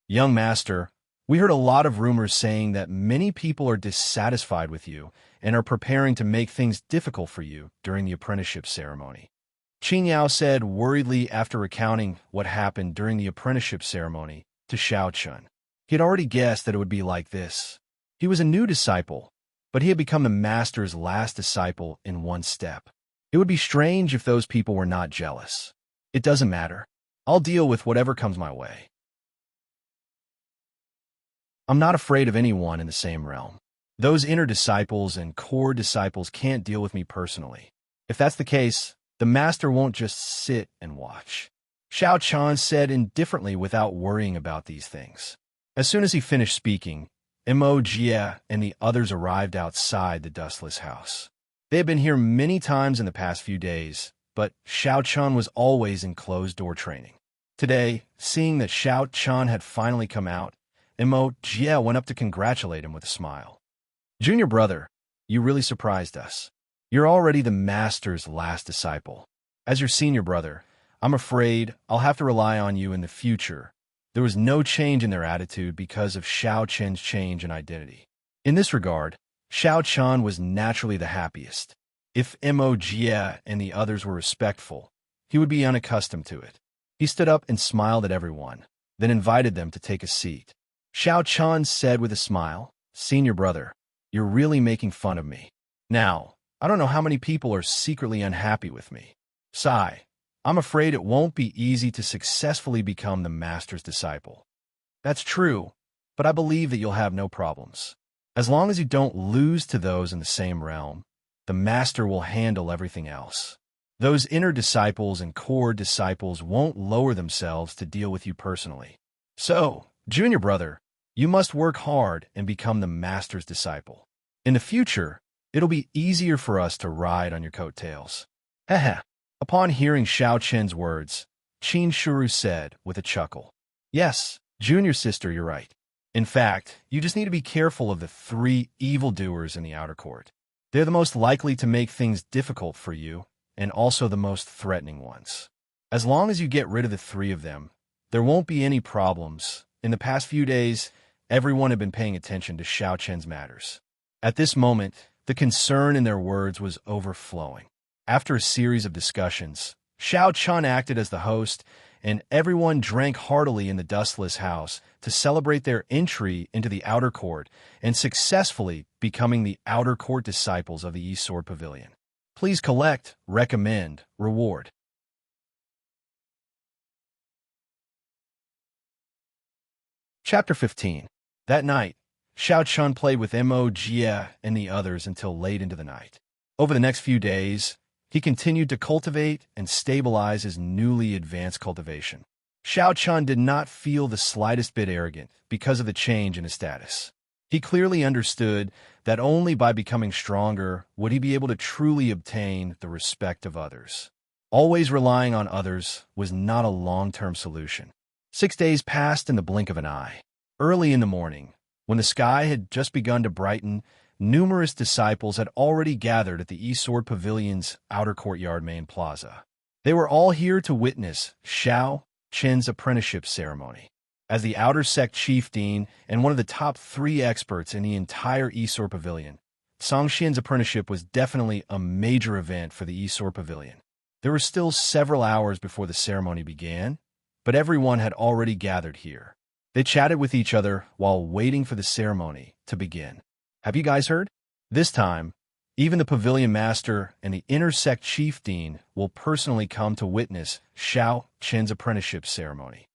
Young master, we heard a lot of rumors saying that many people are dissatisfied with you and are preparing to make things difficult for you during the apprenticeship ceremony. Qin Yao said worriedly after recounting what happened during the apprenticeship ceremony to Xiao Chun. He had already guessed that it would be like this. He was a new disciple, but he had become the master's last disciple in one step. It would be strange if those people were not jealous. It doesn't matter. I'll deal with whatever comes my way. I'm not afraid of anyone in the same realm. Those inner disciples and core disciples can't deal with me personally. If that's the case, the master won't just sit and watch. Xiao Chan said indifferently without worrying about these things. As soon as he finished speaking, Mo Jie and the others arrived outside the dustless house. They had been here many times in the past few days, but Xiao Chan was always in closed-door training. Today, seeing that Xiao Chan had finally come out, Mo Jie went up to congratulate him with a smile. Junior brother, you really surprised us. You're already the master's last disciple. As your senior brother, I'm afraid I'll have to rely on you in the future. There was no change in their attitude because of Xiao Chen's change in identity. In this regard, Xiao Chan was naturally the happiest. If Mo Jie and the others were respectful, he would be unaccustomed to it. He stood up and smiled at everyone, then invited them to take a seat. Xiao Chan said with a smile, Senior brother, you're really making fun of me. Now, I don't know how many people are secretly unhappy with me. Sigh, I'm afraid it won't be easy to successfully become the master's disciple. That's true, but I believe that you'll have no problems. As long as you don't lose to those in the same realm, the master will handle everything else. Those inner disciples and core disciples won't lower themselves to deal with you personally. So, junior brother, you must work hard and become the master's disciple. In the future, it'll be easier for us to ride on your coattails. Heh. Upon hearing Xiao Chen's words, Qin Shuru said with a chuckle, Yes, junior sister, you're right. In fact, you just need to be careful of the 3 evildoers in the outer court. They're the most likely to make things difficult for you, and also the most threatening ones. As long as you get rid of the 3 of them, there won't be any problems. In the past few days, everyone had been paying attention to Xiao Chen's matters. At this moment, the concern in their words was overflowing. After a series of discussions, Xiao Chen acted as the host, and everyone drank heartily in the dustless house to celebrate their entry into the outer court and successfully becoming the outer court disciples of the East Sword Pavilion. Please collect, recommend, reward. Chapter 15. That night, Xiao Chun played with Mo Jie and the others until late into the night. Over the next few days, he continued to cultivate and stabilize his newly advanced cultivation. Xiao Chun did not feel the slightest bit arrogant because of the change in his status. He clearly understood that only by becoming stronger would he be able to truly obtain the respect of others. Always relying on others was not a long-term solution. 6 days passed in the blink of an eye. Early in the morning, when the sky had just begun to brighten, numerous disciples had already gathered at the East Sword Pavilion's outer courtyard main plaza. They were all here to witness Xiao Chen's apprenticeship ceremony. As the outer sect chief dean and one of the top 3 experts in the entire East Sword Pavilion, Song Xian's apprenticeship was definitely a major event for the East Sword Pavilion. There were still several hours before the ceremony began, but everyone had already gathered here. They chatted with each other while waiting for the ceremony to begin. Have you guys heard? This time, even the pavilion master and the inner sect chief dean will personally come to witness Xiao Chen's apprenticeship ceremony.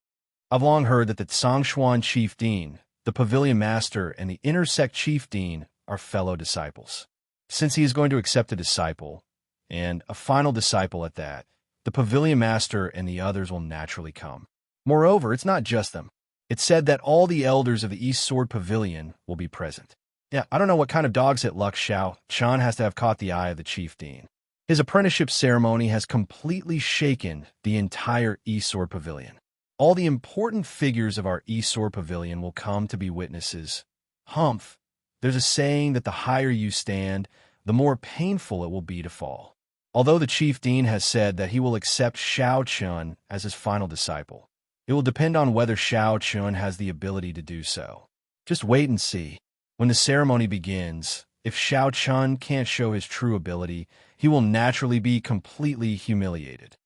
I've long heard that the Songshuan chief dean, the pavilion master, and the inner sect chief dean are fellow disciples. Since he is going to accept a disciple, and a final disciple at that, the pavilion master and the others will naturally come. Moreover, it's not just them. It's said that all the elders of the East Sword Pavilion will be present. Yeah, I don't know what kind of dog's hit luck Xiao Chan has to have caught the eye of the chief dean. His apprenticeship ceremony has completely shaken the entire East Sword Pavilion. All the important figures of our East Sword Pavilion will come to be witnesses. Humph, there's a saying that the higher you stand, the more painful it will be to fall. Although the chief dean has said that he will accept Shao Chun as his final disciple, it will depend on whether Shao Chun has the ability to do so. Just wait and see. When the ceremony begins, if Shao Chun can't show his true ability, he will naturally be completely humiliated.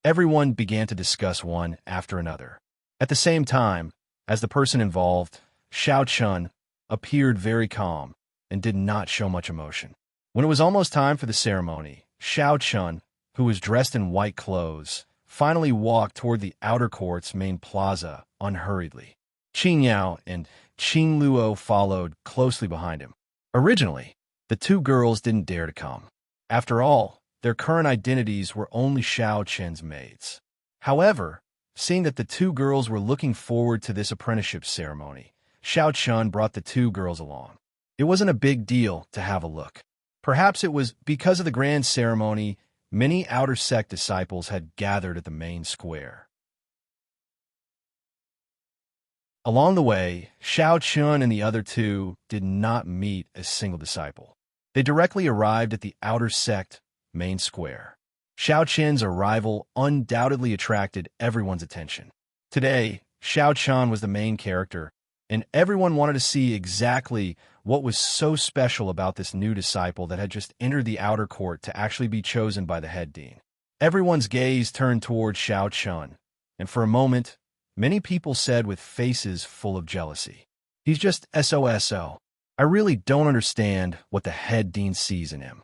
Everyone began to discuss one after another. At the same time, as the person involved, Shao Chun, appeared very calm and did not show much emotion. When it was almost time for the ceremony, Shao Chun, who was dressed in white clothes, finally walked toward the outer court's main plaza unhurriedly. Qin Yao and Qin Luo followed closely behind him. Originally, the two girls didn't dare to come. After all, their current identities were only Shao Chen's maids. However, seeing that the two girls were looking forward to this apprenticeship ceremony, Shao Chun brought the two girls along. It wasn't a big deal to have a look. Perhaps it was because of the grand ceremony, many outer sect disciples had gathered at the main square. Along the way, Shao Chun and the other two did not meet a single disciple. They directly arrived at the outer sect main square. Shao Chun's arrival undoubtedly attracted everyone's attention. Today, Shao Chun was the main character, and everyone wanted to see exactly what was so special about this new disciple that had just entered the outer court to actually be chosen by the head dean. Everyone's gaze turned toward Shao Chun, and for a moment, many people said with faces full of jealousy, "He's just SOSO. I really don't understand what the head dean sees in him."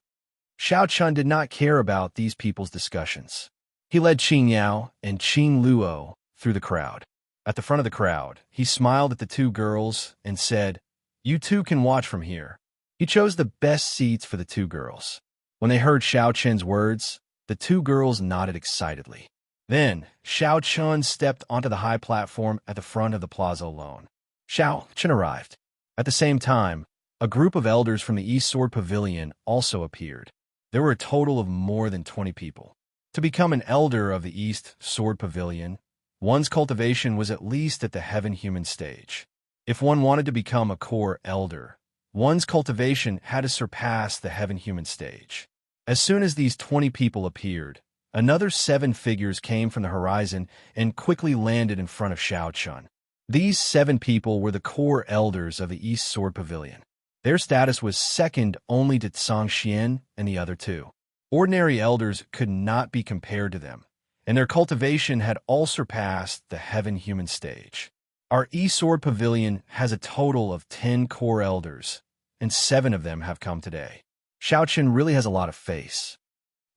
Shao Chun did not care about these people's discussions. He led Qin Yao and Qin Luo through the crowd. At the front of the crowd, he smiled at the two girls and said, "You two can watch from here." He chose the best seats for the two girls. When they heard Shao Chun's words, the two girls nodded excitedly. Then, Shao Chun stepped onto the high platform at the front of the plaza alone. Shao Chun arrived. At the same time, a group of elders from the East Sword Pavilion also appeared. There were a total of more than 20 people. To become an elder of the East Sword Pavilion, one's cultivation was at least at the heaven-human stage. If one wanted to become a core elder, one's cultivation had to surpass the heaven-human stage. As soon as these 20 people appeared, another 7 figures came from the horizon and quickly landed in front of Shao Chun. These 7 people were the core elders of the East Sword Pavilion. Their status was second only to Tsang Xian and the other 2. Ordinary elders could not be compared to them, and their cultivation had all surpassed the heaven-human stage. Our East Sword Pavilion has a total of 10 core elders, and 7 of them have come today. Shao Chun really has a lot of face.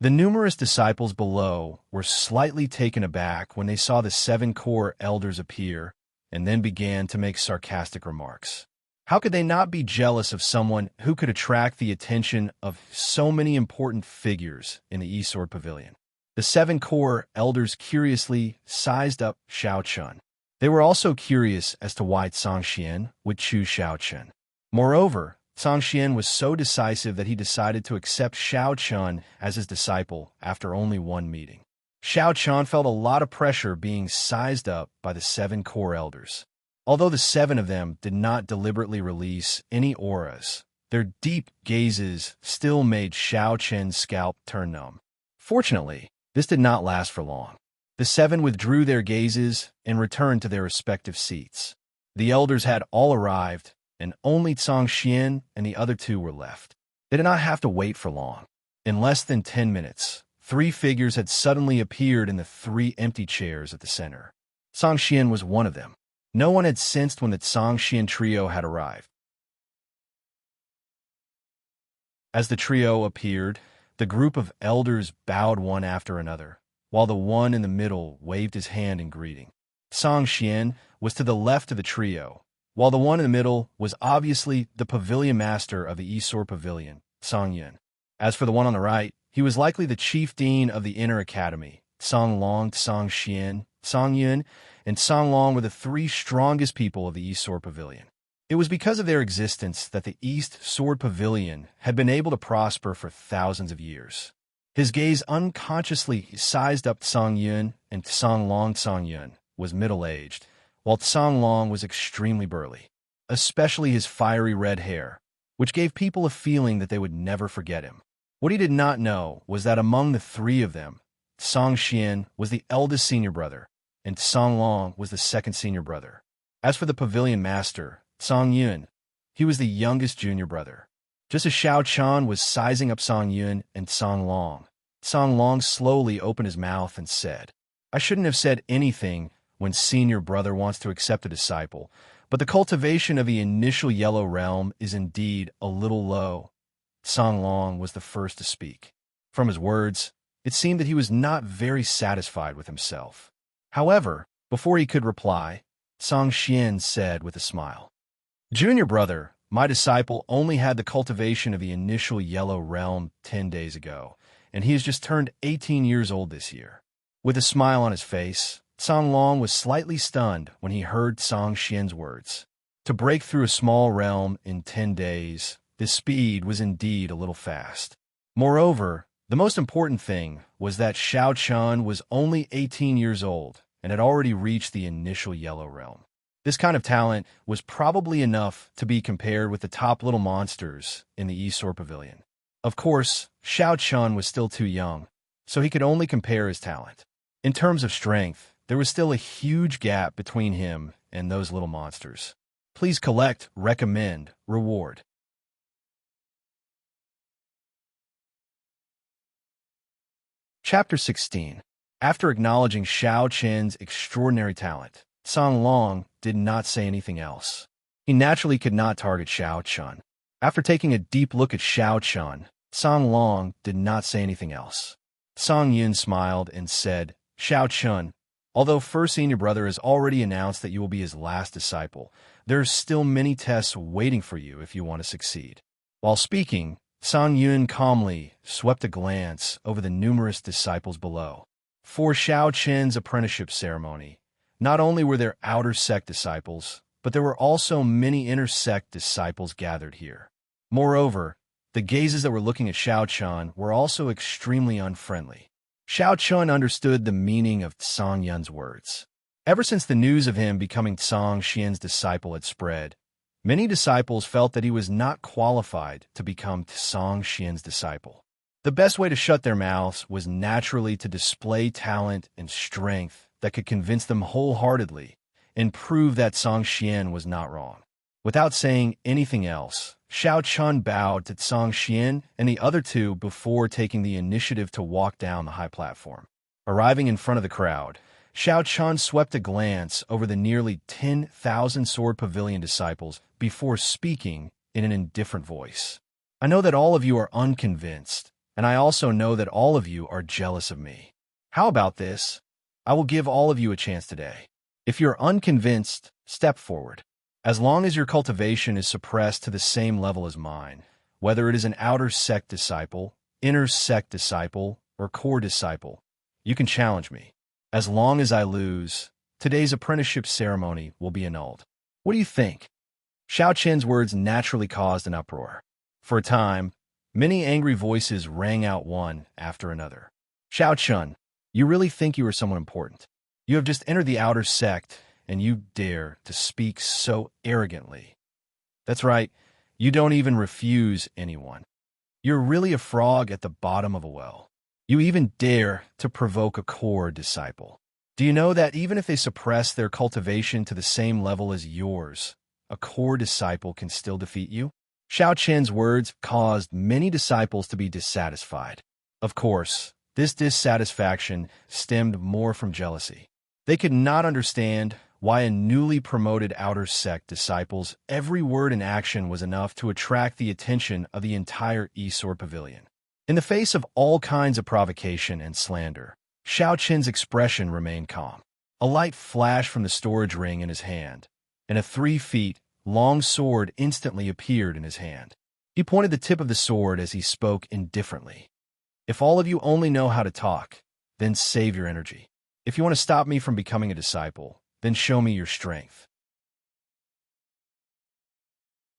The numerous disciples below were slightly taken aback when they saw the 7 core elders appear and then began to make sarcastic remarks. How could they not be jealous of someone who could attract the attention of so many important figures in the East Sword Pavilion? The 7 core elders curiously sized up Shao Chun. They were also curious as to why Tsang Xian would choose Shao Chun. Moreover, Tsang Xian was so decisive that he decided to accept Shao Chun as his disciple after only one meeting. Shao Chun felt a lot of pressure being sized up by the 7 core elders. Although the 7 of them did not deliberately release any auras, their deep gazes still made Shao Chun's scalp turn numb. Fortunately, this did not last for long. The 7 withdrew their gazes and returned to their respective seats. The elders had all arrived, and only Tsang Xian and the other 2 were left. They did not have to wait for long. In less than 10 minutes, 3 figures had suddenly appeared in the 3 empty chairs at the center. Tsang Xian was one of them. No one had sensed when the Tsang Xian trio had arrived. As the trio appeared, the group of elders bowed one after another, while the one in the middle waved his hand in greeting. Tsang Xian was to the left of the trio, while the one in the middle was obviously the pavilion master of the East Sword Pavilion, Tsang Yun. As for the one on the right, he was likely the chief dean of the Inner Academy. Tsang Long, Tsang Xian, Tsang Yun, and Tsang Long were the 3 strongest people of the East Sword Pavilion. It was because of their existence that the East Sword Pavilion had been able to prosper for thousands of years. His gaze unconsciously sized up Tsang Yun, and Tsang Long Tsang Yun was middle-aged, while Tsang Long was extremely burly, especially his fiery red hair, which gave people a feeling that they would never forget him. What he did not know was that among the three of them, Song Xian was the eldest senior brother, and Song Long was the second senior brother. As for the pavilion master, Song Yun, he was the youngest junior brother. Just as Xiao Chan was sizing up Song Yun and Song Long slowly opened his mouth and said, "I shouldn't have said anything when senior brother wants to accept a disciple, but the cultivation of the initial yellow realm is indeed a little low." Song Long was the first to speak. From his words, it seemed that he was not very satisfied with himself. However, before he could reply, Song Xian said with a smile, "Junior brother, my disciple only had the cultivation of the initial yellow realm 10 days ago, and he has just turned 18 years old this year." With a smile on his face, Song Long was slightly stunned when he heard Song Xian's words. To break through a small realm in 10 days, the speed was indeed a little fast. Moreover, the most important thing was that Xiao Chan was only 18 years old and had already reached the initial yellow realm. This kind of talent was probably enough to be compared with the top little monsters in the Esor Pavilion. Of course, Xiao Chan was still too young, so he could only compare his talent. In terms of strength, there was still a huge gap between him and those little monsters. Please collect, recommend, reward. Chapter 16. After acknowledging Xiao Chen's extraordinary talent, Song Long did not say anything else. He naturally could not target Xiao Chen. After taking a deep look at Xiao Chen, Song Long did not say anything else. Song Yun smiled and said, "Xiao Chen, although first senior brother has already announced that you will be his last disciple, there are still many tests waiting for you if you want to succeed." While speaking, Song Yun calmly swept a glance over the numerous disciples below. For Xiao Chen's apprenticeship ceremony, not only were there outer sect disciples, but there were also many inner sect disciples gathered here. Moreover, the gazes that were looking at Xiao Chen were also extremely unfriendly. Xiao Chen understood the meaning of Song Yun's words. Ever since the news of him becoming Song Xian's disciple had spread, many disciples felt that he was not qualified to become Song Xian's disciple. The best way to shut their mouths was naturally to display talent and strength that could convince them wholeheartedly and prove that Song Xian was not wrong. Without saying anything else, Xiao Chen bowed to Song Xian and the other two before taking the initiative to walk down the high platform. Arriving in front of the crowd, Xiao Chen swept a glance over the nearly 10,000 Sword Pavilion disciples before speaking in an indifferent voice. "I know that all of you are unconvinced, and I also know that all of you are jealous of me. How about this? I will give all of you a chance today. If you're unconvinced, step forward. As long as your cultivation is suppressed to the same level as mine, whether it is an outer sect disciple, inner sect disciple, or core disciple, you can challenge me. As long as I lose, today's apprenticeship ceremony will be annulled. What do you think?" Xiao Chen's words naturally caused an uproar. For a time, many angry voices rang out one after another. "Xiao Chen, you really think you are someone important? You have just entered the outer sect, and you dare to speak so arrogantly. That's right, you don't even refuse anyone. You're really a frog at the bottom of a well. You even dare to provoke a core disciple. Do you know that even if they suppress their cultivation to the same level as yours, a core disciple can still defeat you?" Xiao Chen's words caused many disciples to be dissatisfied. Of course, this dissatisfaction stemmed more from jealousy. They could not understand why a newly promoted outer sect disciple's every word and action was enough to attract the attention of the entire Esor Pavilion. In the face of all kinds of provocation and slander, Xiao Chen's expression remained calm. A light flashed from the storage ring in his hand, and a 3 feet long sword instantly appeared in his hand. He pointed the tip of the sword as he spoke indifferently. "If all of you only know how to talk, then save your energy. If you want to stop me from becoming a disciple, then show me your strength.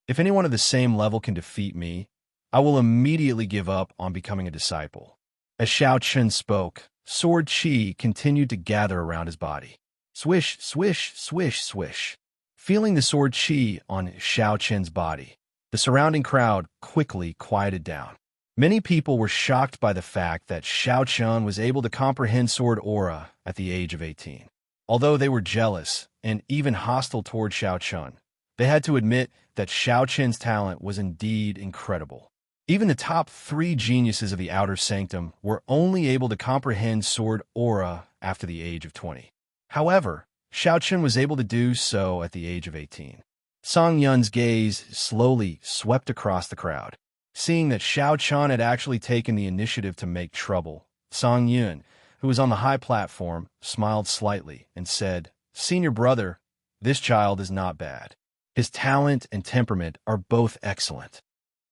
If anyone of the same level can defeat me, I will immediately give up on becoming a disciple." As Xiao Chen spoke, sword chi continued to gather around his body. Swish, swish, swish, swish. Feeling the sword chi on Xiao Chen's body, the surrounding crowd quickly quieted down. Many people were shocked by the fact that Xiao Chun was able to comprehend sword aura at the age of 18. Although they were jealous and even hostile toward Xiao Chun, they had to admit that Xiao Chun's talent was indeed incredible. Even the top 3 geniuses of the Outer Sanctum were only able to comprehend sword aura after the age of 20. However, Xiao Chun was able to do so at the age of 18. Song Yun's gaze slowly swept across the crowd. Seeing that Xiao Chun had actually taken the initiative to make trouble, Song Yun, who was on the high platform, smiled slightly and said, "Senior brother, this child is not bad. His talent and temperament are both excellent."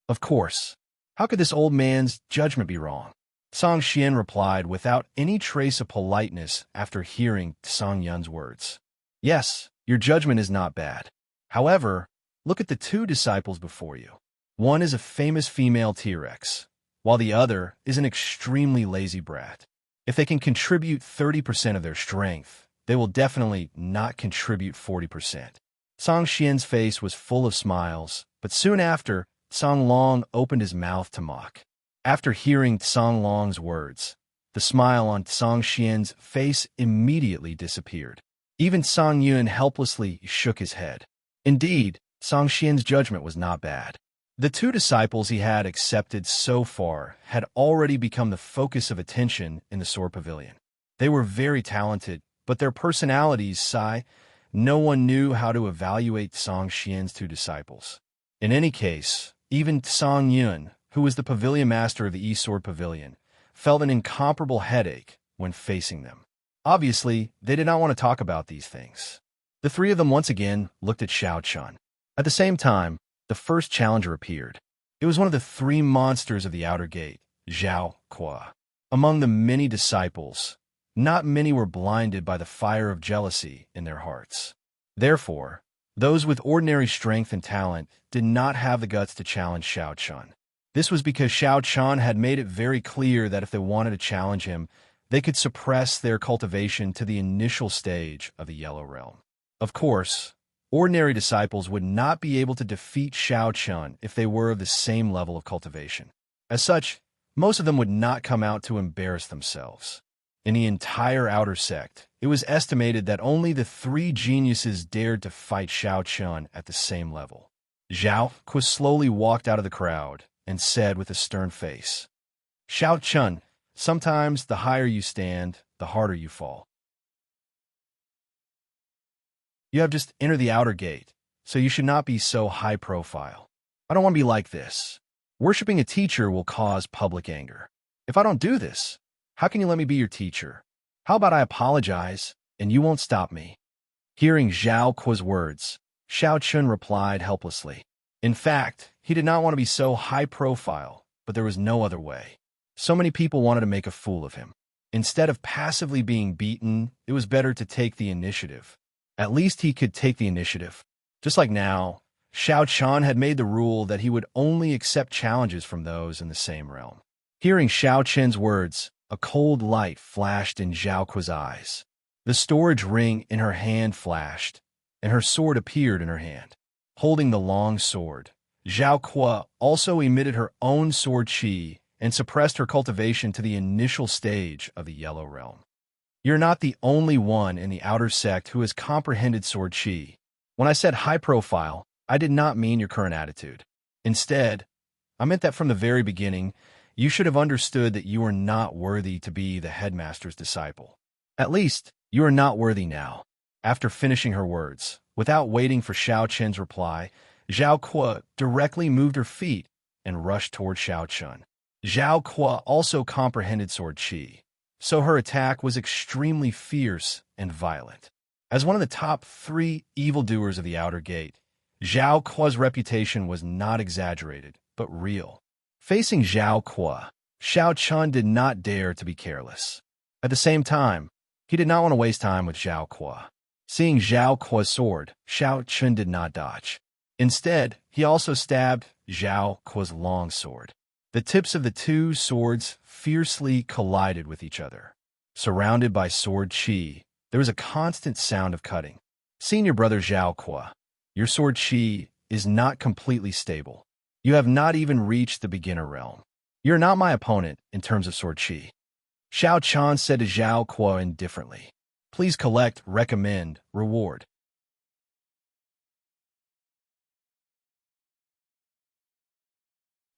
Of course. How could this old man's judgment be wrong? Song Xian replied without any trace of politeness after hearing Song Yun's words. Yes, your judgment is not bad. However, look at the 2 disciples before you. One is a famous female T-Rex, while the other is an extremely lazy brat. If they can contribute 30% of their strength, they will definitely not contribute 40%. Song Xian's face was full of smiles, but soon after, Song Long opened his mouth to mock. After hearing Song Long's words, the smile on Song Xian's face immediately disappeared. Even Song Yun helplessly shook his head. Indeed, Song Xian's judgment was not bad. The 2 disciples he had accepted so far had already become the focus of attention in the Sword Pavilion. They were very talented, but their personalities, no one knew how to evaluate Song Xian's 2 disciples. In any case, even Song Yun, who was the pavilion master of the East Sword Pavilion, felt an incomparable headache when facing them. Obviously, they did not want to talk about these things. The 3 of them once again looked at Xiao Chun. At the same time, the first challenger appeared. It was one of the 3 monsters of the outer gate, Zhao Kuo. Among the many disciples, not many were blinded by the fire of jealousy in their hearts. Therefore, those with ordinary strength and talent did not have the guts to challenge Xiao Chun. This was because Xiao Chun had made it very clear that if they wanted to challenge him, they could suppress their cultivation to the initial stage of the Yellow Realm. Of course, ordinary disciples would not be able to defeat Xiao Chun if they were of the same level of cultivation. As such, most of them would not come out to embarrass themselves. In the entire outer sect, it was estimated that only the 3 geniuses dared to fight Xiao Chun at the same level. Zhao Kuo slowly walked out of the crowd and said with a stern face, "Xiao Chun, sometimes the higher you stand, the harder you fall. You have just entered the outer gate, so you should not be so high profile. I don't want to be like this. Worshipping a teacher will cause public anger. If I don't do this, how can you let me be your teacher? How about I apologize, and you won't stop me?" Hearing Zhao Kuo's words, Xiao Chun replied helplessly. In fact, he did not want to be so high profile, but there was no other way. So many people wanted to make a fool of him. Instead of passively being beaten, it was better to take the initiative. At least he could take the initiative. Just like now, Xiao Chun had made the rule that he would only accept challenges from those in the same realm. Hearing Xiao Chun's words, a cold light flashed in Zhao Kuo's eyes. The storage ring in her hand flashed, and her sword appeared in her hand. Holding the long sword, Zhao Kuo also emitted her own sword qi and suppressed her cultivation to the initial stage of the Yellow Realm. You're not the only one in the outer sect who has comprehended sword qi. When I said high profile, I did not mean your current attitude. Instead, I meant that from the very beginning, you should have understood that you are not worthy to be the headmaster's disciple. At least, you are not worthy now. After finishing her words, without waiting for Xiao Chun's reply, Zhao Kuo directly moved her feet and rushed toward Xiao Chun. Zhao Kuo also comprehended sword qi, so her attack was extremely fierce and violent. As one of the top 3 evildoers of the outer gate, Zhao Kuo's reputation was not exaggerated, but real. Facing Zhao Kuo, Xiao Chun did not dare to be careless. At the same time, he did not want to waste time with Zhao Kuo. Seeing Zhao Kuo's sword, Xiao Chun did not dodge. Instead, he also stabbed Zhao Kuo's long sword. The tips of the 2 swords fiercely collided with each other. Surrounded by sword qi, there was a constant sound of cutting. Senior brother Zhao Kuo, your sword qi is not completely stable. You have not even reached the beginner realm. You're not my opponent in terms of sword chi. Xiao Chan said to Zhao Kuo indifferently. Please collect, recommend, reward.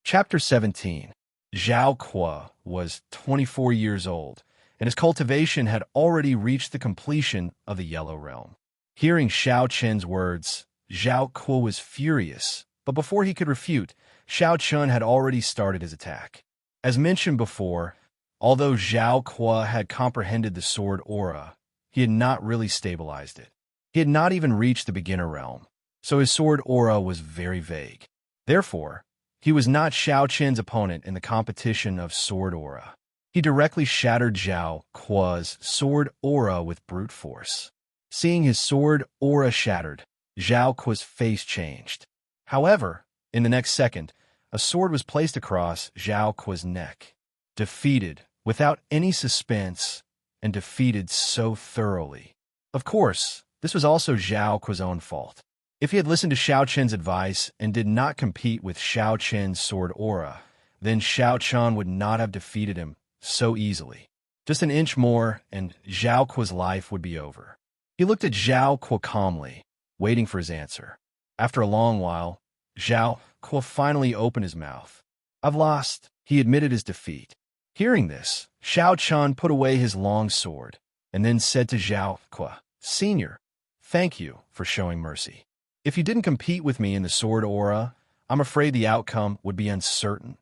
Chapter 17. Zhao Kuo was 24 years old, and his cultivation had already reached the completion of the Yellow Realm. Hearing Xiao Chen's words, Zhao Kuo was furious, but before he could refute, Xiao Chen had already started his attack. As mentioned before, although Zhao Kuo had comprehended the sword aura, he had not really stabilized it. He had not even reached the beginner realm, so his sword aura was very vague. Therefore, he was not Xiao Chen's opponent in the competition of sword aura. He directly shattered Zhao Kuo's sword aura with brute force. Seeing his sword aura shattered, Zhao Kuo's face changed. However, in the next second, a sword was placed across Zhao Kuo's neck. Defeated, without any suspense, and defeated so thoroughly. Of course, this was also Zhao Kuo's own fault. If he had listened to Xiao Chen's advice and did not compete with Xiao Chen's sword aura, then Xiao Chen would not have defeated him so easily. Just an inch more, and Zhao Kuo's life would be over. He looked at Zhao Kuo calmly, waiting for his answer. After a long while, Zhao Kuo finally opened his mouth. I've lost, he admitted his defeat. Hearing this, Xiao Chen put away his long sword, and then said to Zhao Kuo, Senior, thank you for showing mercy. If you didn't compete with me in the sword aura, I'm afraid the outcome would be uncertain.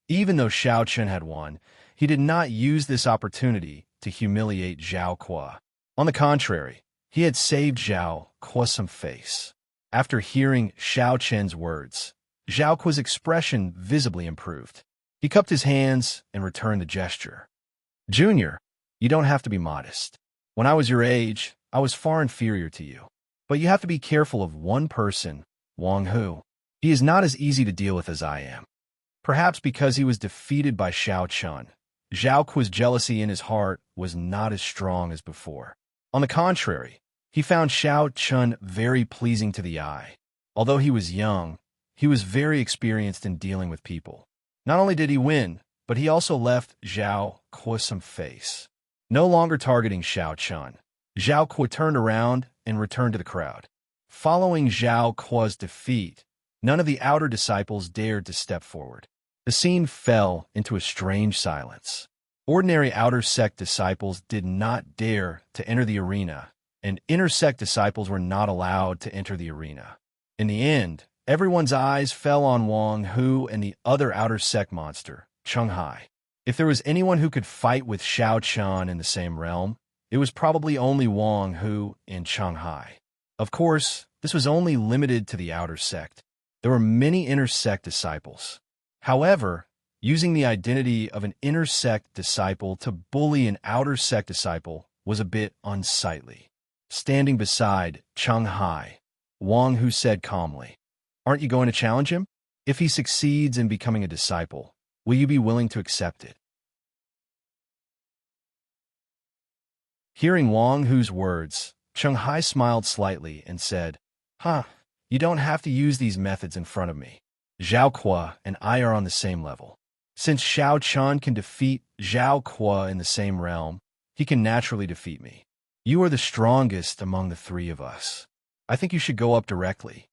Even though Xiao Chen had won, he did not use this opportunity to humiliate Zhao Kuo. On the contrary, he had saved Zhao Kuo some face. After hearing Xiao Chen's words, Zhao Kuo's expression visibly improved. He cupped his hands and returned the gesture. Junior, you don't have to be modest. When I was your age, I was far inferior to you. But you have to be careful of one person, Wang Hu. He is not as easy to deal with as I am. Perhaps because he was defeated by Xiao Chen, Zhao Kuo's jealousy in his heart was not as strong as before. On the contrary, he found Xiao Chen very pleasing to the eye. Although he was young, he was very experienced in dealing with people. Not only did he win, but he also left Zhao Kuo some face. No longer targeting Xiao Chen, Zhao Kuo turned around and returned to the crowd. Following Zhao Kuo's defeat, none of the outer disciples dared to step forward. The scene fell into a strange silence. Ordinary outer sect disciples did not dare to enter the arena, and inner sect disciples were not allowed to enter the arena. In the end, everyone's eyes fell on Wang Hu and the other outer sect monster, Cheng Hai. If there was anyone who could fight with Xiao Chen in the same realm, it was probably only Wang Hu and Cheng Hai. Of course, this was only limited to the outer sect. There were many inner sect disciples. However, using the identity of an inner sect disciple to bully an outer sect disciple was a bit unsightly. Standing beside Cheng Hai, Wang Hu said calmly, Aren't you going to challenge him? If he succeeds in becoming a disciple, will you be willing to accept it? Hearing Wang Hu's words, Cheng Hai smiled slightly and said, You don't have to use these methods in front of me. Zhao Kuo and I are on the same level. Since Xiao Chen can defeat Zhao Kuo in the same realm, he can naturally defeat me. You are the strongest among the three of us. I think you should go up directly.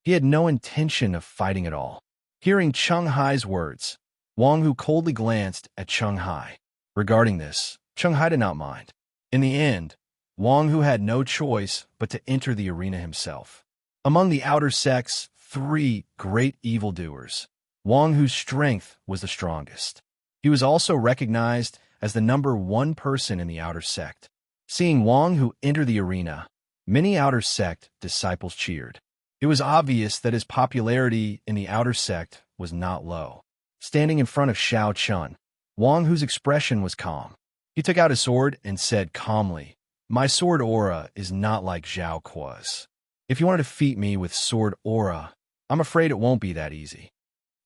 He had no intention of fighting at all. Hearing Cheng Hai's words, Wang Hu coldly glanced at Cheng Hai. Regarding this, Cheng Hai did not mind. In the end, Wang Hu had no choice but to enter the arena himself. Among the outer sects, three great evildoers, Wang Hu's strength was the strongest. He was also recognized as the #1 person in the outer sect. Seeing Wang Hu enter the arena, many outer sect disciples cheered. It was obvious that his popularity in the outer sect was not low. Standing in front of Xiao Chen, Wang Hu's expression was calm. He took out his sword and said calmly, My sword aura is not like Zhao Kuo's. If you want to defeat me with sword aura, I'm afraid it won't be that easy.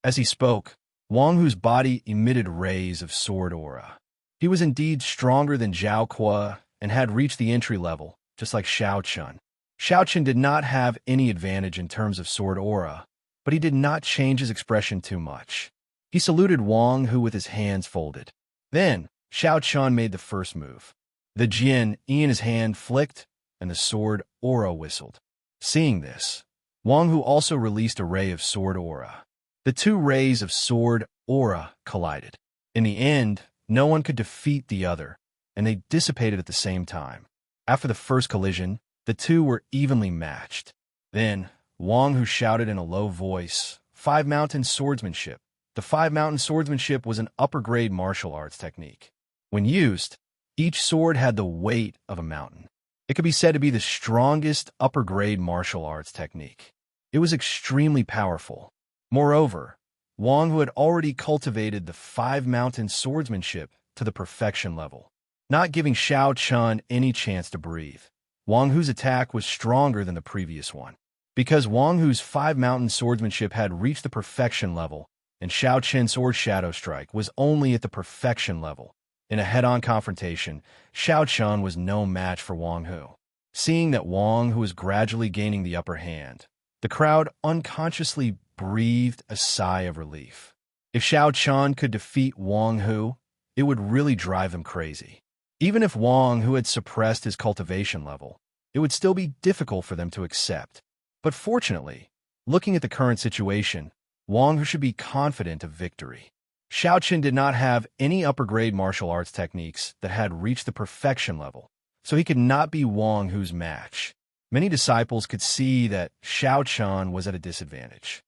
As he spoke, Wang Hu's body emitted rays of sword aura. He was indeed stronger than Zhao Kuo and had reached the entry level, just like Xiao Chen. Xiao Chen did not have any advantage in terms of sword aura, but he did not change his expression too much. He saluted Wang Hu with his hands folded. Then, Xiao Chun made the first move. The Jian in his hand flicked, and the sword aura whistled. Seeing this, Wang Hu also released a ray of sword aura. The two rays of sword aura collided. In the end, no one could defeat the other, and they dissipated at the same time. After the first collision, the two were evenly matched. Then, Wang Hu shouted in a low voice, "Five Mountain Swordsmanship." The Five Mountain Swordsmanship was an upper-grade martial arts technique. When used, each sword had the weight of a mountain. It could be said to be the strongest upper-grade martial arts technique. It was extremely powerful. Moreover, Wang Hu had already cultivated the Five Mountain Swordsmanship to the perfection level, not giving Xiao Chun any chance to breathe. Wang Hu's attack was stronger than the previous one. Because Wang Hu's Five Mountain Swordsmanship had reached the perfection level, and Xiao Chen's Sword Shadow Strike was only at the perfection level. In a head-on confrontation, Xiao Chun was no match for Wang Hu. Seeing that Wang Hu was gradually gaining the upper hand, the crowd unconsciously breathed a sigh of relief. If Xiao Chun could defeat Wang Hu, it would really drive them crazy. Even if Wang Hu had suppressed his cultivation level, it would still be difficult for them to accept. But fortunately, looking at the current situation, Wang Hu should be confident of victory. Xiao Chen did not have any upper-grade martial arts techniques that had reached the perfection level, so he could not be Wang Hu's match. Many disciples could see that Xiao Chen was at a disadvantage.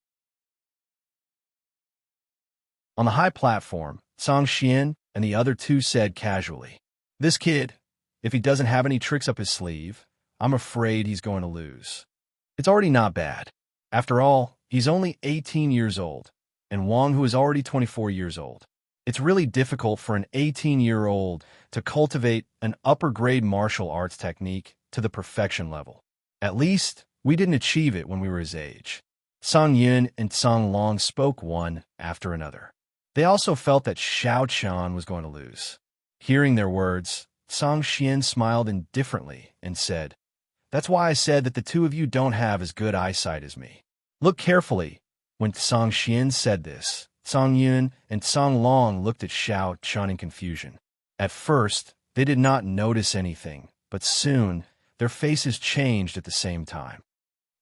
On the high platform, Song Xian and the other two said casually, "This kid, if he doesn't have any tricks up his sleeve, I'm afraid he's going to lose. It's already not bad. After all, he's only 18 years old, and Wang Hu is already 24 years old. It's really difficult for an 18-year-old to cultivate an upper-grade martial arts technique to the perfection level. At least, we didn't achieve it when we were his age." Song Yun and Song Long spoke one after another. They also felt that Xiao Chen was going to lose. Hearing their words, Song Xian smiled indifferently and said, "That's why I said that the two of you don't have as good eyesight as me." Look carefully. When Song Xian said this, Song Yun and Song Long looked at Xiao Chen in confusion. At first, they did not notice anything, but soon, their faces changed at the same time.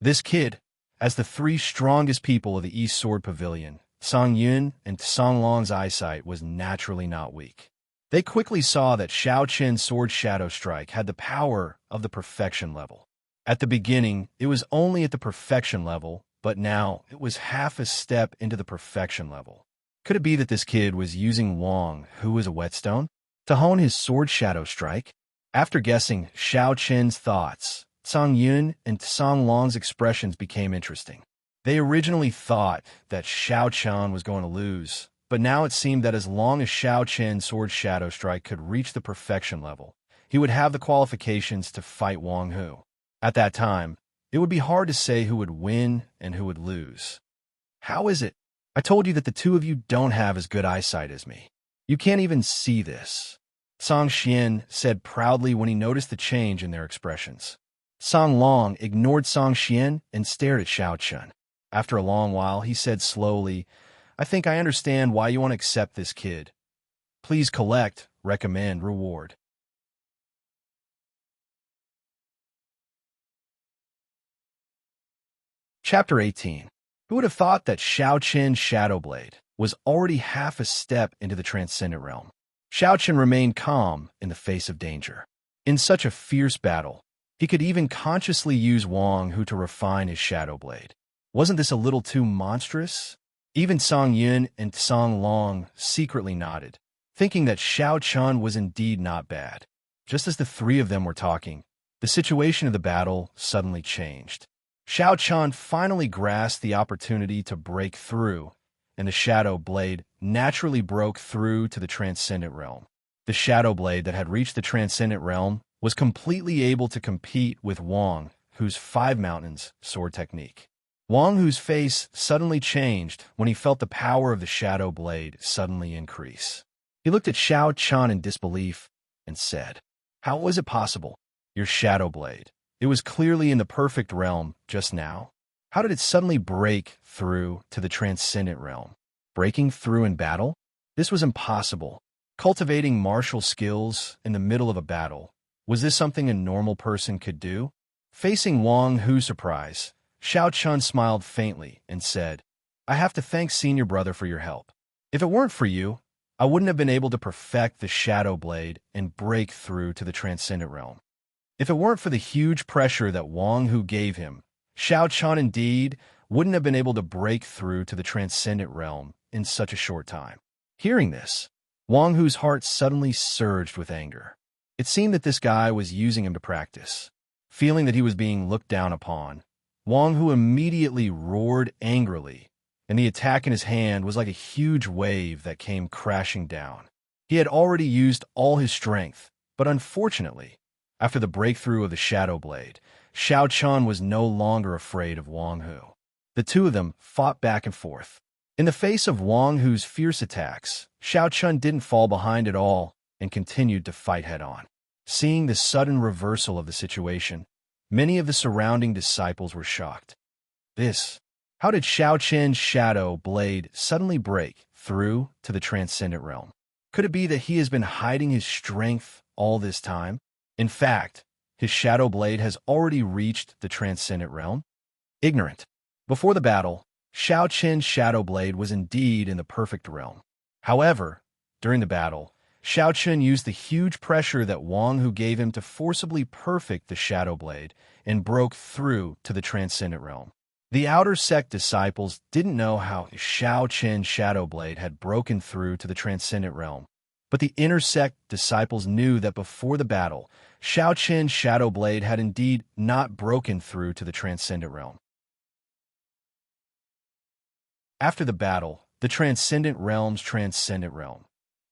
This kid, as the three strongest people of the East Sword Pavilion, Song Yun and Song Long's eyesight was naturally not weak. They quickly saw that Xiao Chen's Sword Shadow Strike had the power of the perfection level. At the beginning, it was only at the perfection level, but now it was half a step into the perfection level. Could it be that this kid was using Wang Hu as a whetstone to hone his Sword Shadow Strike? After guessing Xiao Chen's thoughts, Song Yun and Song Long's expressions became interesting. They originally thought that Xiao Chen was going to lose, but now it seemed that as long as Xiao Chen's Sword Shadow Strike could reach the perfection level, he would have the qualifications to fight Wang Hu. At that time, it would be hard to say who would win and who would lose. "How is it? I told you that the two of you don't have as good eyesight as me. You can't even see this," Song Xian said proudly when he noticed the change in their expressions. Song Long ignored Song Xian and stared at Xiao Chen. After a long while, he said slowly, "I think I understand why you want to accept this kid. Please collect, recommend, reward." Chapter 18. Who would have thought that Xiao Chen's Shadow Blade was already half a step into the transcendent realm? Xiao Chen remained calm in the face of danger. In such a fierce battle, he could even consciously use Wang Hu to refine his Shadow Blade. Wasn't this a little too monstrous? Even Song Yun and Song Long secretly nodded, thinking that Xiao Chen was indeed not bad. Just as the three of them were talking, the situation of the battle suddenly changed. Xiao Chen finally grasped the opportunity to break through, and the Shadow Blade naturally broke through to the Transcendent Realm. The Shadow Blade that had reached the Transcendent Realm was completely able to compete with Wang Hu's Five Mountains sword technique. Wang Hu's face suddenly changed when he felt the power of the Shadow Blade suddenly increase. He looked at Xiao Chen in disbelief and said, "How was it possible? Your Shadow Blade. It was clearly in the perfect realm just now. How did it suddenly break through to the Transcendent Realm?" Breaking through in battle? This was impossible. Cultivating martial skills in the middle of a battle. Was this something a normal person could do? Facing Wang Hu's surprise, Xiao Chun smiled faintly and said, I have to thank Senior Brother for your help. If it weren't for you, I wouldn't have been able to perfect the Shadow Blade and break through to the Transcendent Realm. If it weren't for the huge pressure that Wang Hu gave him, Xiao Chun indeed wouldn't have been able to break through to the Transcendent Realm in such a short time. Hearing this, Wang Hu's heart suddenly surged with anger. It seemed that this guy was using him to practice. Feeling that he was being looked down upon, Wang Hu immediately roared angrily, and the attack in his hand was like a huge wave that came crashing down. He had already used all his strength, but unfortunately, after the breakthrough of the Shadow Blade, Xiao Chun was no longer afraid of Wang Hu. The two of them fought back and forth. In the face of Wang Hu's fierce attacks, Xiao Chun didn't fall behind at all and continued to fight head-on. Seeing the sudden reversal of the situation, many of the surrounding disciples were shocked. How did Xiao Chen's Shadow Blade suddenly break through to the Transcendent Realm? Could it be that he has been hiding his strength all this time? In fact, his Shadow Blade has already reached the Transcendent Realm? Ignorant. Before the battle, Xiao Chen's Shadow Blade was indeed in the perfect realm. However, during the battle, Xiao Chen used the huge pressure that Wang Hu gave him to forcibly perfect the Shadow Blade and broke through to the Transcendent Realm. The outer sect disciples didn't know how Xiao Chen's Shadow Blade had broken through to the Transcendent Realm, but the inner sect disciples knew that before the battle, Xiao Chen's Shadow Blade had indeed not broken through to the Transcendent Realm. After the battle, the Transcendent Realm's Transcendent Realm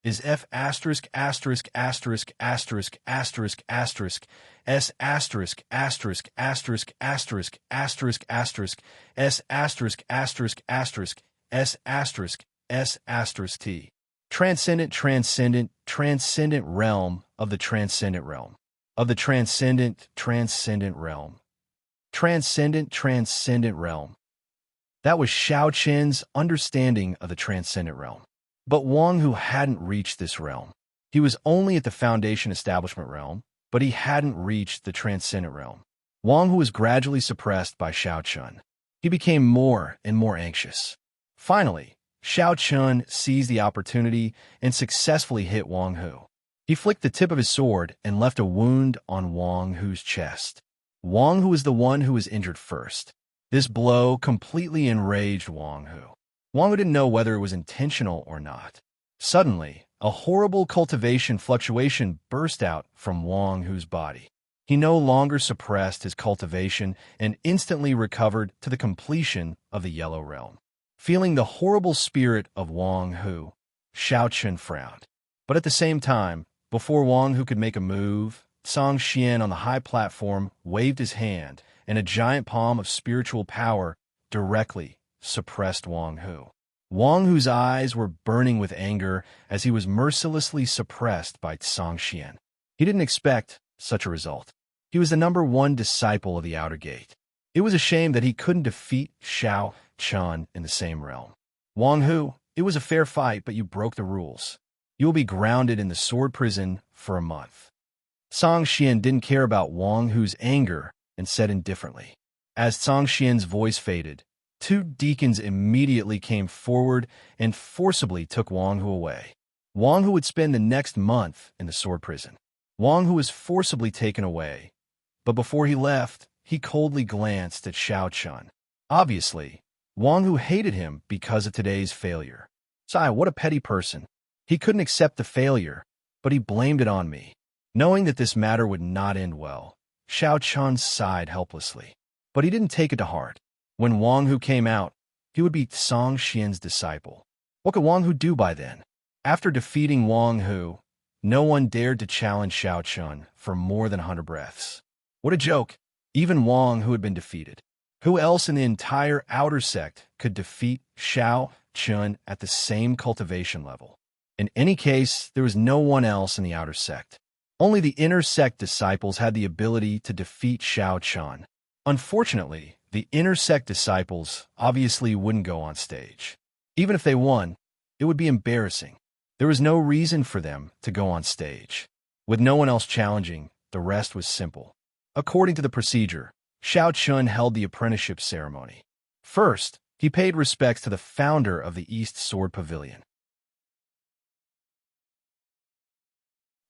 is F asterisk asterisk asterisk asterisk asterisk asterisk S asterisk asterisk asterisk asterisk asterisk asterisk S asterisk asterisk asterisk S asterisk S asterisk T. Transcendent realm of the transcendent realm of the transcendent realm. Transcendent realm. That was Xiao Chen's understanding of the transcendent realm. But Wang Hu hadn't reached this realm. He was only at the Foundation Establishment realm, but he hadn't reached the Transcendent realm. Wang Hu was gradually suppressed by Xiao Chun. He became more and more anxious. Finally, Xiao Chun seized the opportunity and successfully hit Wang Hu. He flicked the tip of his sword and left a wound on Wang Hu's chest. Wang Hu was the one who was injured first. This blow completely enraged Wang Hu. Wang Hu didn't know whether it was intentional or not. Suddenly, a horrible cultivation fluctuation burst out from Wang Hu's body. He no longer suppressed his cultivation and instantly recovered to the completion of the Yellow Realm. Feeling the horrible spirit of Wang Hu, Xiao Chun frowned. But at the same time, before Wang Hu could make a move, Song Xian on the high platform waved his hand, and a giant palm of spiritual power directly suppressed Wang Hu. Wang Hu's eyes were burning with anger as he was mercilessly suppressed by Song Xian. He didn't expect such a result. He was the #1 disciple of the Outer Gate. It was a shame that he couldn't defeat Xiao Chun in the same realm. Wang Hu, it was a fair fight, but you broke the rules. You will be grounded in the sword prison for a month. Song Xian didn't care about Wang Hu's anger and said indifferently. As Song Xian's voice faded, 2 deacons immediately came forward and forcibly took Wang Hu away. Wang Hu would spend the next month in the sword prison. Wang Hu was forcibly taken away, but before he left, he coldly glanced at Xiao Chun. Obviously, Wang Hu hated him because of today's failure. Sai, what a petty person. He couldn't accept the failure, but he blamed it on me. Knowing that this matter would not end well, Xiao Chun sighed helplessly. But he didn't take it to heart. When Wang Hu came out, he would be Song Xian's disciple. What could Wang Hu do by then? After defeating Wang Hu, no one dared to challenge Xiao Chun for more than 100 breaths. What a joke! Even Wang Hu had been defeated. Who else in the entire outer sect could defeat Xiao Chun at the same cultivation level? In any case, there was no one else in the outer sect. Only the inner sect disciples had the ability to defeat Xiao Chun. Unfortunately, the inner sect disciples obviously wouldn't go on stage. Even if they won, it would be embarrassing. There was no reason for them to go on stage. With no one else challenging, the rest was simple. According to the procedure, Xiao Chun held the apprenticeship ceremony. First, he paid respects to the founder of the East Sword Pavilion.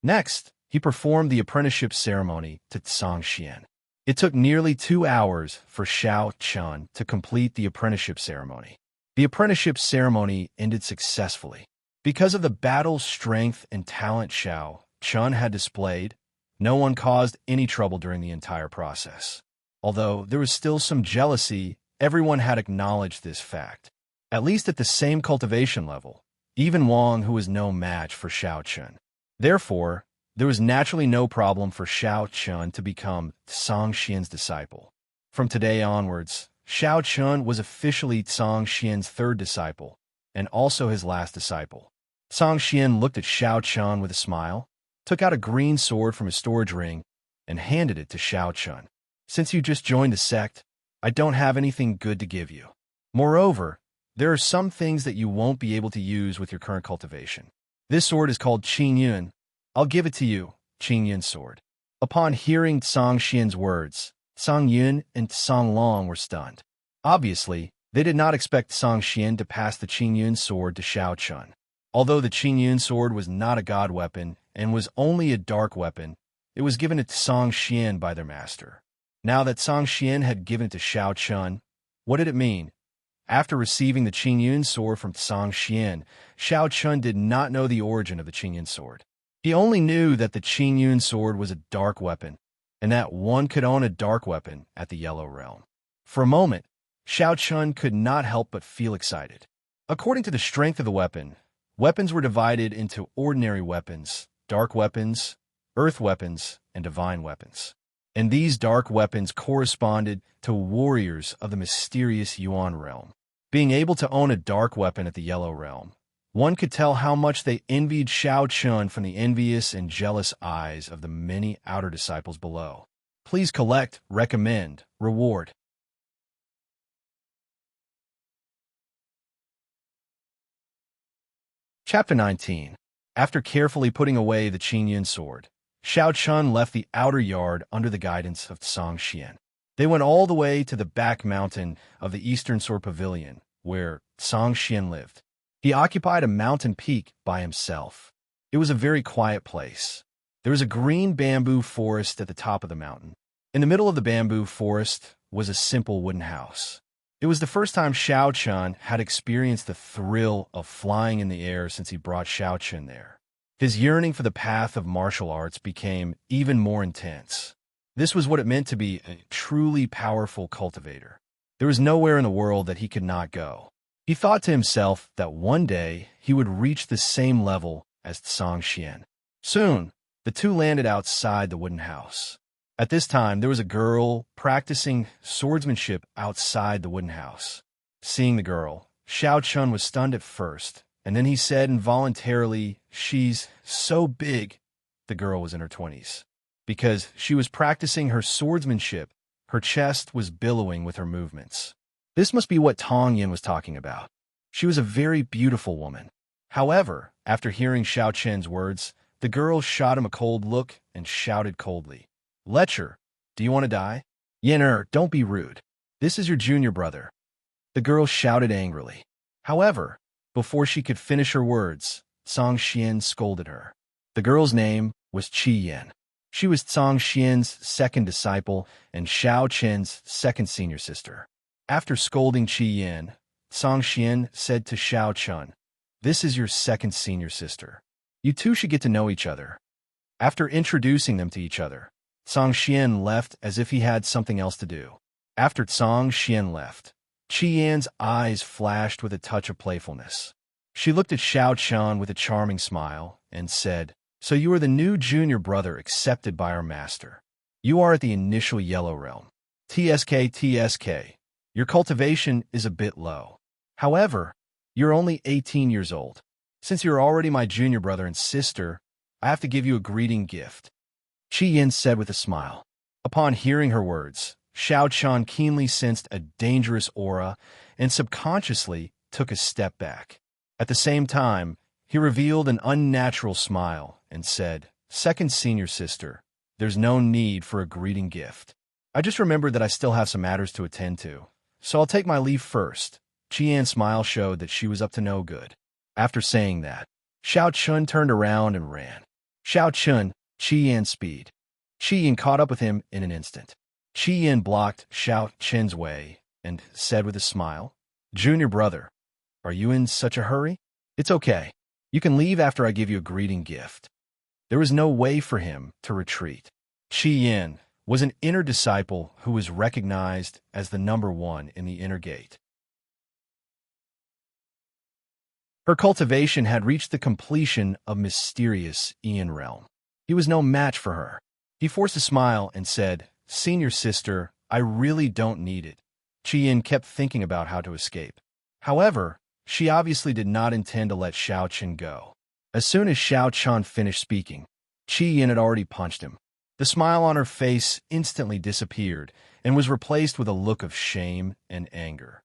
Next, he performed the apprenticeship ceremony to Tsang Xian. It took nearly 2 hours for Xiao Chun to complete the apprenticeship ceremony. The apprenticeship ceremony ended successfully. Because of the battle's strength and talent Xiao Chun had displayed, no one caused any trouble during the entire process. Although there was still some jealousy, everyone had acknowledged this fact. At least at the same cultivation level, even Wang, who was no match for Xiao Chun. Therefore, there was naturally no problem for Xiao Chun to become Tsang Xian's disciple. From today onwards, Xiao Chun was officially Tsang Xian's third disciple, and also his last disciple. Tsang Xian looked at Xiao Chun with a smile, took out a green sword from his storage ring, and handed it to Xiao Chun. Since you just joined the sect, I don't have anything good to give you. Moreover, there are some things that you won't be able to use with your current cultivation. This sword is called Qing Yun. I'll give it to you, Qing Yun's sword. Upon hearing Tsang Xian's words, Tsang Yun and Tsang Long were stunned. Obviously, they did not expect Tsang Xian to pass the Qing Yun sword to Xiao Chun. Although the Qing Yun sword was not a god weapon and was only a dark weapon, it was given to Tsang Xian by their master. Now that Tsang Xian had given it to Xiao Chun, what did it mean? After receiving the Qing Yun sword from Tsang Xian, Xiao Chun did not know the origin of the Qing Yun sword. He only knew that the Qing Yun sword was a dark weapon, and that one could own a dark weapon at the Yellow Realm. For a moment, Xiao Chun could not help but feel excited. According to the strength of the weapon, weapons were divided into ordinary weapons, dark weapons, earth weapons, and divine weapons. And these dark weapons corresponded to warriors of the mysterious Yuan realm. Being able to own a dark weapon at the Yellow Realm, one could tell how much they envied Xiao Chun from the envious and jealous eyes of the many outer disciples below. Please collect, recommend, reward. Chapter 19. After carefully putting away the Qing Yun sword, Xiao Chun left the outer yard under the guidance of Tsang Xian. They went all the way to the back mountain of the Eastern Sword Pavilion, where Tsang Xian lived. He occupied a mountain peak by himself. It was a very quiet place. There was a green bamboo forest at the top of the mountain. In the middle of the bamboo forest was a simple wooden house. It was the first time Xiao Chun had experienced the thrill of flying in the air since he brought Xiao Chun there. His yearning for the path of martial arts became even more intense. This was what it meant to be a truly powerful cultivator. There was nowhere in the world that he could not go. He thought to himself that one day he would reach the same level as Tsang Xian. Soon, the two landed outside the wooden house. At this time, there was a girl practicing swordsmanship outside the wooden house. Seeing the girl, Xiao Chun was stunned at first, and then he said involuntarily, "She's so big." The girl was in her 20s. Because she was practicing her swordsmanship, her chest was billowing with her movements. This must be what Tong Yin was talking about. She was a very beautiful woman. However, after hearing Xiao Chen's words, the girl shot him a cold look and shouted coldly, "Lecher, do you want to die?" "Yin don't be rude. This is your junior brother." The girl shouted angrily. However, before she could finish her words, Tsang Xian scolded her. The girl's name was Qi Yin. She was Tsang Xian's second disciple and Xiao Chen's second senior sister. After scolding Qi Yin, Tsang Xian said to Xiao Chun, "This is your second senior sister. You two should get to know each other." After introducing them to each other, Tsang Xian left as if he had something else to do. After Tsang Xian left, Qi Yan's eyes flashed with a touch of playfulness. She looked at Xiao Chun with a charming smile and said, "So you are the new junior brother accepted by our master. You are at the initial Yellow Realm. TSK. Your cultivation is a bit low. However, you're only 18 years old. Since you're already my junior brother and sister, I have to give you a greeting gift," Qi Yin said with a smile. Upon hearing her words, Xiao Chun keenly sensed a dangerous aura and subconsciously took a step back. At the same time, he revealed an unnatural smile and said, "Second senior sister, there's no need for a greeting gift. I just remembered that I still have some matters to attend to, so I'll take my leave first." Qian's smile showed that she was up to no good. After saying that, Xiao Chun turned around and ran. Xiao Chun, Qian's speed. Qian caught up with him in an instant. Qian blocked Xiao Chun's way and said with a smile, "Junior brother, are you in such a hurry? It's okay. You can leave after I give you a greeting gift." There was no way for him to retreat. Qian was an inner disciple who was recognized as the number one in the inner gate. Her cultivation had reached the completion of mysterious Ian realm. He was no match for her. He forced a smile and said, "Senior sister, I really don't need it." Qian kept thinking about how to escape. However, she obviously did not intend to let Xiao Chen go. As soon as Xiao Chen finished speaking, Qian had already punched him. The smile on her face instantly disappeared and was replaced with a look of shame and anger.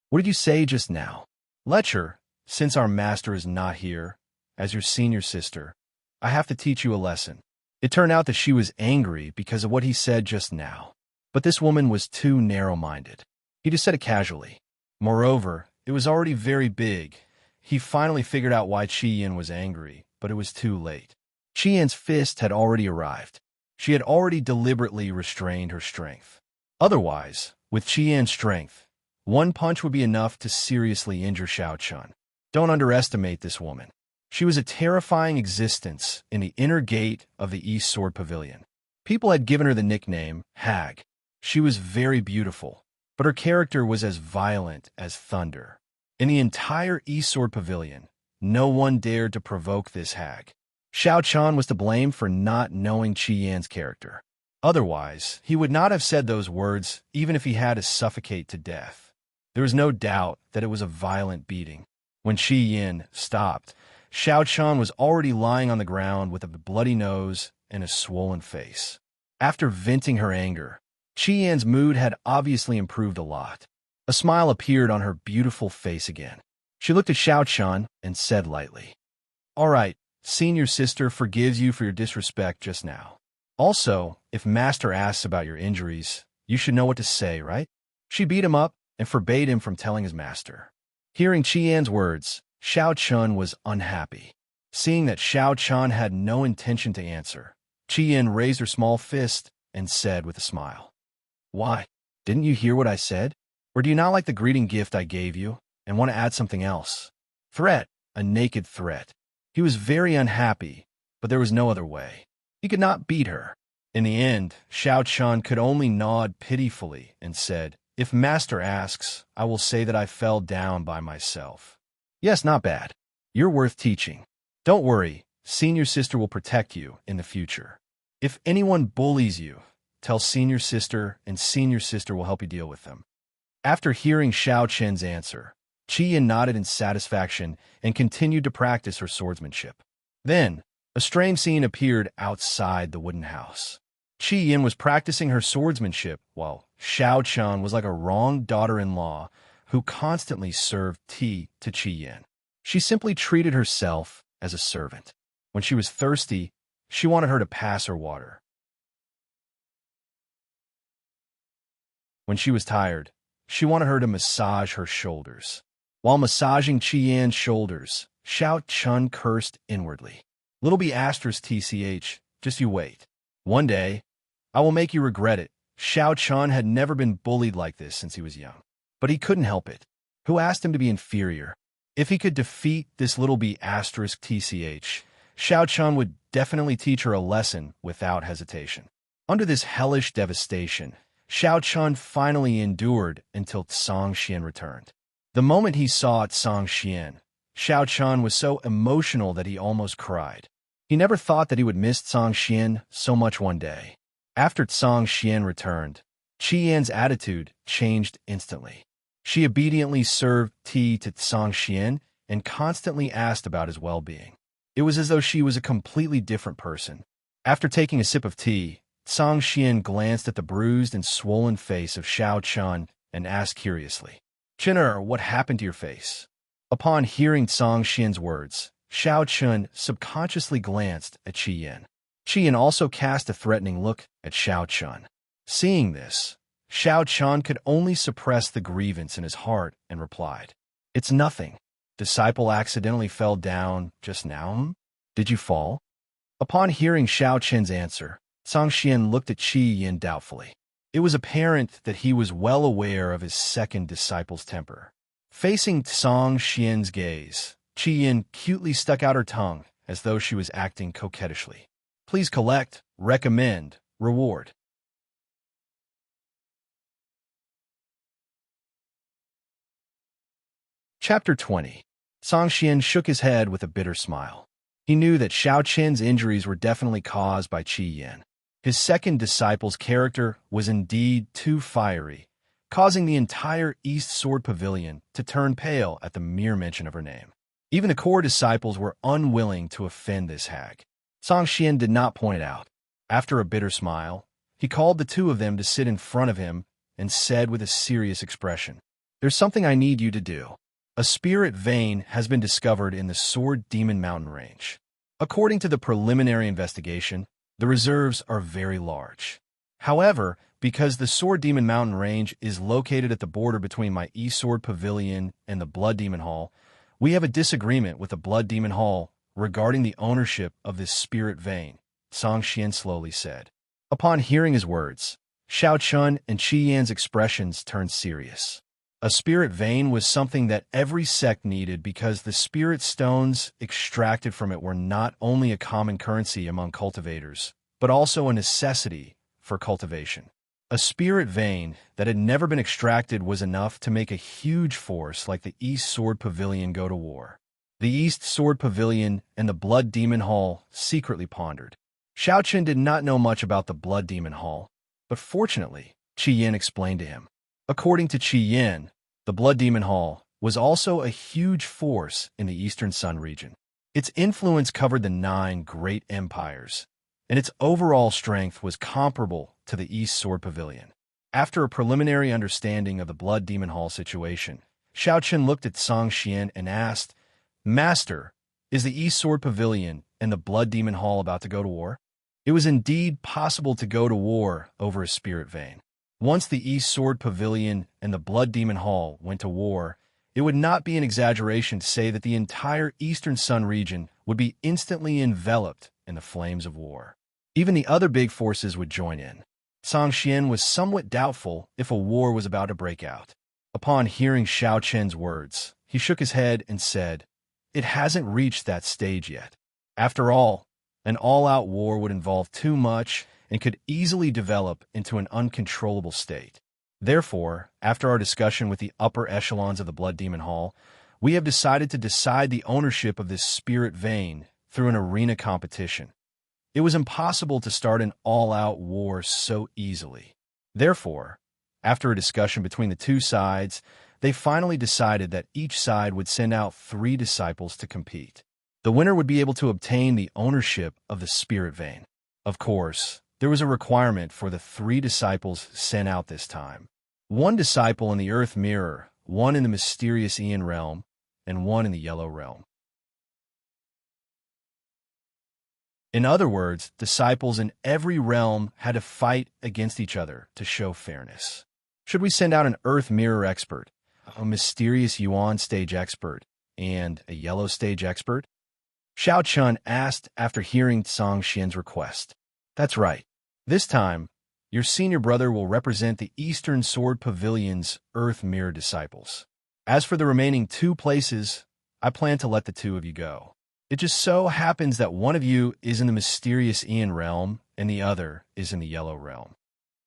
"What did you say just now?" "Lecture, since our master is not here, as your senior sister, I have to teach you a lesson." It turned out that she was angry because of what he said just now. But this woman was too narrow-minded. He just said it casually. Moreover, it was already very big. He finally figured out why Qian was angry, but it was too late. Qian's fist had already arrived. She had already deliberately restrained her strength. Otherwise, with Qian's strength, one punch would be enough to seriously injure Xiao Chun. Don't underestimate this woman. She was a terrifying existence in the inner gate of the East Sword Pavilion. People had given her the nickname Hag. She was very beautiful, but her character was as violent as thunder. In the entire East Sword Pavilion, no one dared to provoke this hag. Xiao Chun was to blame for not knowing Qian's character. Otherwise, he would not have said those words even if he had to suffocate to death. There was no doubt that it was a violent beating. When Qian stopped, Xiao Chun was already lying on the ground with a bloody nose and a swollen face. After venting her anger, Qian's mood had obviously improved a lot. A smile appeared on her beautiful face again. She looked at Xiao Chun and said lightly, "All right, senior sister forgives you for your disrespect just now. Also, if master asks about your injuries, you should know what to say, right?" She beat him up and forbade him from telling his master. Hearing Qian's words, Xiao Chun was unhappy. Seeing that Xiao Chun had no intention to answer, Qian raised her small fist and said with a smile, "Why? Didn't you hear what I said? Or do you not like the greeting gift I gave you and want to add something else?" Threat, a naked threat. He was very unhappy, but there was no other way. He could not beat her. In the end, Xiao Chun could only nod pitifully and said, "If master asks, I will say that I fell down by myself." "Yes, not bad. You're worth teaching. Don't worry, senior sister will protect you in the future. If anyone bullies you, tell senior sister and senior sister will help you deal with them." After hearing Xiao Chen's answer, Qian nodded in satisfaction and continued to practice her swordsmanship. Then, a strange scene appeared outside the wooden house. Qian was practicing her swordsmanship while Xiao Chun was like a wrong daughter-in-law who constantly served tea to Qian. She simply treated herself as a servant. When she was thirsty, she wanted her to pass her water. When she was tired, she wanted her to massage her shoulders. While massaging Qian's shoulders, Xiao Chun cursed inwardly. "Little b asterisk tch, just you wait. One day, I will make you regret it." Xiao Chun had never been bullied like this since he was young. But he couldn't help it. Who asked him to be inferior? If he could defeat this little b asterisk tch, Xiao Chun would definitely teach her a lesson without hesitation. Under this hellish devastation, Xiao Chun finally endured until Tsang Xian returned. The moment he saw Tsang Xian, Xiao Chun was so emotional that he almost cried. He never thought that he would miss Tsang Xian so much one day. After Tsang Xian returned, Qian's attitude changed instantly. She obediently served tea to Tsang Xian and constantly asked about his well-being. It was as though she was a completely different person. After taking a sip of tea, Tsang Xian glanced at the bruised and swollen face of Xiao Chun and asked curiously, "Chinner, what happened to your face?" Upon hearing Song Xian's words, Xiao Chun subconsciously glanced at Qi Yin. Qi Yin also cast a threatening look at Xiao Chun. Seeing this, Xiao Chun could only suppress the grievance in his heart and replied, "It's nothing. Disciple accidentally fell down just now. Did you fall?" Upon hearing Xiao Chun's answer, Song Xian looked at Qi Yin doubtfully. It was apparent that he was well aware of his second disciple's temper. Facing Song Xian's gaze, Qi Yin cutely stuck out her tongue as though she was acting coquettishly. Please collect, recommend, reward. Chapter 20. Song Xian shook his head with a bitter smile. He knew that Xiao Qin's injuries were definitely caused by Qi Yin. His second disciple's character was indeed too fiery, causing the entire East Sword Pavilion to turn pale at the mere mention of her name. Even the core disciples were unwilling to offend this hag. Song Xian did not point it out. After a bitter smile, he called the two of them to sit in front of him and said with a serious expression, "There's something I need you to do. A spirit vein has been discovered in the Sword Demon Mountain Range. According to the preliminary investigation, the reserves are very large. However, because the Sword Demon Mountain Range is located at the border between my East Sword Pavilion and the Blood Demon Hall, we have a disagreement with the Blood Demon Hall regarding the ownership of this spirit vein," Song Xian slowly said. Upon hearing his words, Xiao Chun and Qi Yan's expressions turned serious. A spirit vein was something that every sect needed because the spirit stones extracted from it were not only a common currency among cultivators, but also a necessity for cultivation. A spirit vein that had never been extracted was enough to make a huge force like the East Sword Pavilion go to war. The East Sword Pavilion and the Blood Demon Hall secretly pondered. Xiao Chun did not know much about the Blood Demon Hall, but fortunately, Qi Yin explained to him. According to Qi Yin, the Blood Demon Hall was also a huge force in the Eastern Sun region. Its influence covered the 9 great empires, and its overall strength was comparable to the East Sword Pavilion. After a preliminary understanding of the Blood Demon Hall situation, Xiao Chun looked at Song Xian and asked, "Master, is the East Sword Pavilion and the Blood Demon Hall about to go to war?" It was indeed possible to go to war over a spirit vein. Once the East Sword Pavilion and the Blood Demon Hall went to war, it would not be an exaggeration to say that the entire Eastern Sun region would be instantly enveloped in the flames of war. Even the other big forces would join in. Song Xian was somewhat doubtful if a war was about to break out. Upon hearing Xiao Chen's words, he shook his head and said, "It hasn't reached that stage yet. After all, an all-out war would involve too much and could easily develop into an uncontrollable state. Therefore, after our discussion with the upper echelons of the Blood Demon Hall, we have decided to decide the ownership of this spirit vein through an arena competition. It was impossible to start an all-out war so easily. Therefore, after a discussion between the two sides, they finally decided that each side would send out 3 disciples to compete. The winner would be able to obtain the ownership of the spirit vein. Of course, there was a requirement for the 3 disciples sent out this time. 1 disciple in the Earth Mirror, 1 in the mysterious Aeon realm, and 1 in the Yellow realm. In other words, disciples in every realm had to fight against each other to show fairness. Should we send out an Earth Mirror expert, a mysterious Yuan stage expert, and a Yellow stage expert? Xiao Chun asked after hearing Song Xian's request. That's right. This time, your senior brother will represent the Eastern Sword Pavilion's Earth Mirror disciples. As for the remaining 2 places, I plan to let the 2 of you go. It just so happens that one of you is in the mysterious Aeon realm and the other is in the Yellow realm,"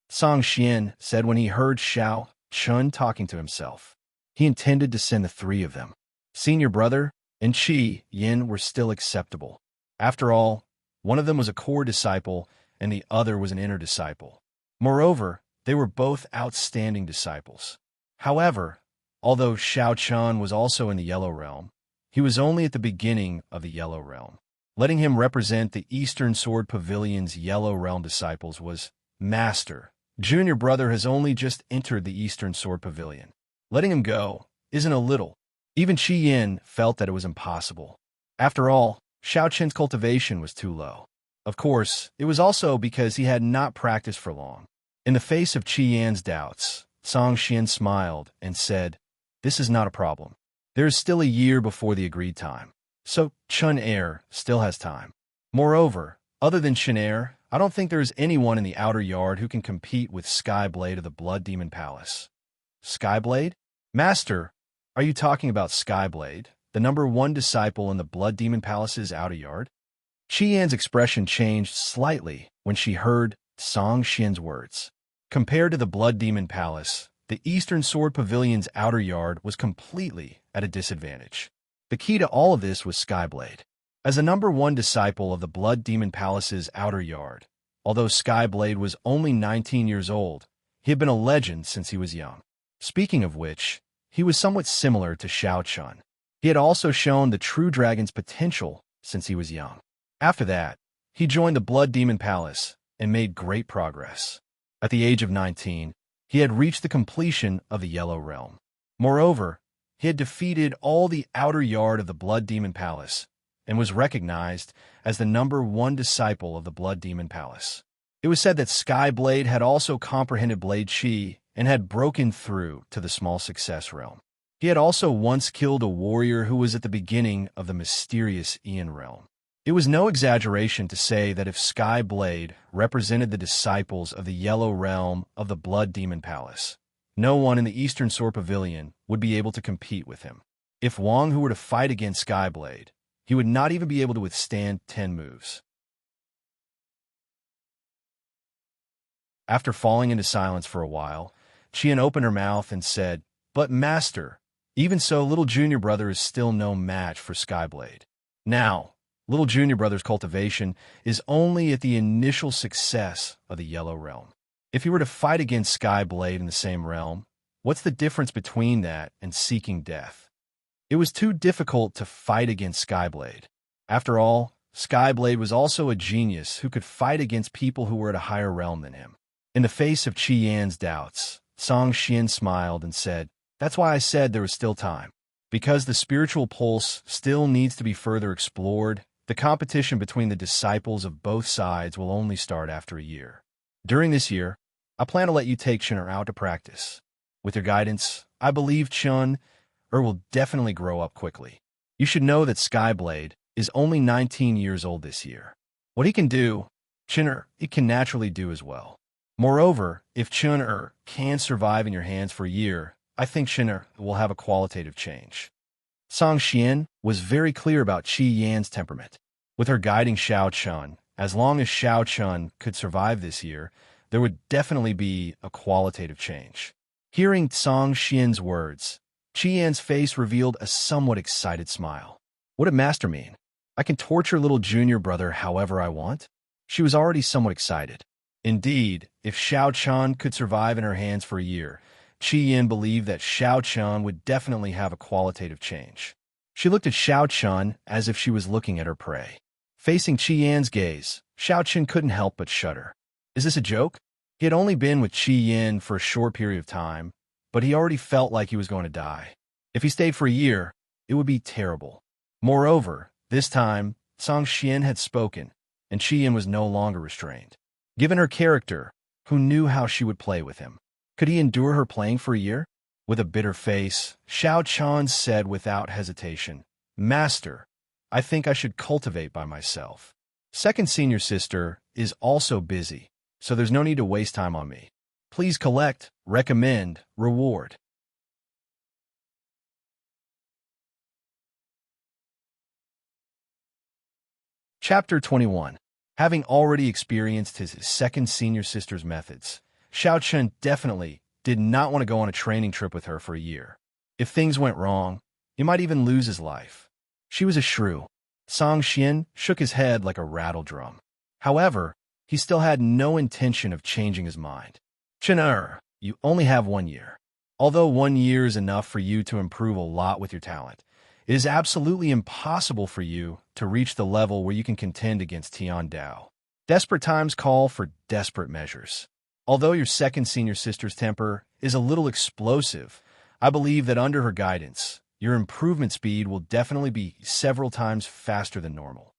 Song Xian said when he heard Xiao Chun talking to himself. He intended to send the 3 of them. Senior brother and Qi Yin were still acceptable. After all, one of them was a core disciple and the other was an inner disciple. Moreover, they were both outstanding disciples. However, although Xiao Chun was also in the Yellow realm, he was only at the beginning of the Yellow realm. Letting him represent the Eastern Sword Pavilion's Yellow realm disciples was, "Master, junior brother has only just entered the Eastern Sword Pavilion. Letting him go isn't a little. Even Qi Yin felt that it was impossible. After all, Xiao Qin's cultivation was too low. Of course, it was also because he had not practiced for long. In the face of Qi Yan's doubts, Song Xian smiled and said, "This is not a problem. There is still a year before the agreed time. So Chun Er still has time. Moreover, other than Chun Er, I don't think there is anyone in the outer yard who can compete with Skyblade of the Blood Demon Palace." Skyblade? Master, are you talking about Skyblade, the #1 disciple in the Blood Demon Palace's outer yard? Qi Yan's expression changed slightly when she heard Song Xian's words. Compared to the Blood Demon Palace, the Eastern Sword Pavilion's outer yard was completely at a disadvantage. The key to all of this was Skyblade. As a #1 disciple of the Blood Demon Palace's outer yard, although Skyblade was only 19 years old, he had been a legend since he was young. Speaking of which, he was somewhat similar to Xiao Chun. He had also shown the true dragon's potential since he was young. After that, he joined the Blood Demon Palace and made great progress. At the age of 19, he had reached the completion of the Yellow Realm. Moreover, he had defeated all the outer yard of the Blood Demon Palace and was recognized as the #1 disciple of the Blood Demon Palace. It was said that Skyblade had also comprehended Blade Chi and had broken through to the Small Success Realm. He had also once killed a warrior who was at the beginning of the mysterious Ian Realm. It was no exaggeration to say that if Skyblade represented the disciples of the Yellow Realm of the Blood Demon Palace, no one in the Eastern Sword Pavilion would be able to compete with him. If Wang Hu were to fight against Skyblade, he would not even be able to withstand 10 moves. After falling into silence for a while, Qian opened her mouth and said, "But Master, even so, little junior brother is still no match for Skyblade. Now, little junior brother's cultivation is only at the initial success of the Yellow Realm. If he were to fight against Skyblade in the same realm, what's the difference between that and seeking death?" It was too difficult to fight against Skyblade. After all, Skyblade was also a genius who could fight against people who were at a higher realm than him. In the face of Qi Yan's doubts, Song Xian smiled and said, "That's why I said there was still time. Because the spiritual pulse still needs to be further explored, the competition between the disciples of both sides will only start after a year. During this year, I plan to let you take Chun out to practice. With your guidance, I believe Chun will definitely grow up quickly. You should know that Skyblade is only 19 years old this year. What he can do, Chun it can naturally do as well. Moreover, if Chun can survive in your hands for a year, I think Chun will have a qualitative change." Song Xian was very clear about Qi Yan's temperament. With her guiding Xiao Chun, as long as Xiao Chun could survive this year, there would definitely be a qualitative change. Hearing Song Xian's words, Qi Yan's face revealed a somewhat excited smile. What did Master mean? I can torture little junior brother however I want? She was already somewhat excited. Indeed, if Xiao Chun could survive in her hands for a year, Qi Yan believed that Xiao Chun would definitely have a qualitative change. She looked at Xiao Chun as if she was looking at her prey. Facing Qi Yan's gaze, Xiao Chun couldn't help but shudder. Is this a joke? He had only been with Qi Yan for a short period of time, but he already felt like he was going to die. If he stayed for a year, it would be terrible. Moreover, this time, Song Xian had spoken, and Qi Yan was no longer restrained. Given her character, who knew how she would play with him? Could he endure her playing for a year? With a bitter face, Xiao Chun said without hesitation, "Master, I think I should cultivate by myself. Second senior sister is also busy, so there's no need to waste time on me. Please collect, recommend, reward." Chapter 21. Having already experienced his second senior sister's methods, Xiao Chun definitely did not want to go on a training trip with her for a year. If things went wrong, he might even lose his life. She was a shrew. Song Xian shook his head like a rattle drum. However, he still had no intention of changing his mind. "Chun, you only have 1 year. Although 1 year is enough for you to improve a lot with your talent, it is absolutely impossible for you to reach the level where you can contend against Tian Dao. Desperate times call for desperate measures. Although your second senior sister's temper is a little explosive, I believe that under her guidance, your improvement speed will definitely be several times faster than normal,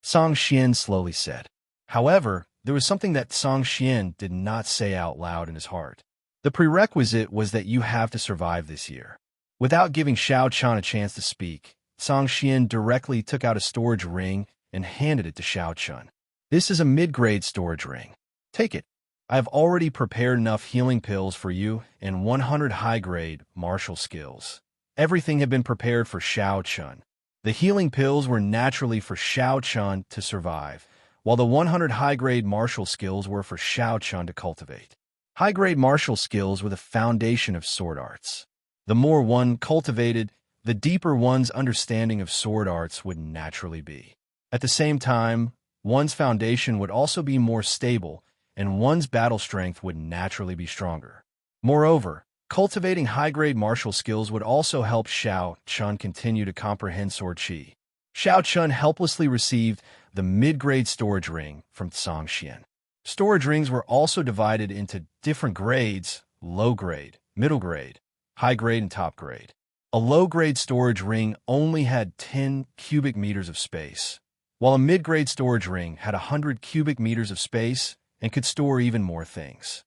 Song Xian slowly said. However, there was something that Song Xian did not say out loud in his heart. The prerequisite was that you have to survive this year. Without giving Xiao Chan a chance to speak, Song Xian directly took out a storage ring and handed it to Xiao Chan. This is a mid-grade storage ring. Take it. I have already prepared enough healing pills for you and 100 high-grade martial skills. Everything had been prepared for Xiao Chan. The healing pills were naturally for Xiao Chan to survive, while the 100 high-grade martial skills were for Xiao Chan to cultivate. High-grade martial skills were the foundation of sword arts. The more one cultivated, the deeper one's understanding of sword arts would naturally be. At the same time, one's foundation would also be more stable, and one's battle strength would naturally be stronger. Moreover, cultivating high-grade martial skills would also help Xiao Chan continue to comprehend sword qi. Xiao Chan helplessly received the mid-grade storage ring from Song Xian. Storage rings were also divided into different grades: low grade, middle grade, high grade, and top grade. A low-grade storage ring only had 10 cubic meters of space, while a mid-grade storage ring had 100 cubic meters of space and could store even more things.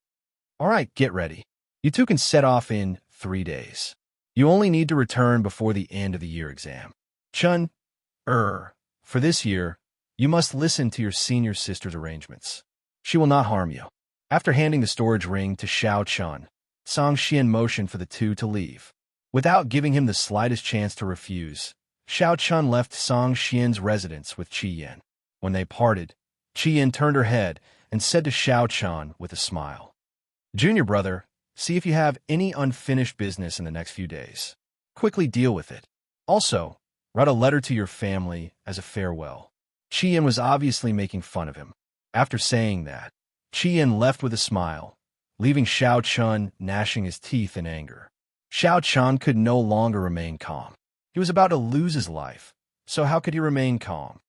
All right, get ready. You two can set off in 3 days. You only need to return before the end of the year exam. Chun, for this year, you must listen to your senior sister's arrangements. She will not harm you. After handing the storage ring to Xiao Chan, Song Xian motioned for the two to leave. Without giving him the slightest chance to refuse, Xiao Chan left Song Xian's residence with Qi Yan. When they parted, Qi Yan turned her head and said to Xiao Chan with a smile, "Junior brother, see if you have any unfinished business in the next few days. Quickly deal with it. Also, write a letter to your family as a farewell." Qi Yan was obviously making fun of him. After saying that, Qi Yan left with a smile, leaving Xiao Chan gnashing his teeth in anger. Xiao Chan could no longer remain calm. He was about to lose his life, so how could he remain calm?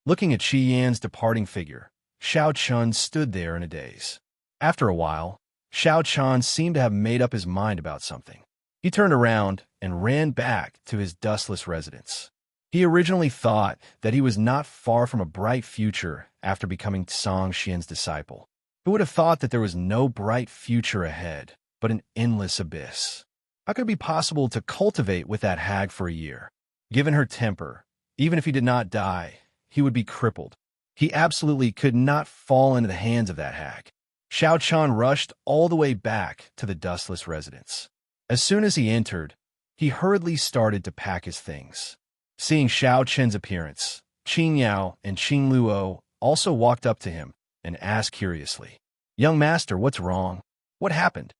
Looking at Qi Yan's departing figure, Xiao Chan stood there in a daze. After a while, Xiao Chan seemed to have made up his mind about something. He turned around and ran back to his dustless residence. He originally thought that he was not far from a bright future after becoming Song Xian's disciple. Who would have thought that there was no bright future ahead, but an endless abyss? How could it be possible to cultivate with that hag for a year? Given her temper, even if he did not die, he would be crippled. He absolutely could not fall into the hands of that hag. Xiao Chan rushed all the way back to the dustless residence. As soon as he entered, he hurriedly started to pack his things. Seeing Xiao Chen's appearance, Qin Yao and Qin Luo also walked up to him and asked curiously, "Young master, what's wrong? What happened?"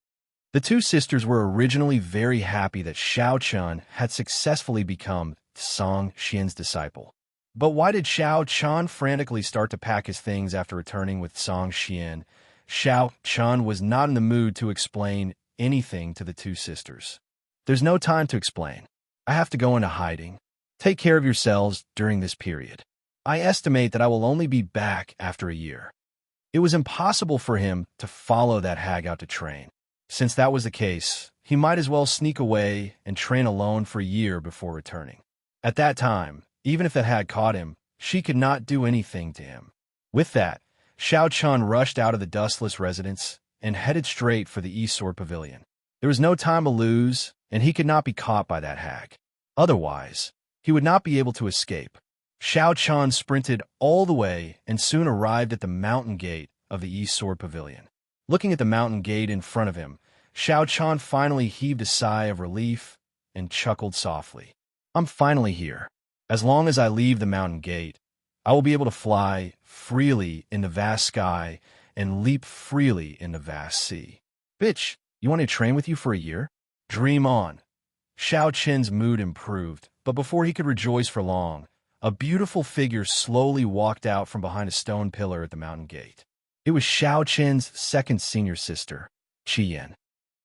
The two sisters were originally very happy that Xiao Chan had successfully become Song Xian's disciple. But why did Xiao Chan frantically start to pack his things after returning with Song Xian? Xiao Chan was not in the mood to explain anything to the two sisters. "There's no time to explain. I have to go into hiding. Take care of yourselves during this period. I estimate that I will only be back after a year." It was impossible for him to follow that hag out to train. Since that was the case, he might as well sneak away and train alone for a year before returning. At that time, even if that hag caught him, she could not do anything to him. With that, Xiao Chan rushed out of the dustless residence and headed straight for the East Sword Pavilion. There was no time to lose, and he could not be caught by that hag. Otherwise, he would not be able to escape. Xiao Chan sprinted all the way and soon arrived at the mountain gate of the East Sword Pavilion. Looking at the mountain gate in front of him, Xiao Chan finally heaved a sigh of relief and chuckled softly. "I'm finally here. As long as I leave the mountain gate, I will be able to fly freely in the vast sky and leap freely in the vast sea." "Bitch, you want to train with you for a year?" "Dream on." Xiao Chen's mood improved, but before he could rejoice for long, a beautiful figure slowly walked out from behind a stone pillar at the mountain gate. It was Xiao Chen's second senior sister, Qi Yan.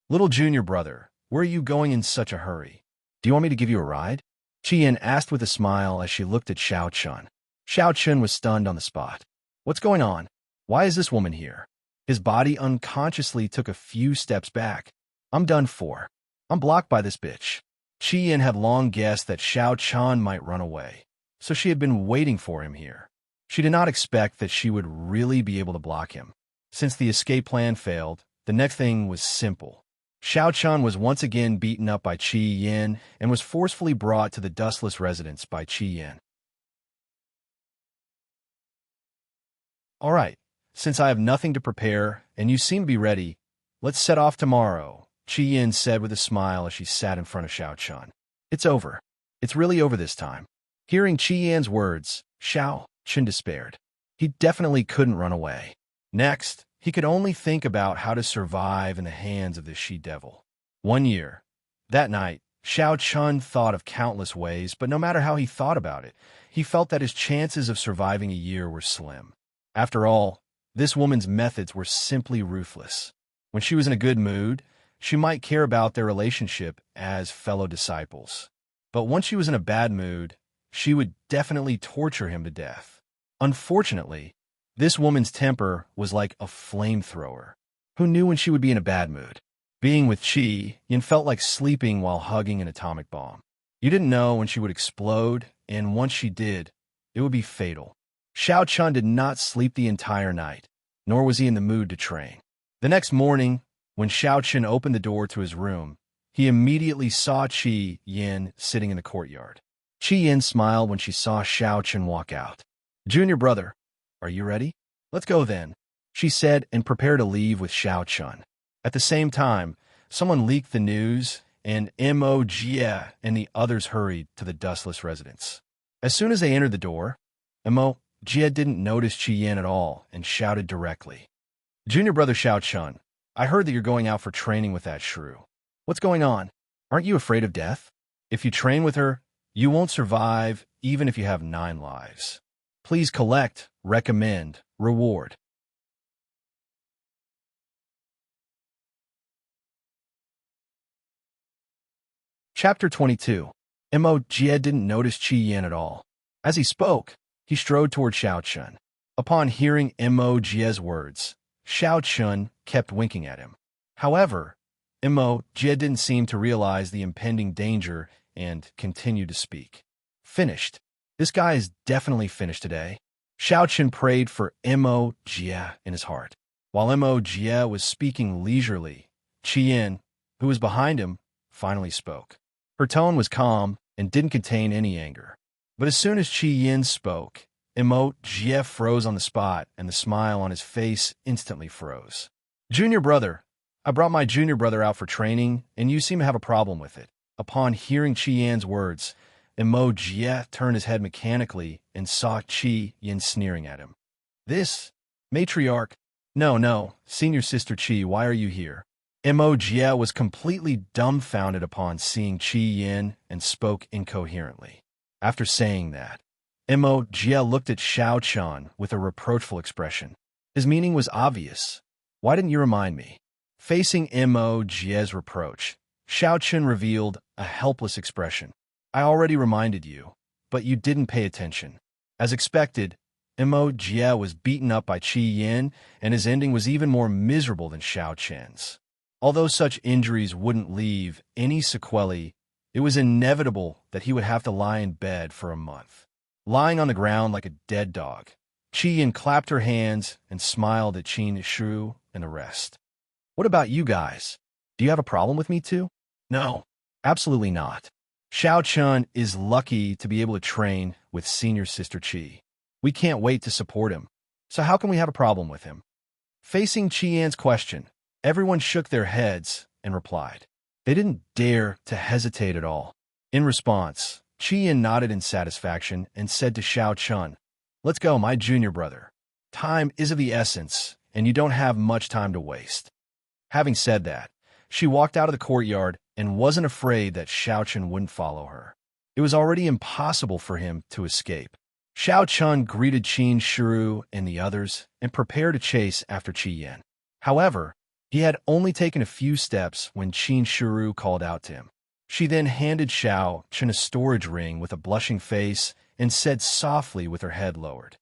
"Little junior brother, where are you going in such a hurry? Do you want me to give you a ride?" Qi Yan asked with a smile as she looked at Xiao Chen. Xiao Chen was stunned on the spot. "What's going on? Why is this woman here?" His body unconsciously took a few steps back. I'm done for. I'm blocked by this bitch. Qi Yin had long guessed that Xiao Chan might run away, so she had been waiting for him here. She did not expect that she would really be able to block him. Since the escape plan failed, the next thing was simple. Xiao Chan was once again beaten up by Qi Yin and was forcefully brought to the dustless residence by Qi Yin. All right, since I have nothing to prepare and you seem to be ready, let's set off tomorrow, Qi Yin said with a smile as she sat in front of Xiao Chan. It's over. It's really over this time. Hearing Qi Yin's words, Xiao Chan despaired. He definitely couldn't run away. Next, he could only think about how to survive in the hands of this she-devil. 1 year. That night, Xiao Chan thought of countless ways, but no matter how he thought about it, he felt that his chances of surviving a year were slim. After all, this woman's methods were simply ruthless. When she was in a good mood, she might care about their relationship as fellow disciples. But once she was in a bad mood, she would definitely torture him to death. Unfortunately, this woman's temper was like a flamethrower. Who knew when she would be in a bad mood? Being with Qi Yin felt like sleeping while hugging an atomic bomb. You didn't know when she would explode, and once she did, it would be fatal. Xiao Chan did not sleep the entire night, nor was he in the mood to train. The next morning, when Xiao Chan opened the door to his room, he immediately saw Qi Yin sitting in the courtyard. Qi Yin smiled when she saw Xiao Chan walk out. "Junior brother, are you ready? Let's go then," she said and prepared to leave with Xiao Chan. At the same time, someone leaked the news, and Mo Jie and the others hurried to the dustless residence. As soon as they entered the door, Mo Jie didn't notice Qi Yin at all and shouted directly, "Junior brother Xiao Chan, I heard that you're going out for training with that shrew. What's going on? Aren't you afraid of death? If you train with her, you won't survive even if you have 9 lives. Please collect, recommend, reward." Chapter 22. Mo Jie didn't notice Qi Yin at all. As he spoke, he strode toward Xiao Chan. Upon hearing Mo Jie's words, Xiao Chan kept winking at him. However, Mo Jie didn't seem to realize the impending danger and continued to speak. "Finished. This guy is definitely finished today." Xiao Chan prayed for Mo Jie in his heart. While Mo Jie was speaking leisurely, Qi Yin, who was behind him, finally spoke. Her tone was calm and didn't contain any anger. But as soon as Qi Yin spoke, Mo Jie froze on the spot, and the smile on his face instantly froze. "Junior brother, I brought my junior brother out for training, and you seem to have a problem with it." Upon hearing Qi Yin's words, Mo Jie turned his head mechanically and saw Qi Yin sneering at him. "This? Matriarch? No, senior sister Qi, why are you here?" Mo Jie was completely dumbfounded upon seeing Qi Yin and spoke incoherently. After saying that, Mo Jie looked at Xiao Chan with a reproachful expression. His meaning was obvious. "Why didn't you remind me?" Facing Mo Jie's reproach, Xiao Chan revealed a helpless expression. "I already reminded you, but you didn't pay attention." As expected, Mo Jie was beaten up by Qi Yin, and his ending was even more miserable than Xiao Chan's. Although such injuries wouldn't leave any sequelae, it was inevitable that he would have to lie in bed for a month. Lying on the ground like a dead dog, Qi Yin clapped her hands and smiled at Qin Shu and the rest. "What about you guys? Do you have a problem with me too?" "No, absolutely not. Xiao Chan is lucky to be able to train with senior sister Qi. We can't wait to support him. So how can we have a problem with him?" Facing Qi Yan's question, everyone shook their heads and replied. They didn't dare to hesitate at all. In response, Qi Yin nodded in satisfaction and said to Xiao Chan, "Let's go, my junior brother. Time is of the essence, and you don't have much time to waste." Having said that, she walked out of the courtyard and wasn't afraid that Xiao Chan wouldn't follow her. It was already impossible for him to escape. Xiao Chan greeted Qin Shiru and the others and prepared to chase after Qi Yin. However, he had only taken a few steps when Qin Shiru called out to him. She then handed Xiao Chan a storage ring with a blushing face and said softly with her head lowered,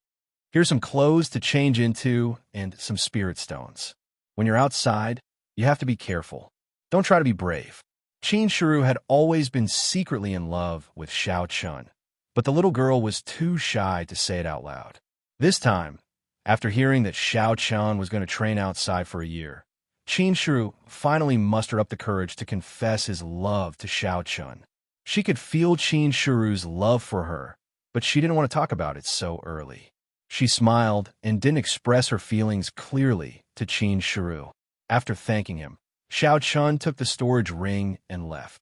"Here's some clothes to change into and some spirit stones. When you're outside, you have to be careful. Don't try to be brave. Qin Shiru had always been secretly in love with Xiao Chun, but the little girl was too shy to say it out loud. This time, after hearing that Xiao Chun was going to train outside for a year, Qin Shiru finally mustered up the courage to confess his love to Xiao Chun. She could feel Qin Shiru's love for her, but she didn't want to talk about it so early. She smiled and didn't express her feelings clearly to Qin Shiru. After thanking him, Xiao Chun took the storage ring and left.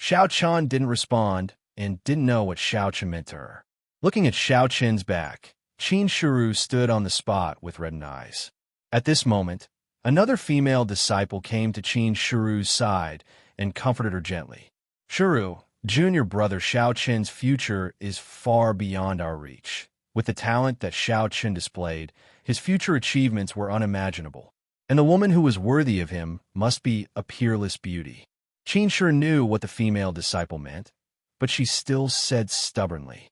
Xiao Chun didn't respond and didn't know what Xiao Chun meant to her. Looking at Xiao Chun's back, Qin Shiru stood on the spot with reddened eyes. At this moment, another female disciple came to Qin Shiru's side and comforted her gently. "Shiru, junior brother Xiao Chun's future is far beyond our reach. With the talent that Xiao Chun displayed, his future achievements were unimaginable, and the woman who was worthy of him must be a peerless beauty." Qin Shiru knew what the female disciple meant, but she still said stubbornly,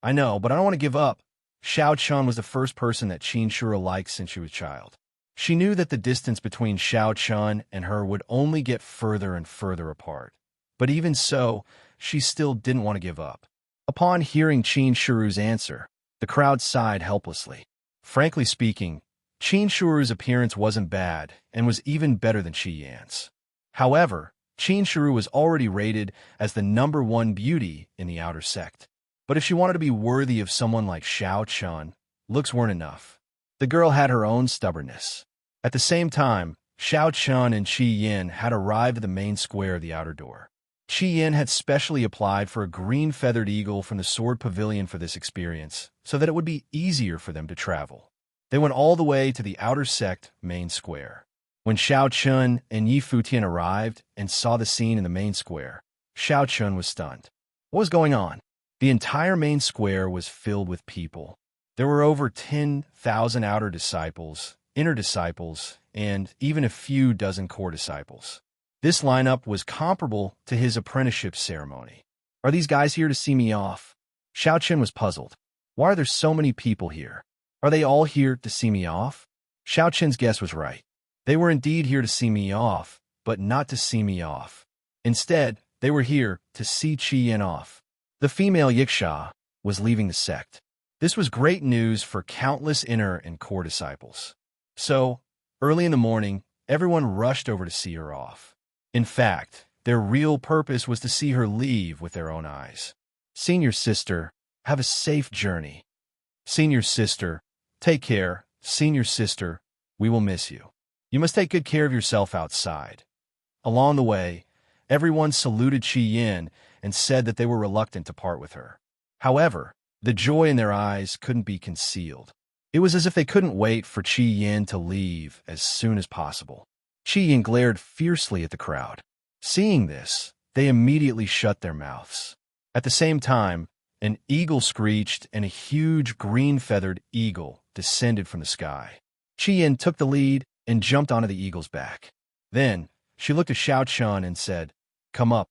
"I know, but I don't want to give up." Xiao Chun was the first person that Qin Shiru liked since she was a child. She knew that the distance between Xiao Chun and her would only get further and further apart. But even so, she still didn't want to give up. Upon hearing Qin Shiru's answer, the crowd sighed helplessly. Frankly speaking, Qin Shiru's appearance wasn't bad and was even better than Qi Yan's. However, Qin Shiru was already rated as the #1 beauty in the outer sect. But if she wanted to be worthy of someone like Xiao Chun, looks weren't enough. The girl had her own stubbornness. At the same time, Xiao Chun and Qi Yin had arrived at the main square of the outer door. Qi Yin had specially applied for a green feathered eagle from the Sword Pavilion for this experience, so that it would be easier for them to travel. They went all the way to the outer sect main square. When Xiao Chun and Yi Futian arrived and saw the scene in the main square, Xiao Chun was stunned. What was going on? The entire main square was filled with people. There were over 10,000 outer disciples, inner disciples, and even a few dozen core disciples. This lineup was comparable to his apprenticeship ceremony. Are these guys here to see me off? Xiao Chun was puzzled. Why are there so many people here? Are they all here to see me off? Xiao Chun's guess was right. They were indeed here to see me off, but not to see me off. Instead, they were here to see Qi Yin off. The female Yiksha was leaving the sect. This was great news for countless inner and core disciples. So, early in the morning, everyone rushed over to see her off. In fact, their real purpose was to see her leave with their own eyes. "Senior sister, have a safe journey." "Senior sister, take care." "Senior sister, we will miss you. You must take good care of yourself outside." Along the way, everyone saluted Qi Yin and said that they were reluctant to part with her. However, the joy in their eyes couldn't be concealed. It was as if they couldn't wait for Qi Yin to leave as soon as possible. Qi Yin glared fiercely at the crowd. Seeing this, they immediately shut their mouths. At the same time, an eagle screeched and a huge green-feathered eagle descended from the sky. Qi Yin took the lead and jumped onto the eagle's back. Then, she looked at Xiao Chun and said, "Come up."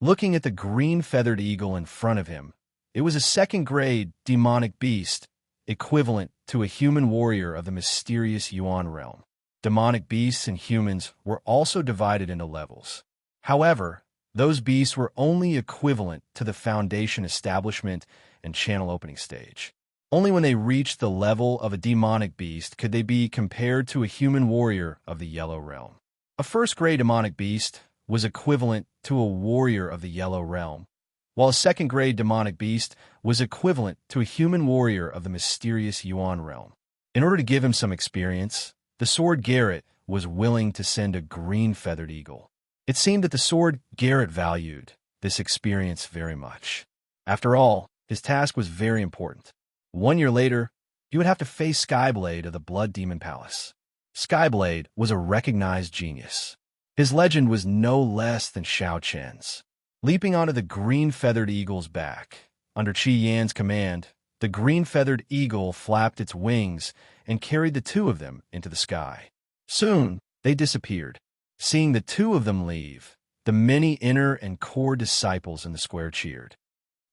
Looking at the green-feathered eagle in front of him, it was a second-grade demonic beast, equivalent to a human warrior of the mysterious Yuan realm. Demonic beasts and humans were also divided into levels. However, those beasts were only equivalent to the Foundation establishment and channel opening stage. Only when they reached the level of a demonic beast could they be compared to a human warrior of the Yellow Realm. A first-grade demonic beast was equivalent to a warrior of the Yellow Realm, while a second-grade demonic beast was equivalent to a human warrior of the mysterious Yuan realm. In order to give him some experience, the sword Garrett was willing to send a green-feathered eagle. It seemed that the sword Garrett valued this experience very much. After all, his task was very important. 1 year later, he would have to face Skyblade of the Blood Demon Palace. Skyblade was a recognized genius. His legend was no less than Xiao Chen's. Leaping onto the green-feathered eagle's back, under Qi Yan's command, the green-feathered eagle flapped its wings and carried the two of them into the sky. Soon, they disappeared. Seeing the two of them leave, the many inner and core disciples in the square cheered.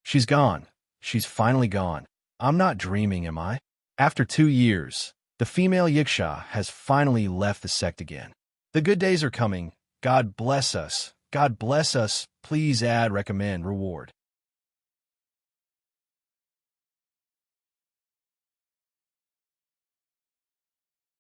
"She's gone. She's finally gone. I'm not dreaming, am I?" After 2 years, the female Yiksha has finally left the sect again. The good days are coming. God bless us. God bless us. Please add, recommend, reward.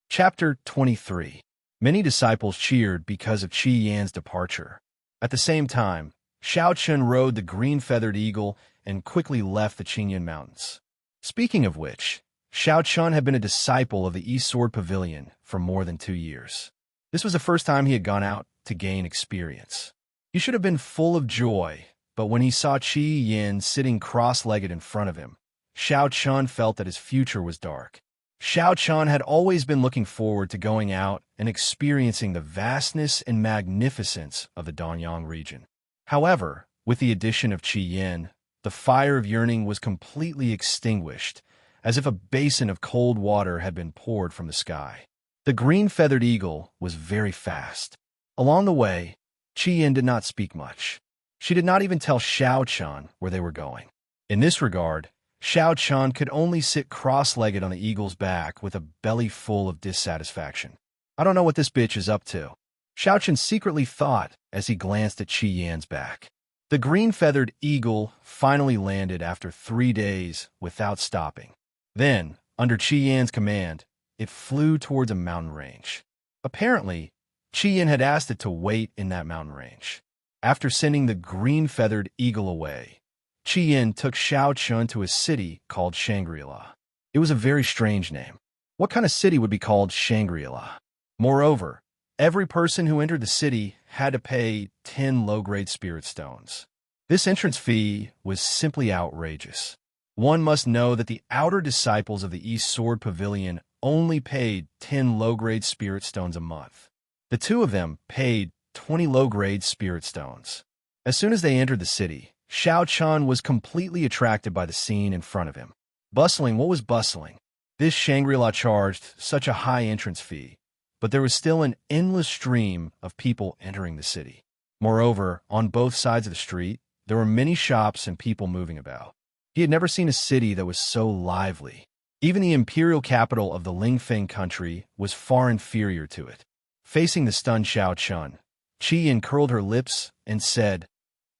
Chapter 23. Many disciples cheered because of Qi Yan's departure. At the same time, Xiao Chun rode the green-feathered eagle and quickly left the Qingyun Mountains. Speaking of which, Xiao Chun had been a disciple of the East Sword Pavilion for more than 2 years. This was the first time he had gone out to gain experience. He should have been full of joy, but when he saw Qi Yin sitting cross-legged in front of him, Xiao Chun felt that his future was dark. Xiao Chun had always been looking forward to going out and experiencing the vastness and magnificence of the Danyang region. However, with the addition of Qi Yin, the fire of yearning was completely extinguished, as if a basin of cold water had been poured from the sky. The green-feathered eagle was very fast. Along the way, Qi Yin did not speak much. She did not even tell Xiao Chun where they were going. In this regard, Xiao Chun could only sit cross-legged on the eagle's back with a belly full of dissatisfaction. I don't know what this bitch is up to, Xiao Chun secretly thought as he glanced at Qi Yan's back. The green-feathered eagle finally landed after 3 days without stopping. Then, under Qi Yan's command, it flew towards a mountain range. Apparently, Qi Yan had asked it to wait in that mountain range. After sending the green-feathered eagle away, Qi Yan took Xiao Chun to a city called Shangri-La. It was a very strange name. What kind of city would be called Shangri-La? Moreover, every person who entered the city had to pay 10 low-grade spirit stones. This entrance fee was simply outrageous. One must know that the outer disciples of the East Sword Pavilion only paid 10 low-grade spirit stones a month. The two of them paid 20 low-grade spirit stones. As soon as they entered the city, Xiao Chun was completely attracted by the scene in front of him. Bustling, what was bustling? This Shangri-La charged such a high entrance fee, but there was still an endless stream of people entering the city. Moreover, on both sides of the street, there were many shops and people moving about. He had never seen a city that was so lively. Even the imperial capital of the Lingfeng country was far inferior to it. Facing the stunned Xiao Chun, Qi Yin curled her lips and said,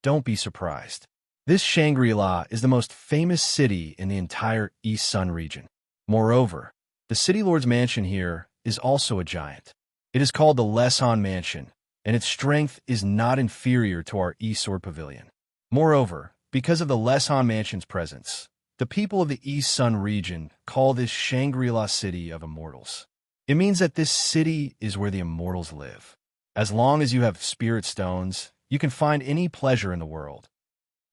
"Don't be surprised. This Shangri-La is the most famous city in the entire East Sun region. Moreover, the city lord's mansion here is also a giant. It is called the Lesan Mansion, and its strength is not inferior to our East Sword Pavilion. Moreover, because of the Lesan Mansion's presence, the people of the East Sun region call this Shangri-La City of Immortals. It means that this city is where the immortals live. As long as you have spirit stones, you can find any pleasure in the world."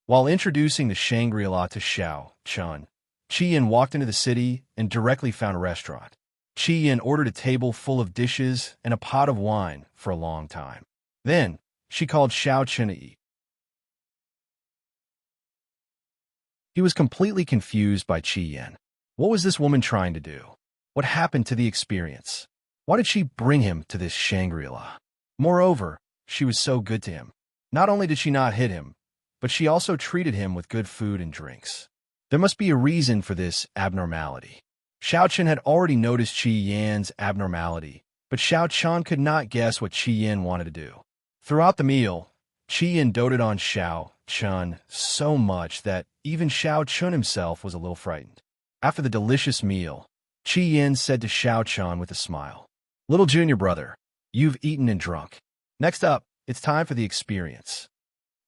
While introducing the Shangri-La to Xiao Chun, Qi Yin walked into the city and directly found a restaurant. Qi Yin ordered a table full of dishes and a pot of wine for a long time. Then, she called Xiao Chun to eat. He was completely confused by Qi Yin. What was this woman trying to do? What happened to the experience? Why did she bring him to this Shangri-La? Moreover, she was so good to him. Not only did she not hit him, but she also treated him with good food and drinks. There must be a reason for this abnormality. Xiao Chun had already noticed Qi Yan's abnormality, but Xiao Chun could not guess what Qi Yan wanted to do. Throughout the meal, Qi Yin doted on Xiao Chun so much that even Xiao Chun himself was a little frightened. After the delicious meal, Qi Yin said to Xiao Chun with a smile, "Little junior brother, you've eaten and drunk. Next up, it's time for the experience.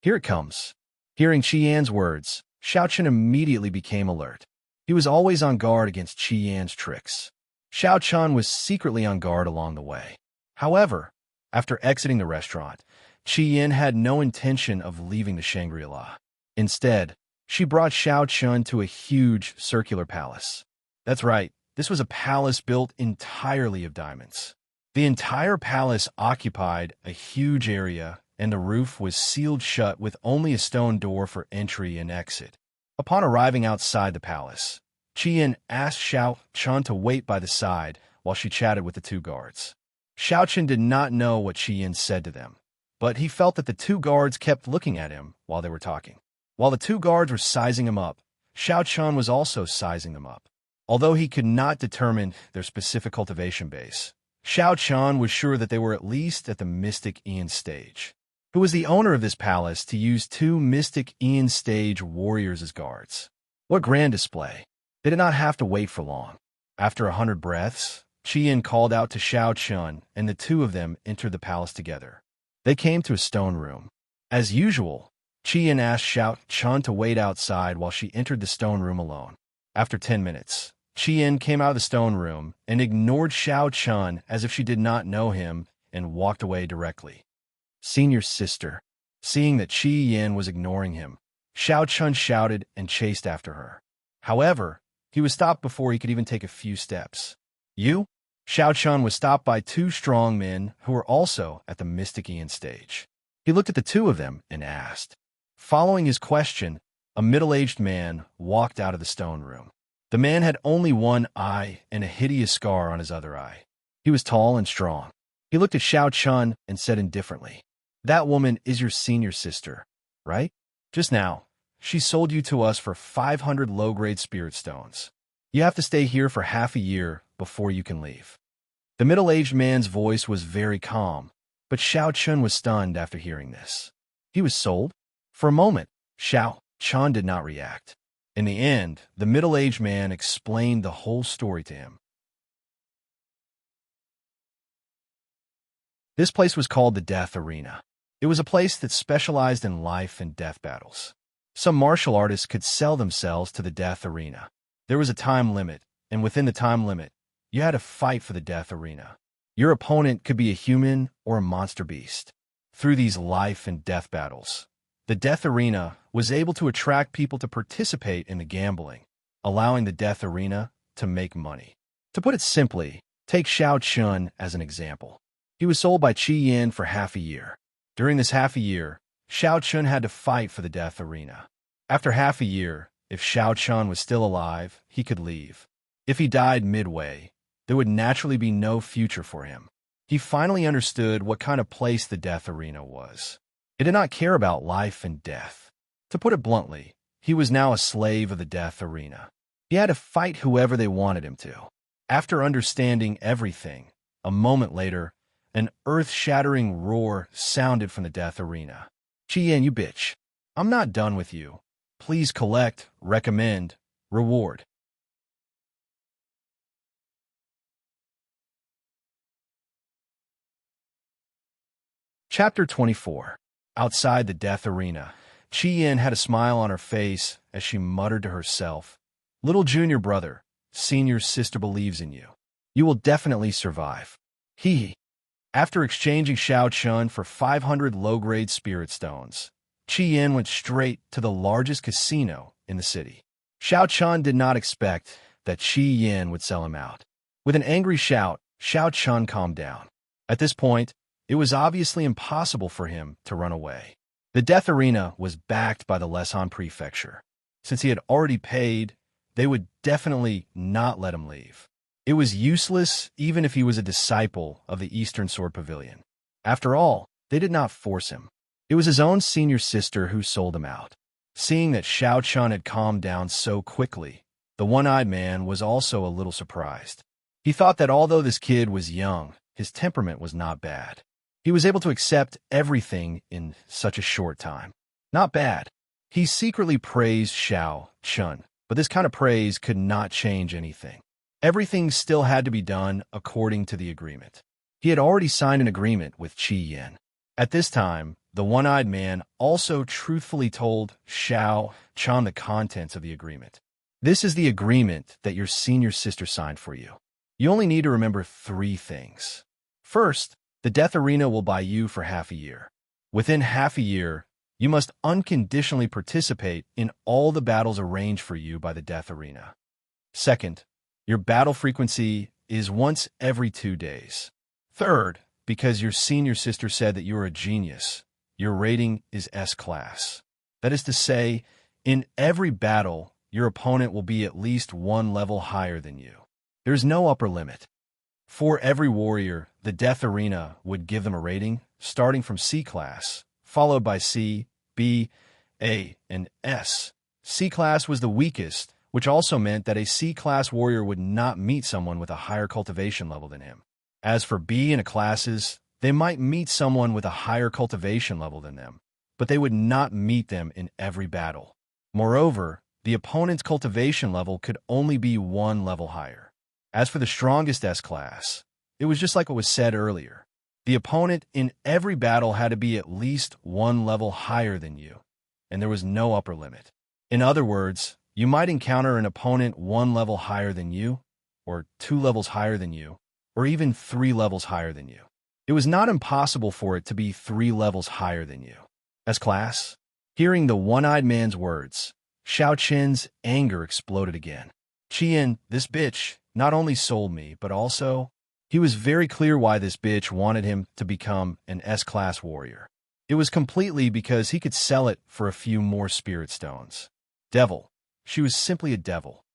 Here it comes." Hearing Qi Yan's words, Xiao Chun immediately became alert. He was always on guard against Qi Yan's tricks. Xiao Chun was secretly on guard along the way. However, after exiting the restaurant, Qi Yin had no intention of leaving the Shangri-La. Instead, she brought Xiao Chun to a huge circular palace. That's right, this was a palace built entirely of diamonds. The entire palace occupied a huge area, and the roof was sealed shut with only a stone door for entry and exit. Upon arriving outside the palace, Qi Yin asked Xiao Chun to wait by the side while she chatted with the two guards. Xiao Chun did not know what Qi Yin said to them, but he felt that the two guards kept looking at him while they were talking. While the two guards were sizing him up, Xiao Chun was also sizing them up. Although he could not determine their specific cultivation base, Xiao Chun was sure that they were at least at the Mystic Ian stage. Who was the owner of this palace to use 2 Mystic Ian stage warriors as guards? What grand display! They did not have to wait for long. After 100 breaths, Qian called out to Xiao Chun, and the two of them entered the palace together. They came to a stone room. As usual, Qian asked Xiao Chun to wait outside while she entered the stone room alone. After 10 minutes, Qian came out of the stone room and ignored Xiao Chun as if she did not know him and walked away directly. Senior sister. Seeing that Qi Yin was ignoring him, Xiao Chun shouted and chased after her. However, he was stopped before he could even take a few steps. You? Xiao Chun was stopped by 2 strong men who were also at the Mystic Ian stage. He looked at the two of them and asked. Following his question, a middle-aged man walked out of the stone room. The man had only one eye and a hideous scar on his other eye. He was tall and strong. He looked at Xiao Chun and said indifferently, "That woman is your senior sister, right? Just now, she sold you to us for 500 low-grade spirit stones. You have to stay here for half a year before you can leave." The middle-aged man's voice was very calm, but Xiao Chun was stunned after hearing this. He was sold? For a moment, Xiao Chun did not react. In the end, the middle-aged man explained the whole story to him. This place was called the Death Arena. It was a place that specialized in life and death battles. Some martial artists could sell themselves to the Death Arena. There was a time limit, and within the time limit, you had to fight for the Death Arena. Your opponent could be a human or a monster beast. Through these life and death battles, the Death Arena was able to attract people to participate in the gambling, allowing the Death Arena to make money. To put it simply, take Xiao Chun as an example. He was sold by Qi Yin for half a year. During this half a year, Xiao Chun had to fight for the Death Arena. After half a year, if Xiao Chun was still alive, he could leave. If he died midway, there would naturally be no future for him. He finally understood what kind of place the Death Arena was. It did not care about life and death. To put it bluntly, he was now a slave of the Death Arena. He had to fight whoever they wanted him to. After understanding everything, a moment later, an earth-shattering roar sounded from the Death Arena. "Qian, you bitch. I'm not done with you. Please collect, recommend, reward." Chapter 24. Outside the Death Arena, Qian had a smile on her face as she muttered to herself, "Little junior brother, senior sister believes in you. You will definitely survive." Hee. After exchanging Xiao Chun for 500 low-grade spirit stones, Qian went straight to the largest casino in the city. Xiao Chun did not expect that Qi Yin would sell him out. With an angry shout, Xiao Chun calmed down. At this point, it was obviously impossible for him to run away. The Death Arena was backed by the Lesan Prefecture. Since he had already paid, they would definitely not let him leave. It was useless even if he was a disciple of the Eastern Sword Pavilion. After all, they did not force him. It was his own senior sister who sold him out. Seeing that Xiao Chun had calmed down so quickly, the one-eyed man was also a little surprised. He thought that although this kid was young, his temperament was not bad. He was able to accept everything in such a short time. Not bad. He secretly praised Xiao Chun, but this kind of praise could not change anything. Everything still had to be done according to the agreement. He had already signed an agreement with Qi Yin. At this time, the one-eyed man also truthfully told Xiao Chun the contents of the agreement. "This is the agreement that your senior sister signed for you. You only need to remember 3 things. First, the Death Arena will buy you for half a year. Within half a year, you must unconditionally participate in all the battles arranged for you by the Death Arena. Second, your battle frequency is once every 2 days. Third, because your senior sister said that you are a genius, your rating is S-class. That is to say, in every battle, your opponent will be at least 1 level higher than you. There is no upper limit. For every warrior, the Death Arena would give them a rating starting from C-class, followed by C, B, A, and S. C-class was the weakest, which also meant that a C-class warrior would not meet someone with a higher cultivation level than him. As for B and A classes, they might meet someone with a higher cultivation level than them, but they would not meet them in every battle. Moreover, the opponent's cultivation level could only be one level higher. As for the strongest S-class, it was just like what was said earlier. The opponent in every battle had to be at least one level higher than you, and there was no upper limit. In other words, you might encounter an opponent one level higher than you, or 2 levels higher than you, or even 3 levels higher than you. It was not impossible for it to be 3 levels higher than you. S-class? Hearing the one-eyed man's words, Xiao Qin's anger exploded again. Qian, this bitch, not only sold me, but also... He was very clear why this bitch wanted him to become an S-class warrior. It was completely because he could sell it for a few more spirit stones. Devil. She was simply a devil.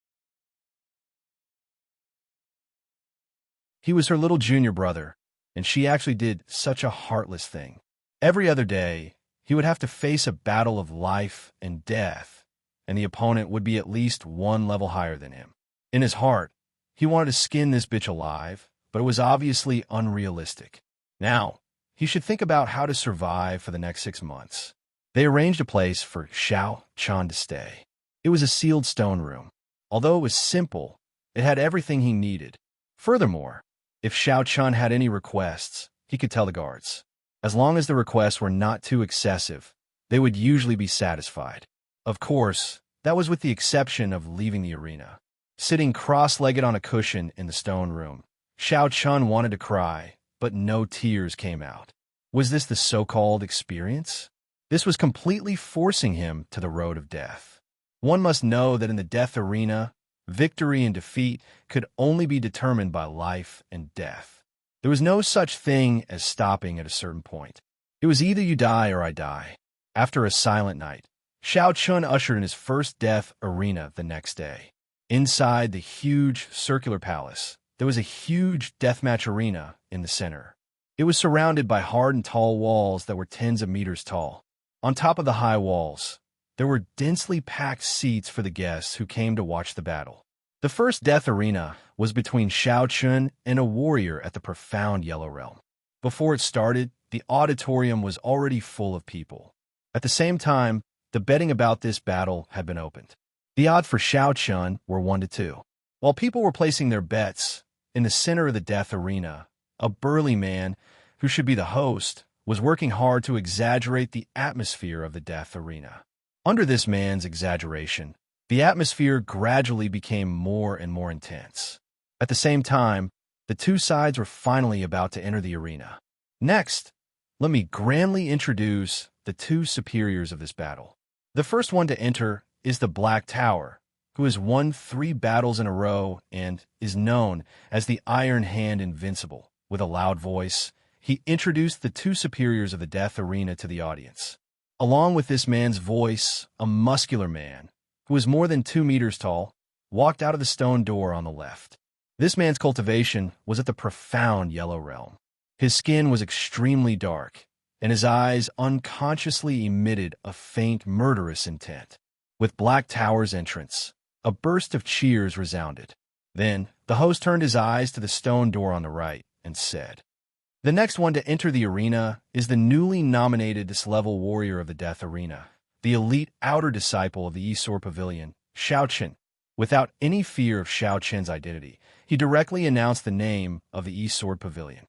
He was her little junior brother, and she actually did such a heartless thing. Every other day, he would have to face a battle of life and death, and the opponent would be at least one level higher than him. In his heart, he wanted to skin this bitch alive, but it was obviously unrealistic. Now, he should think about how to survive for the next 6 months. They arranged a place for Xiao Chan to stay. It was a sealed stone room. Although it was simple, it had everything he needed. Furthermore, if Xiao Chan had any requests, he could tell the guards. As long as the requests were not too excessive, they would usually be satisfied. Of course, that was with the exception of leaving the arena. Sitting cross-legged on a cushion in the stone room, Xiao Chun wanted to cry, but no tears came out. Was this the so-called experience? This was completely forcing him to the road of death. One must know that in the death arena, victory and defeat could only be determined by life and death. There was no such thing as stopping at a certain point. It was either you die or I die. After a silent night, Xiao Chun ushered in his first death arena the next day. Inside the huge circular palace, there was a huge deathmatch arena in the center. It was surrounded by hard and tall walls that were tens of meters tall. On top of the high walls, there were densely packed seats for the guests who came to watch the battle. The first death arena was between Xiao Chun and a warrior at the profound Yellow Realm. Before it started, the auditorium was already full of people. At the same time, the betting about this battle had been opened. The odds for Xiao Chun were 1-2. While people were placing their bets, in the center of the death arena, a burly man, who should be the host, was working hard to exaggerate the atmosphere of the death arena. Under this man's exaggeration, the atmosphere gradually became more and more intense. At the same time, the two sides were finally about to enter the arena. Next, let me grandly introduce the two superiors of this battle. The first one to enter is the Black Tower, who has won 3 battles in a row and is known as the Iron Hand Invincible. With a loud voice, he introduced the two superiors of the death arena to the audience. Along with this man's voice, a muscular man, who was more than 2 meters tall, walked out of the stone door on the left. This man's cultivation was at the profound Yellow Realm. His skin was extremely dark, and his eyes unconsciously emitted a faint murderous intent. With Black Tower's entrance, a burst of cheers resounded. Then, the host turned his eyes to the stone door on the right and said, "The next one to enter the arena is the newly nominated this-level warrior of the death arena, the elite outer disciple of the Esor Pavilion, Xiao Qin." Without any fear of Xiao Qin's identity, he directly announced the name of the Esor Pavilion.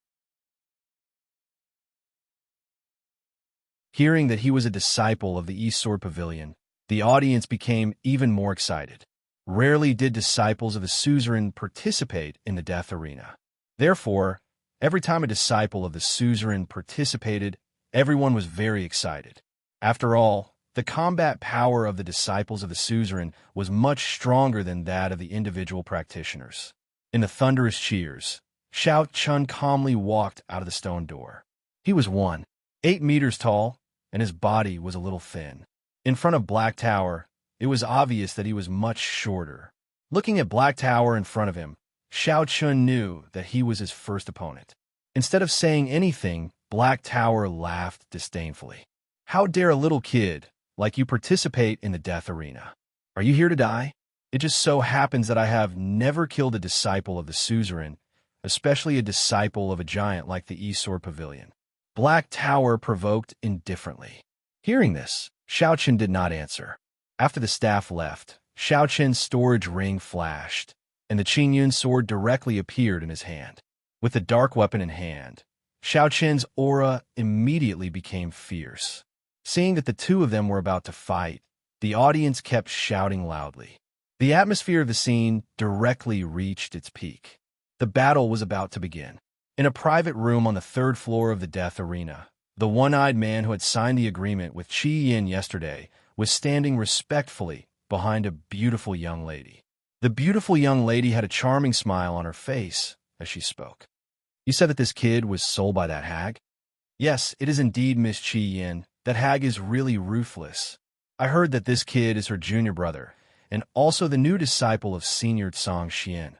Hearing that he was a disciple of the Esor Pavilion, the audience became even more excited. Rarely did disciples of the suzerain participate in the death arena. Therefore, every time a disciple of the suzerain participated, everyone was very excited. After all, the combat power of the disciples of the suzerain was much stronger than that of the individual practitioners. In the thunderous cheers, Xiao Chun calmly walked out of the stone door. He was 1.8 meters tall, and his body was a little thin. In front of Black Tower, it was obvious that he was much shorter. Looking at Black Tower in front of him, Xiao Chun knew that he was his first opponent. Instead of saying anything, Black Tower laughed disdainfully. "How dare a little kid like you participate in the death arena? Are you here to die?" It just so happens that I have never killed a disciple of the suzerain, especially a disciple of a giant like the Esor Pavilion. Black Tower provoked indifferently. Hearing this, Xiaochen did not answer. After the staff left, Xiaochen's storage ring flashed, and the Qingyun sword directly appeared in his hand. With the dark weapon in hand, Xiaochen's aura immediately became fierce. Seeing that the two of them were about to fight, the audience kept shouting loudly. The atmosphere of the scene directly reached its peak. The battle was about to begin. In a private room on the third floor of the Death Arena, the one-eyed man who had signed the agreement with Qi Yin yesterday was standing respectfully behind a beautiful young lady. The beautiful young lady had a charming smile on her face as she spoke. "You said that this kid was sold by that hag?" "Yes, it is indeed Miss Qi Yin. That hag is really ruthless. I heard that this kid is her junior brother, and also the new disciple of Senior Tsang Xian.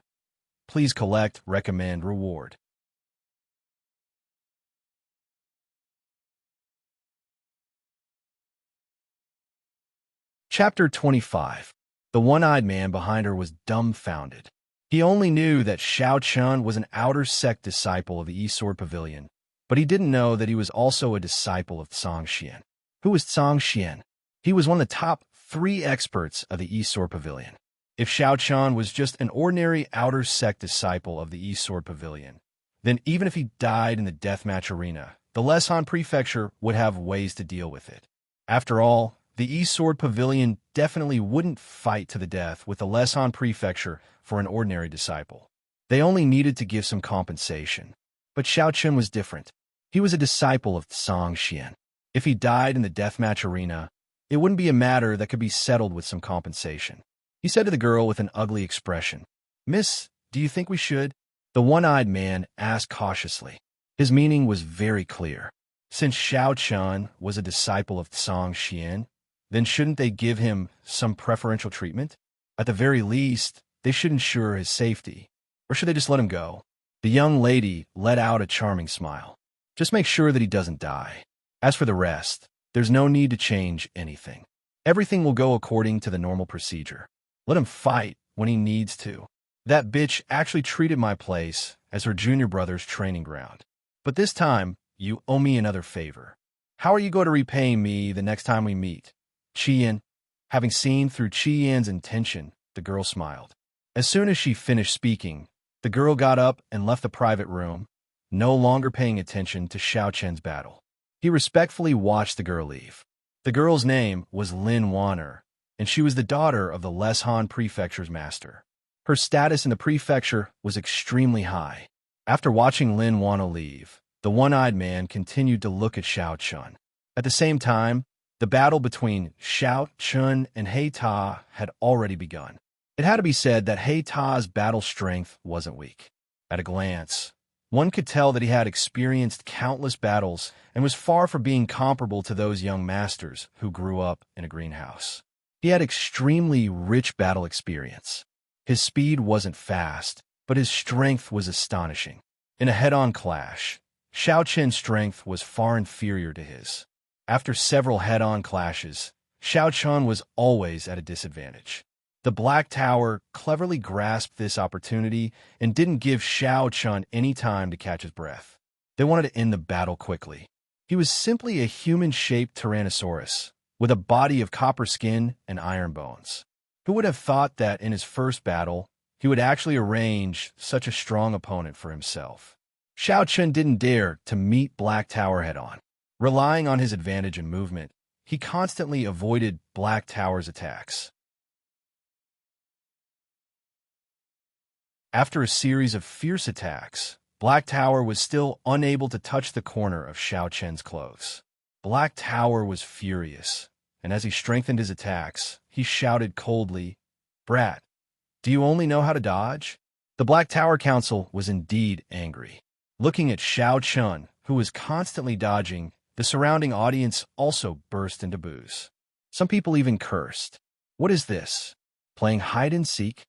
Please collect, recommend, reward." Chapter 25. The one-eyed man behind her was dumbfounded. He only knew that Xiao Chun was an outer sect disciple of the Esor Pavilion, but he didn't know that he was also a disciple of Tsang Xian. Who was Tsang Xian? He was one of the top 3 experts of the Esor Pavilion. If Xiao Chun was just an ordinary outer sect disciple of the Esor Pavilion, then even if he died in the deathmatch arena, the Leshan Prefecture would have ways to deal with it. After all, the Esor Pavilion definitely wouldn't fight to the death with the Leshan Prefecture for an ordinary disciple. They only needed to give some compensation. But Xiao Chun was different. He was a disciple of Tsang Xian. If he died in the deathmatch arena, it wouldn't be a matter that could be settled with some compensation. He said to the girl with an ugly expression, "Miss, do you think we should?" The one-eyed man asked cautiously. His meaning was very clear. Since Xiao Chun was a disciple of Tsang Xian, then shouldn't they give him some preferential treatment? At the very least, they should ensure his safety. Or should they just let him go? The young lady let out a charming smile. Just make sure that he doesn't die. As for the rest, there's no need to change anything. Everything will go according to the normal procedure. Let him fight when he needs to. That bitch actually treated my place as her junior brother's training ground. But this time, you owe me another favor. How are you going to repay me the next time we meet? Qi Yin. Having seen through Qi Yin's intention, the girl smiled. As soon as she finished speaking, the girl got up and left the private room, no longer paying attention to Xiao Chen's battle. He respectfully watched the girl leave. The girl's name was Lin Wanner, and she was the daughter of the Leshan Prefecture's master. Her status in the prefecture was extremely high. After watching Lin Wanner leave, the one-eyed man continued to look at Xiao Chun. At the same time, the battle between Xiao Chun and He Ta had already begun. It had to be said that He Ta's battle strength wasn't weak. At a glance, one could tell that he had experienced countless battles and was far from being comparable to those young masters who grew up in a greenhouse. He had extremely rich battle experience. His speed wasn't fast, but his strength was astonishing. In a head-on clash, Xiao Chen's strength was far inferior to his. After several head-on clashes, Xiao Chun was always at a disadvantage. The Black Tower cleverly grasped this opportunity and didn't give Xiao Chun any time to catch his breath. They wanted to end the battle quickly. He was simply a human-shaped Tyrannosaurus, with a body of copper skin and iron bones. Who would have thought that in his first battle, he would actually arrange such a strong opponent for himself? Xiao Chun didn't dare to meet Black Tower head-on. Relying on his advantage in movement, he constantly avoided Black Tower's attacks. After a series of fierce attacks, Black Tower was still unable to touch the corner of Xiao Chen's clothes. Black Tower was furious, and as he strengthened his attacks, he shouted coldly, "Brat, do you only know how to dodge?" The Black Tower Council was indeed angry. Looking at Xiao Chun, who was constantly dodging, the surrounding audience also burst into boos. Some people even cursed. "What is this? Playing hide-and-seek?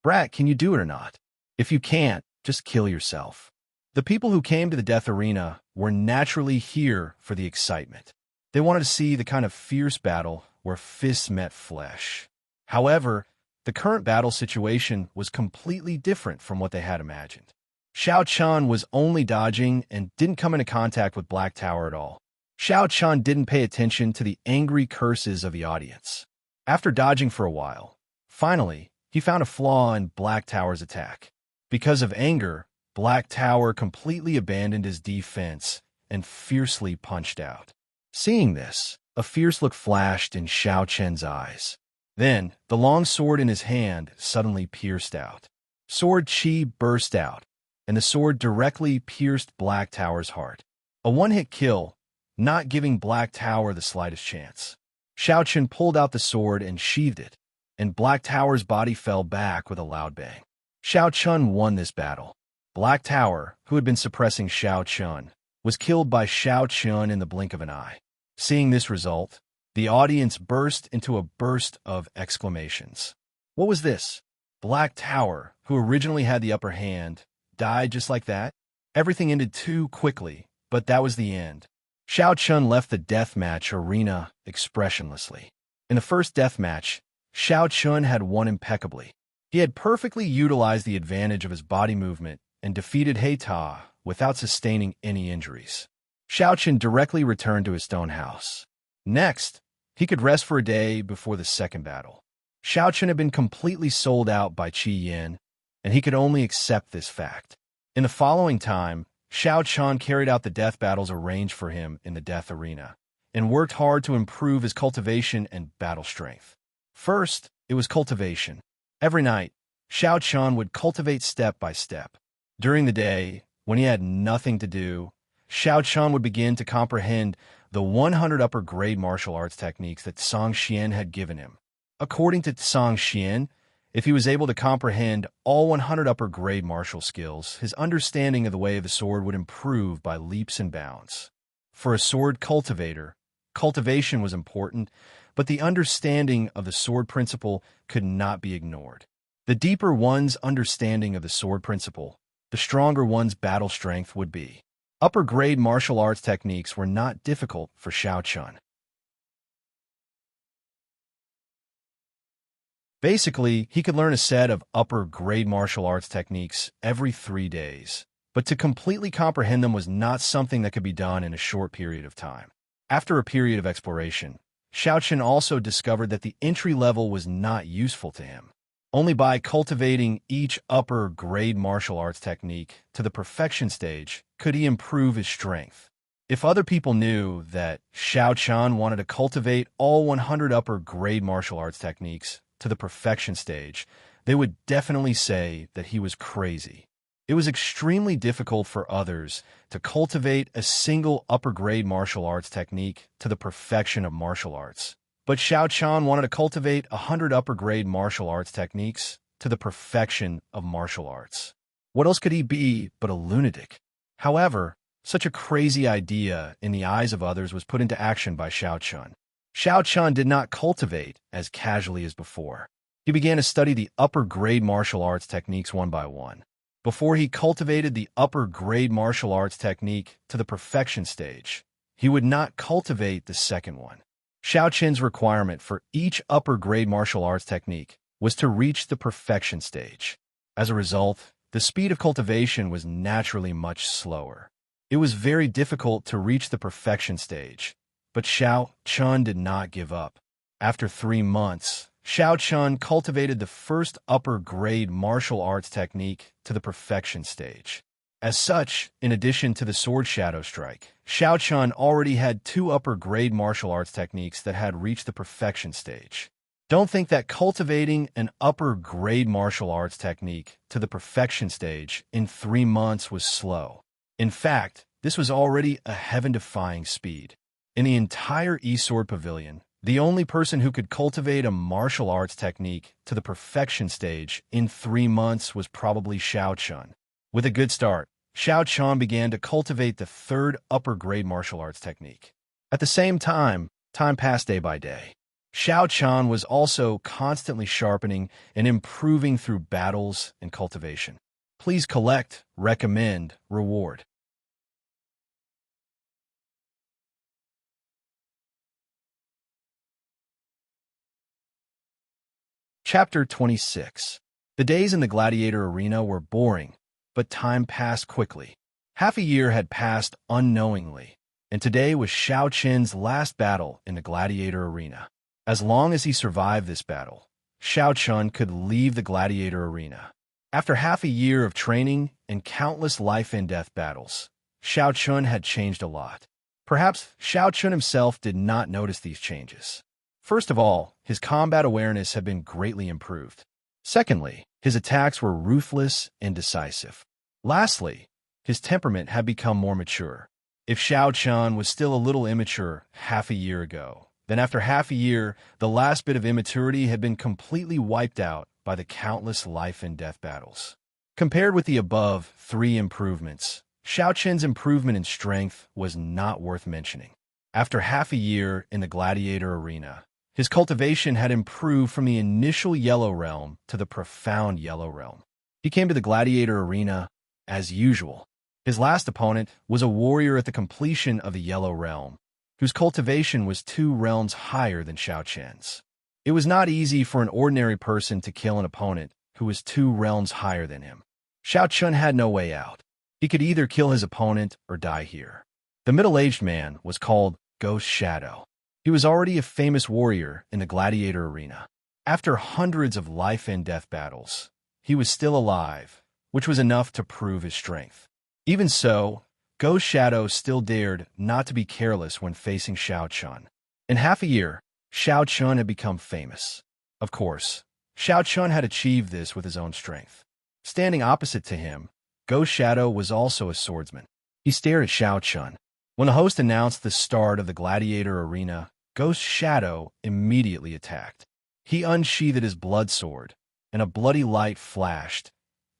Brat, can you do it or not? If you can't, just kill yourself." The people who came to the death arena were naturally here for the excitement. They wanted to see the kind of fierce battle where fists met flesh. However, The current battle situation was completely different from what they had imagined. Xiao Chun was only dodging and didn't come into contact with Black Tower at all. Xiao Chun didn't pay attention to the angry curses of the audience. After dodging for a while, finally, he found a flaw in Black Tower's attack. Because of anger, Black Tower completely abandoned his defense and fiercely punched out. Seeing this, a fierce look flashed in Xiao Chen's eyes. Then, the long sword in his hand suddenly pierced out. Sword chi burst out, and the sword directly pierced Black Tower's heart. A one-hit kill, not giving Black Tower the slightest chance. Xiao Chen pulled out the sword and sheathed it, and Black Tower's body fell back with a loud bang. Xiao Chun won this battle. Black Tower, who had been suppressing Xiao Chun, was killed by Xiao Chun in the blink of an eye. Seeing this result, the audience burst into a burst of exclamations. What was this? Black Tower, who originally had the upper hand, died just like that? Everything ended too quickly, but that was the end. Xiao Chun left the deathmatch arena expressionlessly. In the first deathmatch, Xiao Chun had won impeccably. He had perfectly utilized the advantage of his body movement and defeated He Ta without sustaining any injuries. Xiao Chun directly returned to his stone house. Next, he could rest for a day before the second battle. Xiao Chun had been completely sold out by Qi Yin, and he could only accept this fact. In the following time, Xiao Chun carried out the death battles arranged for him in the death arena, and worked hard to improve his cultivation and battle strength. First, it was cultivation. Every night, Xiao Chun would cultivate step by step. During the day, when he had nothing to do, Xiao Chun would begin to comprehend the 100 upper grade martial arts techniques that Song Xian had given him. According to Song Xian, if he was able to comprehend all 100 upper grade martial skills, his understanding of the way of the sword would improve by leaps and bounds. For a sword cultivator, cultivation was important, but the understanding of the sword principle could not be ignored. The deeper one's understanding of the sword principle, the stronger one's battle strength would be. Upper-grade martial arts techniques were not difficult for Xiao Chun. Basically, he could learn a set of upper-grade martial arts techniques every 3 days, but to completely comprehend them was not something that could be done in a short period of time. After a period of exploration, Xiao Chun also discovered that the entry level was not useful to him. Only by cultivating each upper-grade martial arts technique to the perfection stage could he improve his strength. If other people knew that Xiao Chun wanted to cultivate all 100 upper-grade martial arts techniques to the perfection stage, they would definitely say that he was crazy. It was extremely difficult for others to cultivate a single upper-grade martial arts technique to the perfection of martial arts. But Xiao Chun wanted to cultivate 100 upper-grade martial arts techniques to the perfection of martial arts. What else could he be but a lunatic? However, such a crazy idea in the eyes of others was put into action by Xiao Chun. Xiao Chun did not cultivate as casually as before. He began to study the upper-grade martial arts techniques one by one. Before he cultivated the upper-grade martial arts technique to the perfection stage, he would not cultivate the second one. Xiao Chun's requirement for each upper-grade martial arts technique was to reach the perfection stage. As a result, the speed of cultivation was naturally much slower. It was very difficult to reach the perfection stage, but Xiao Chun did not give up. After 3 months, Xiao Chun cultivated the first upper-grade martial arts technique to the perfection stage. As such, in addition to the sword shadow strike, Xiao Chun already had 2 upper-grade martial arts techniques that had reached the perfection stage. Don't think that cultivating an upper-grade martial arts technique to the perfection stage in 3 months was slow. In fact, this was already a heaven-defying speed. In the entire eSword Pavilion, the only person who could cultivate a martial arts technique to the perfection stage in 3 months was probably Xiao Chun. With a good start, Xiao Chun began to cultivate the 3rd upper-grade martial arts technique. At the same time, time passed day by day. Xiao Chun was also constantly sharpening and improving through battles and cultivation. Please collect, recommend, reward. Chapter 26. The days in the gladiator arena were boring, but time passed quickly. Half a year had passed unknowingly, and today was Xiao Qin's last battle in the gladiator arena. As long as he survived this battle, Xiao Qin could leave the gladiator arena. After half a year of training and countless life-and-death battles, Xiao Qin had changed a lot. Perhaps Xiao Qin himself did not notice these changes. First of all, his combat awareness had been greatly improved. Secondly, his attacks were ruthless and decisive. Lastly, his temperament had become more mature. If Xiao Qin was still a little immature half a year ago, then after half a year, the last bit of immaturity had been completely wiped out by the countless life-and-death battles. Compared with the above three improvements, Xiao Qin's improvement in strength was not worth mentioning. After half a year in the gladiator arena, his cultivation had improved from the initial yellow realm to the profound yellow realm. He came to the gladiator arena as usual. His last opponent was a warrior at the completion of the yellow realm, whose cultivation was 2 realms higher than Xiao Qin's. It was not easy for an ordinary person to kill an opponent who was 2 realms higher than him. Xiao Qin had no way out. He could either kill his opponent or die here. The middle-aged man was called Ghost Shadow. He was already a famous warrior in the gladiator arena. After hundreds of life-and-death battles, he was still alive, which was enough to prove his strength. Even so, Ghost Shadow still dared not to be careless when facing Xiao Qin. In half a year, Xiao Qin had become famous. Of course, Xiao Qin had achieved this with his own strength. Standing opposite to him, Ghost Shadow was also a swordsman. He stared at Xiao Qin. When the host announced the start of the gladiator arena, Ghost Shadow immediately attacked. He unsheathed his blood sword, and a bloody light flashed,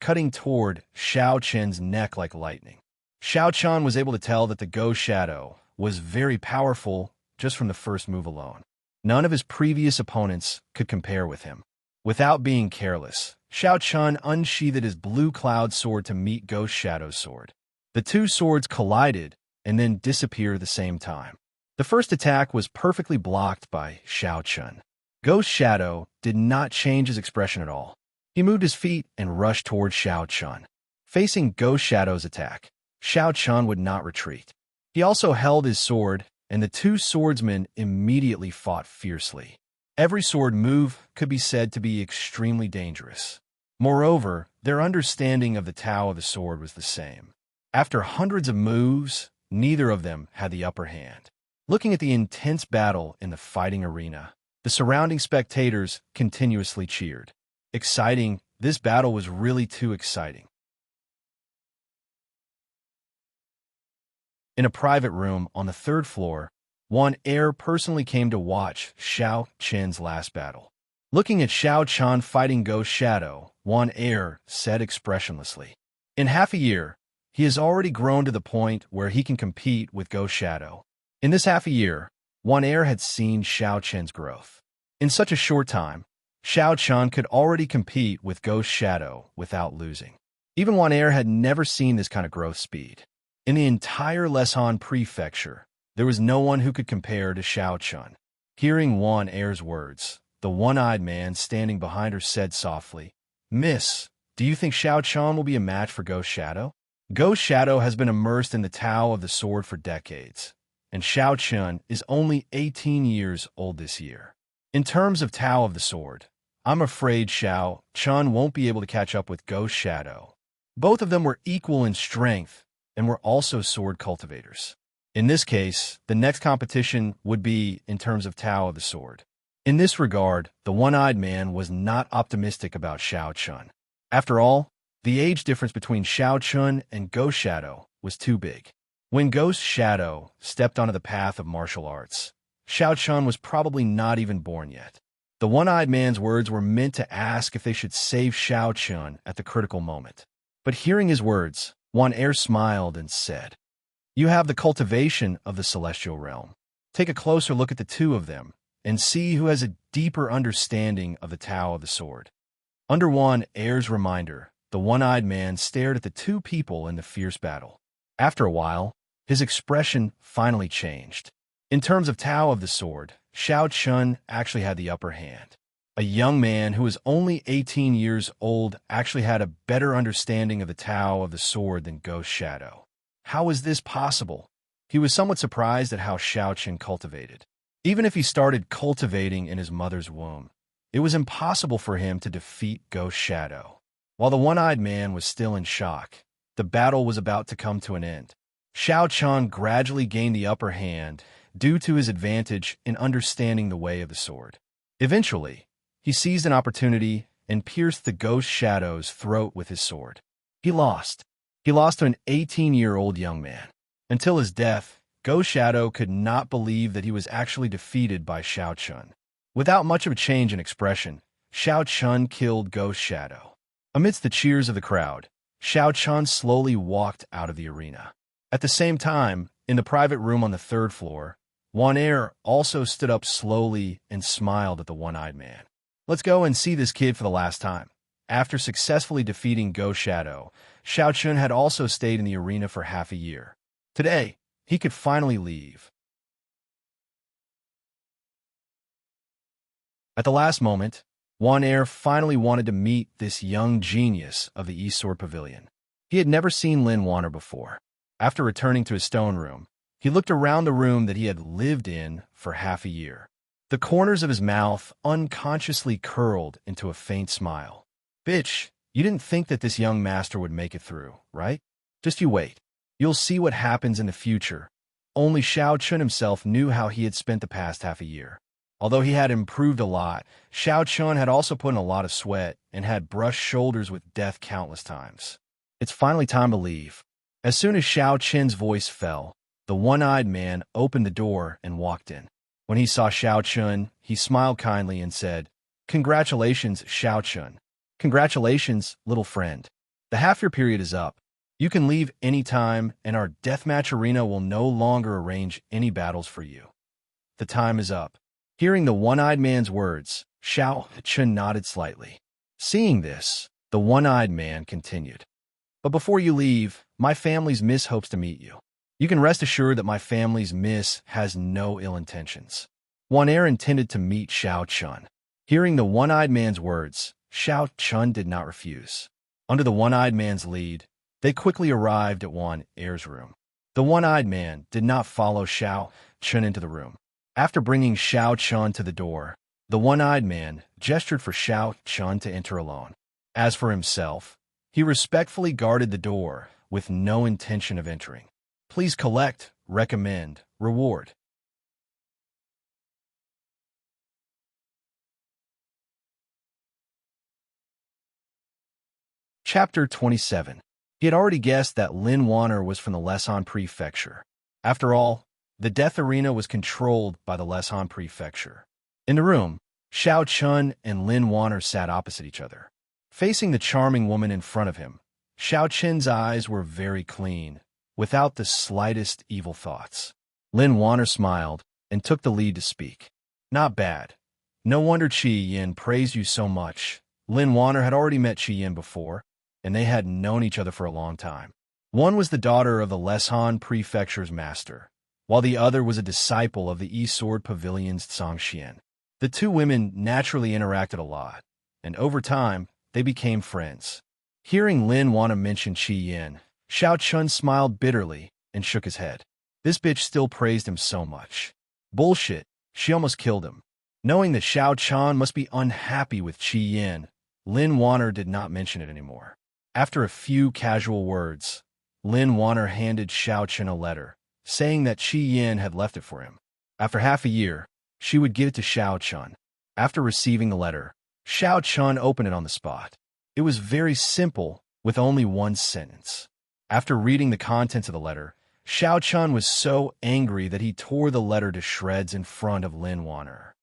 cutting toward Xiao Qin's neck like lightning. Xiao Qin was able to tell that the Ghost Shadow was very powerful just from the first move alone. None of his previous opponents could compare with him. Without being careless, Xiao Qin unsheathed his blue cloud sword to meet Ghost Shadow's sword. The 2 swords collided and then disappeared at the same time. The first attack was perfectly blocked by Xiao Qin. Ghost Shadow did not change his expression at all. He moved his feet and rushed toward Xiao Qin. Facing Ghost Shadow's attack, Xiao Qin would not retreat. He also held his sword, and the 2 swordsmen immediately fought fiercely. Every sword move could be said to be extremely dangerous. Moreover, their understanding of the Tao of the sword was the same. After hundreds of moves, neither of them had the upper hand. Looking at the intense battle in the fighting arena, the surrounding spectators continuously cheered. Exciting, this battle was really too exciting. In a private room on the 3rd floor, Wan Er personally came to watch Xiao Qin's last battle. Looking at Xiao Qin fighting Ghost Shadow, Wan Er said expressionlessly, "In half a year, he has already grown to the point where he can compete with Ghost Shadow." In this half a year, Wan Er had seen Xiao Qin's growth. In such a short time, Xiao Qin could already compete with Ghost Shadow without losing. Even Wan Er had never seen this kind of growth speed. In the entire Lesan prefecture, there was no one who could compare to Xiao Qin. Hearing Wan Er's words, the one-eyed man standing behind her said softly, "Miss, do you think Xiao Qin will be a match for Ghost Shadow?" Ghost Shadow has been immersed in the Tao of the sword for decades, and Xiao Qin is only 18 years old this year. In terms of Tao of the sword, I'm afraid Xiao Qin won't be able to catch up with Ghost Shadow. Both of them were equal in strength and were also sword cultivators. In this case, the next competition would be in terms of Tao of the sword. In this regard, the one-eyed man was not optimistic about Xiao Qin. After all, the age difference between Xiao Qin and Ghost Shadow was too big. When Ghost Shadow stepped onto the path of martial arts, Xiao Qin was probably not even born yet. The one-eyed man's words were meant to ask if they should save Xiao Qin at the critical moment. But hearing his words, Wan Er smiled and said, "You have the cultivation of the celestial realm. Take a closer look at the 2 of them, and see who has a deeper understanding of the Tao of the sword." Under Wan Er's reminder, the one-eyed man stared at the 2 people in the fierce battle. After a while, his expression finally changed. In terms of Tao of the sword, Xiao Qin actually had the upper hand. A young man who was only 18 years old actually had a better understanding of the Tao of the sword than Ghost Shadow. How was this possible? He was somewhat surprised at how Xiao Qin cultivated. Even if he started cultivating in his mother's womb, it was impossible for him to defeat Ghost Shadow. While the one-eyed man was still in shock, the battle was about to come to an end. Xiao Qin gradually gained the upper hand due to his advantage in understanding the way of the sword. Eventually, he seized an opportunity and pierced the Ghost Shadow's throat with his sword. He lost. He lost to an 18-year-old young man. Until his death, Ghost Shadow could not believe that he was actually defeated by Xiao Qin. Without much of a change in expression, Xiao Qin killed Ghost Shadow. Amidst the cheers of the crowd, Xiao Qin slowly walked out of the arena. At the same time, in the private room on the third floor, Wan Er also stood up slowly and smiled at the one-eyed man. Let's go and see this kid for the last time. After successfully defeating Ghost Shadow, Xiao Qin had also stayed in the arena for half a year. Today, he could finally leave. At the last moment, Wan Er finally wanted to meet this young genius of the East Sword Pavilion. He had never seen Lin Wanner before. After returning to his stone room, he looked around the room that he had lived in for half a year. The corners of his mouth unconsciously curled into a faint smile. Bitch, you didn't think that this young master would make it through, right? Just you wait. You'll see what happens in the future. Only Xiao Qin himself knew how he had spent the past half a year. Although he had improved a lot, Xiao Qin had also put in a lot of sweat and had brushed shoulders with death countless times. It's finally time to leave. As soon as Xiao Qin's voice fell, the one-eyed man opened the door and walked in. When he saw Xiao Qin, he smiled kindly and said, "Congratulations, Xiao Qin. Congratulations, little friend. The half-year period is up. You can leave any time, and our deathmatch arena will no longer arrange any battles for you. The time is up." Hearing the one-eyed man's words, Xiao Qin nodded slightly. Seeing this, the one-eyed man continued. "But before you leave, my family's miss hopes to meet you. You can rest assured that my family's miss has no ill intentions." Wan Er intended to meet Xiao Qin. Hearing the one-eyed man's words, Xiao Qin did not refuse. Under the one-eyed man's lead, they quickly arrived at Wan Er's room. The one-eyed man did not follow Xiao Qin into the room. After bringing Xiao Qin to the door, the one-eyed man gestured for Xiao Qin to enter alone. As for himself, he respectfully guarded the door with no intention of entering. Please collect, recommend, reward. Chapter 27. He had already guessed that Lin Wanner was from the Lesan Prefecture. After all, the death arena was controlled by the Lesan Prefecture. In the room, Xiao Qin and Lin Wanner sat opposite each other. Facing the charming woman in front of him, Xiao Qin's eyes were very clean, without the slightest evil thoughts. Lin Wanner smiled and took the lead to speak. "Not bad. No wonder Qi Yin praised you so much." Lin Wanner had already met Qi Yin before, and they had known each other for a long time. One was the daughter of the Lesan Prefecture's master, while the other was a disciple of the East Sword Pavilion's Zhangxian. The two women naturally interacted a lot, and over time, they became friends. Hearing Lin Wanna mention Qi Yin, Xiao Qin smiled bitterly and shook his head. This bitch still praised him so much. Bullshit, she almost killed him. Knowing that Xiao Qin must be unhappy with Qi Yin, Lin Wanner did not mention it anymore. After a few casual words, Lin Wanner handed Xiao Qin a letter, saying that Qi Yin had left it for him. After half a year, she would give it to Xiao Qin. After receiving the letter, Xiao Qin opened it on the spot. It was very simple, with only one sentence. After reading the contents of the letter, Xiao Qin was so angry that he tore the letter to shreds in front of Lin Wanner.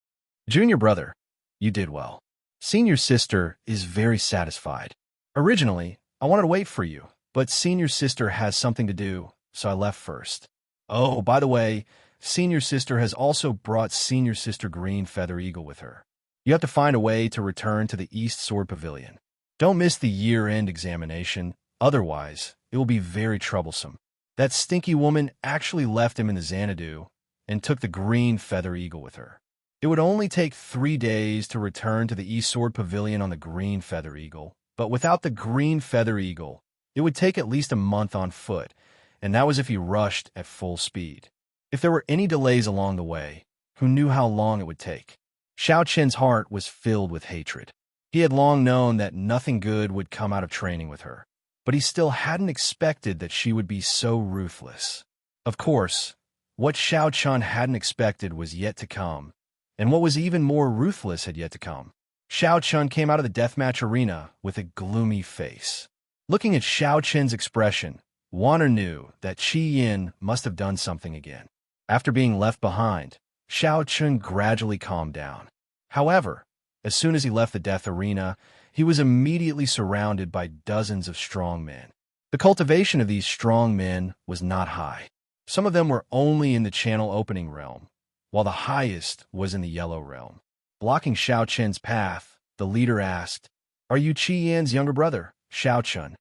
"Junior brother, you did well. Senior sister is very satisfied. Originally, I wanted to wait for you, but senior sister has something to do, so I left first. Oh, by the way, senior sister has also brought senior sister Green Feather Eagle with her. You have to find a way to return to the East Sword Pavilion. Don't miss the year-end examination, otherwise it will be very troublesome. That stinky woman actually left him in the Xanadu and took the Green Feather Eagle with her. It would only take 3 days to return to the East Sword Pavilion on the Green Feather Eagle, but without the Green Feather Eagle, it would take at least a month on foot, and that was if he rushed at full speed. If there were any delays along the way, who knew how long it would take? Xiao Qin's heart was filled with hatred. He had long known that nothing good would come out of training with her, but he still hadn't expected that she would be so ruthless. Of course, what Xiao Chun hadn't expected was yet to come, and what was even more ruthless had yet to come. Xiao Chun came out of the deathmatch arena with a gloomy face. Looking at Xiao Qin's expression, Warner knew that Qi Yin must have done something again. After being left behind, Xiao Chun gradually calmed down. However, as soon as he left the death arena, he was immediately surrounded by dozens of strong men. The cultivation of these strong men was not high. Some of them were only in the channel opening realm, while the highest was in the yellow realm. Blocking Xiao Qin's path, the leader asked, "Are you Qi Yan's younger brother, Xiao Chun?"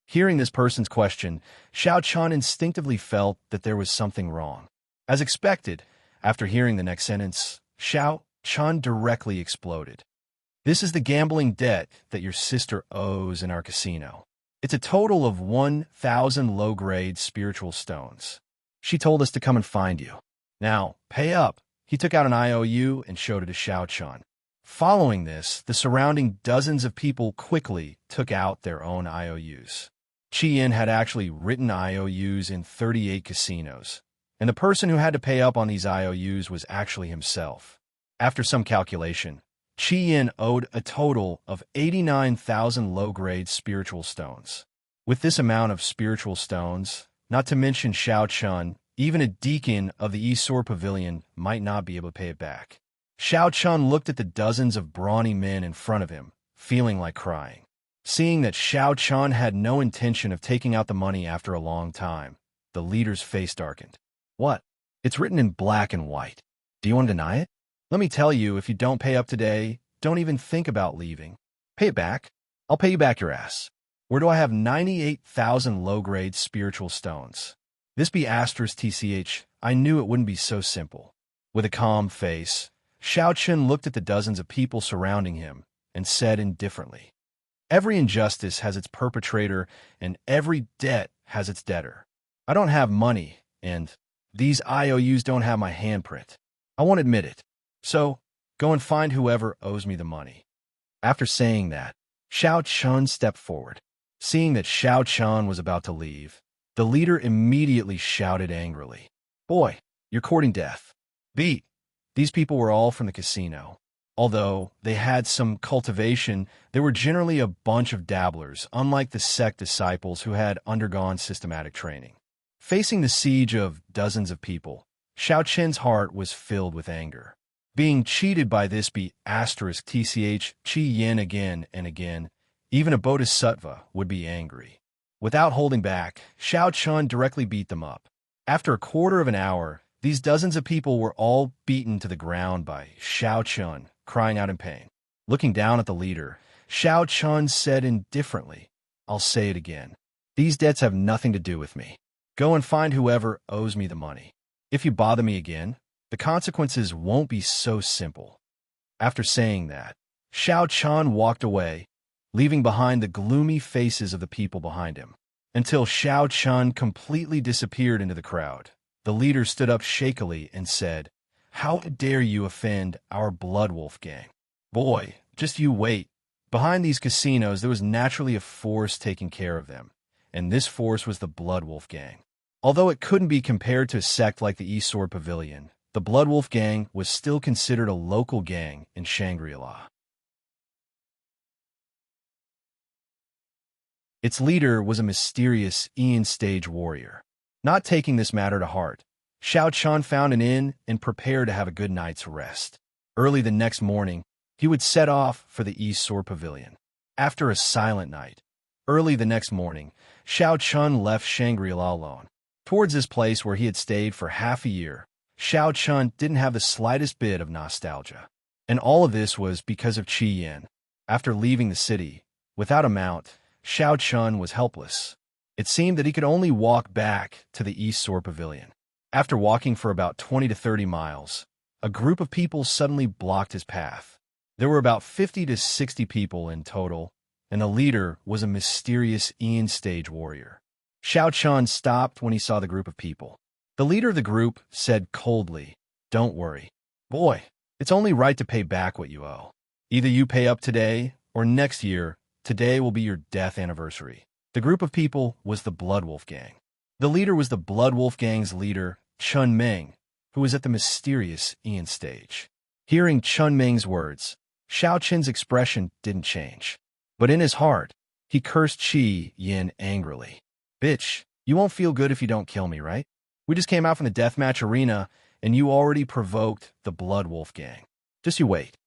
Hearing this person's question, Xiao Chun instinctively felt that there was something wrong. As expected, after hearing the next sentence, Xiao Chun directly exploded. "This is the gambling debt that your sister owes in our casino. It's a total of 1,000 low-grade spiritual stones. She told us to come and find you. Now, pay up." He took out an IOU and showed it to Xiao Chun. Following this, the surrounding dozens of people quickly took out their own IOUs. Qi Yin had actually written IOUs in 38 casinos, and the person who had to pay up on these IOUs was actually himself. After some calculation, Qi Yin owed a total of 89,000 low-grade spiritual stones. With this amount of spiritual stones, not to mention Xiao Chun, even a deacon of the East Sword Pavilion might not be able to pay it back. Xiao Chun looked at the dozens of brawny men in front of him, feeling like crying. Seeing that Xiao Chun had no intention of taking out the money after a long time, the leader's face darkened. "What? It's written in black and white. Do you want to deny it? Let me tell you, if you don't pay up today, don't even think about leaving. Pay it back. I'll pay you back your ass. Where do I have 98,000 low-grade spiritual stones? This be asterisk TCH. I knew it wouldn't be so simple." With a calm face, Xiao Chun looked at the dozens of people surrounding him and said indifferently, "Every injustice has its perpetrator, and every debt has its debtor. I don't have money, and these IOUs don't have my handprint. I won't admit it. So, go and find whoever owes me the money." After saying that, Xiao Chun stepped forward. Seeing that Xiao Chun was about to leave, the leader immediately shouted angrily, "Boy, you're courting death." Beat. These people were all from the casino. Although they had some cultivation, they were generally a bunch of dabblers, unlike the sect disciples who had undergone systematic training. Facing the siege of dozens of people, Xiao Qin's heart was filled with anger. Being cheated by this be asterisk TCH Qi Yin again and again, even a bodhisattva would be angry. Without holding back, Xiao Chun directly beat them up. After a quarter of an hour, these dozens of people were all beaten to the ground by Xiao Chun, crying out in pain. Looking down at the leader, Xiao Chun said indifferently, "I'll say it again. These debts have nothing to do with me. Go and find whoever owes me the money. If you bother me again, the consequences won't be so simple." After saying that, Xiao Chun walked away, leaving behind the gloomy faces of the people behind him. Until Xiao Chun completely disappeared into the crowd, the leader stood up shakily and said, "How dare you offend our Blood Wolf gang? Boy, just you wait. Behind these casinos, there was naturally a force taking care of them, and this force was the Blood Wolf gang. Although it couldn't be compared to a sect like the East Sword Pavilion, the Blood Wolf gang was still considered a local gang in Shangri-La. Its leader was a mysterious Ian stage warrior. Not taking this matter to heart, Xiao Chun found an inn and prepared to have a good night's rest. Early the next morning, he would set off for the East Sword Pavilion. After a silent night, early the next morning, Xiao Chun left Shangri-La alone. Towards this place where he had stayed for half a year, Xiao Chun didn't have the slightest bit of nostalgia. And all of this was because of Qi Yin. After leaving the city, without a mount, Xiao Chun was helpless. It seemed that he could only walk back to the East Sword Pavilion. After walking for about 20 to 30 miles, a group of people suddenly blocked his path. There were about 50 to 60 people in total, and the leader was a mysterious Ian stage warrior. Xiao Chun stopped when he saw the group of people. The leader of the group said coldly, "Don't worry. Boy, it's only right to pay back what you owe. Either you pay up today, or next year, today will be your death anniversary." The group of people was the Blood Wolf Gang. The leader was the Blood Wolf Gang's leader, Chun Meng, who was at the mysterious Ian stage. Hearing Chun Meng's words, Xiao Chen's expression didn't change. But in his heart, he cursed Qi Yin angrily. "Bitch, you won't feel good if you don't kill me, right? We just came out from the deathmatch arena, and you already provoked the Blood Wolf Gang. Just you wait."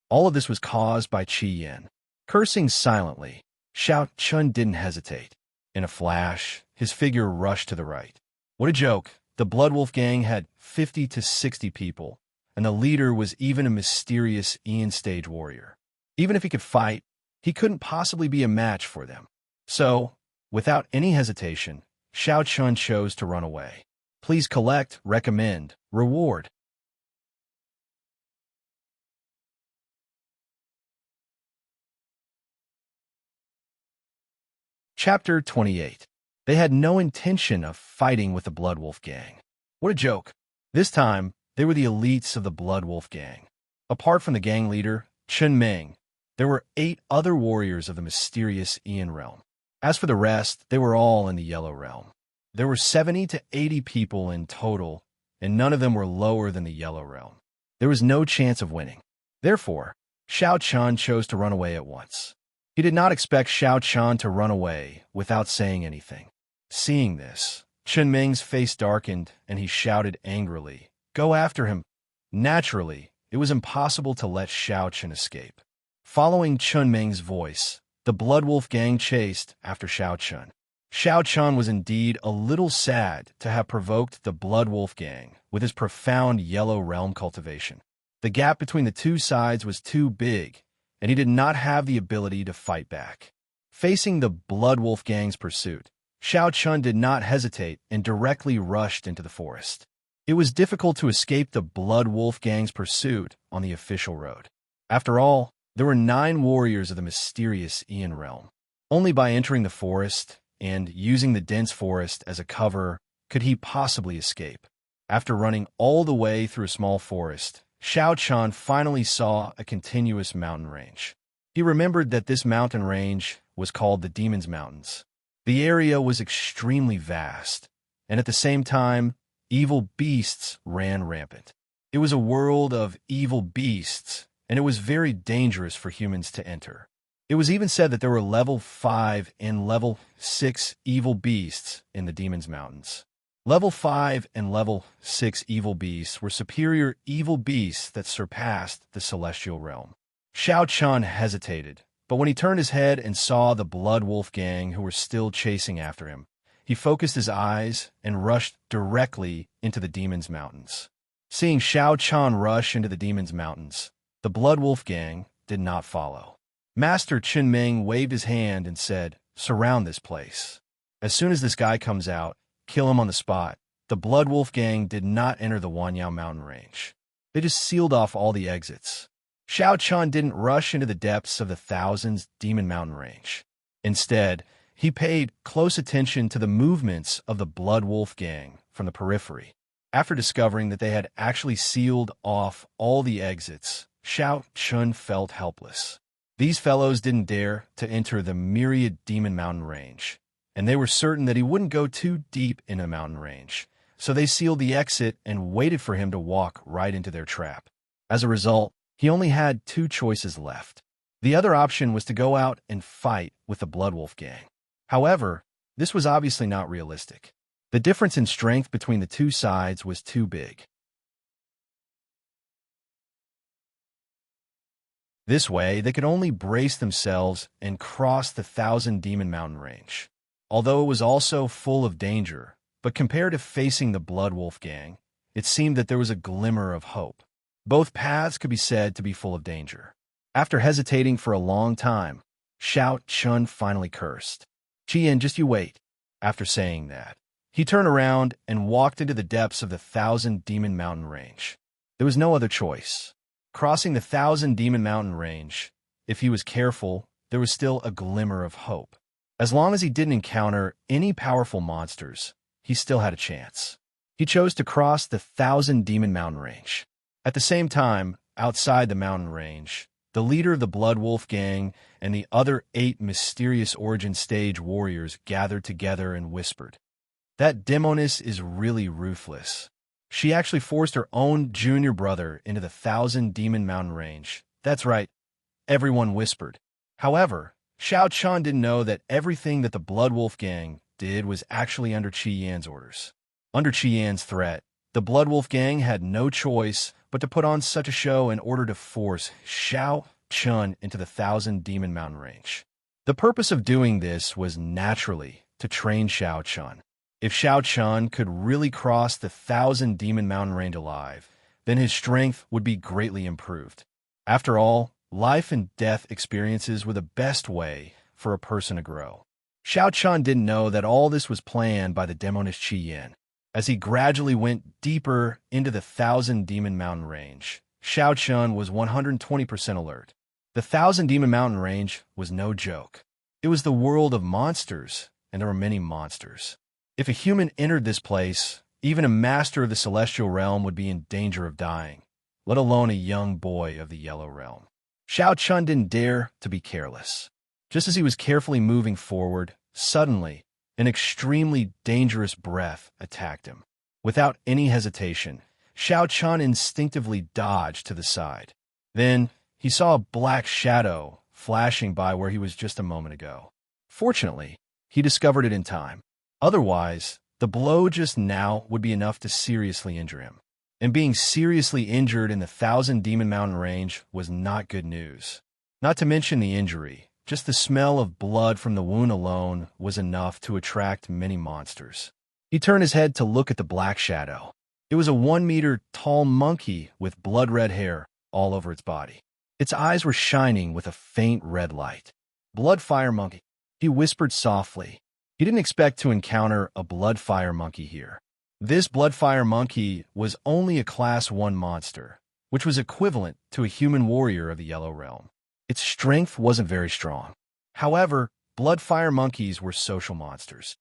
All of this was caused by Qi Yin. Cursing silently, Xiao Chun didn't hesitate. In a flash, his figure rushed to the right. What a joke. The Blood Wolf Gang had 50 to 60 people, and the leader was even a mysterious Ian stage warrior. Even if he could fight, he couldn't possibly be a match for them. So, without any hesitation, Xiao Chun chose to run away. Please collect, recommend, reward. Chapter 28. They had no intention of fighting with the Blood Wolf Gang. What a joke. This time, they were the elites of the Blood Wolf Gang. Apart from the gang leader, Chun Meng, there were 8 other warriors of the mysterious Ian realm. As for the rest, they were all in the Yellow realm. There were 70 to 80 people in total, and none of them were lower than the Yellow realm. There was no chance of winning. Therefore, Xiao Chun chose to run away at once. He did not expect Xiao Chun to run away without saying anything. Seeing this, Chun Meng's face darkened, and he shouted angrily, "Go after him!" Naturally, it was impossible to let Xiao Chun escape. Following Chun Meng's voice, the Blood Wolf Gang chased after Xiao Chun. Xiao Chun was indeed a little sad to have provoked the Blood Wolf Gang with his profound Yellow Realm cultivation. The gap between the two sides was too big, and he did not have the ability to fight back. Facing the Blood Wolf Gang's pursuit, Xiao Chun did not hesitate and directly rushed into the forest. It was difficult to escape the Blood Wolf Gang's pursuit on the official road. After all, there were 9 warriors of the mysterious Ian realm. Only by entering the forest and using the dense forest as a cover could he possibly escape. After running all the way through a small forest, Xiao Chun finally saw a continuous mountain range. He remembered that this mountain range was called the Demon's Mountains. The area was extremely vast, and at the same time, evil beasts ran rampant. It was a world of evil beasts, and it was very dangerous for humans to enter. It was even said that there were level 5 and level 6 evil beasts in the Demon's Mountains. Level 5 and level 6 evil beasts were superior evil beasts that surpassed the celestial realm. Xiao Chun hesitated, but when he turned his head and saw the Blood Wolf Gang who were still chasing after him, he focused his eyes and rushed directly into the Demon's Mountains. Seeing Xiao Chun rush into the Demon's Mountains, the Blood Wolf Gang did not follow. Master Chun Meng waved his hand and said, "Surround this place. As soon as this guy comes out, kill him on the spot." The Blood Wolf Gang did not enter the Wanyao mountain range. They just sealed off all the exits. Xiao Chun didn't rush into the depths of the Thousands Demon Mountain range. Instead, he paid close attention to the movements of the Blood Wolf Gang from the periphery. After discovering that they had actually sealed off all the exits, Xiao Chun felt helpless. These fellows didn't dare to enter the Myriad Demon Mountain range, and they were certain that he wouldn't go too deep in a mountain range, so they sealed the exit and waited for him to walk right into their trap. As a result, he only had 2 choices left. The other option was to go out and fight with the Blood Wolf Gang. However, this was obviously not realistic. The difference in strength between the 2 sides was too big. This way, they could only brace themselves and cross the Thousand Demon Mountain range. Although it was also full of danger, but compared to facing the Blood Wolf Gang, it seemed that there was a glimmer of hope. Both paths could be said to be full of danger. After hesitating for a long time, Xiao Chun finally cursed. "Qian, just you wait." After saying that, He turned around and walked into the depths of the Thousand Demon Mountain Range. There was no other choice. Crossing the Thousand Demon Mountain Range, if he was careful, there was still a glimmer of hope. As long as he didn't encounter any powerful monsters, he still had a chance. He chose to cross the Thousand Demon Mountain Range. At the same time, outside the mountain range, the leader of the Blood Wolf gang and the other 8 mysterious origin stage warriors gathered together and whispered, "That demoness is really ruthless. She actually forced her own junior brother into the Thousand Demon Mountain Range." That's right, everyone whispered. However, Xiao Chun didn't know that everything that the Blood Wolf gang did was actually under Qi Yan's orders. Under Qi Yan's threat, the Blood Wolf gang had no choice but to put on such a show in order to force Xiao Chun into the Thousand Demon Mountain Range. The purpose of doing this was naturally to train Xiao Chun. If Xiao Chun could really cross the Thousand Demon Mountain Range alive, then his strength would be greatly improved. After all, life and death experiences were the best way for a person to grow. Xiao Chun didn't know that all this was planned by the demoness Qi Yan. As he gradually went deeper into the Thousand Demon Mountain Range, Xiao Chun was 120% alert. The Thousand Demon Mountain Range was no joke. It was the world of monsters, and there were many monsters. If a human entered this place, even a master of the Celestial Realm would be in danger of dying, let alone a young boy of the Yellow Realm. Xiao Chun didn't dare to be careless. Just as he was carefully moving forward, suddenly, an extremely dangerous breath attacked him. Without any hesitation, Xiao Chun instinctively dodged to the side. Then, he saw a black shadow flashing by where he was just a moment ago. Fortunately, he discovered it in time. Otherwise, the blow just now would be enough to seriously injure him. And being seriously injured in the Thousand Demon Mountain Range was not good news. Not to mention the injury, just the smell of blood from the wound alone was enough to attract many monsters. He turned his head to look at the black shadow. It was a 1-meter tall monkey with blood-red hair all over its body. Its eyes were shining with a faint red light. "Blood-fire monkey," he whispered softly. He didn't expect to encounter a blood-fire monkey here. This blood-fire monkey was only a Class 1 monster, which was equivalent to a human warrior of the Yellow Realm. Its strength wasn't very strong. However, blood-fire monkeys were social monsters.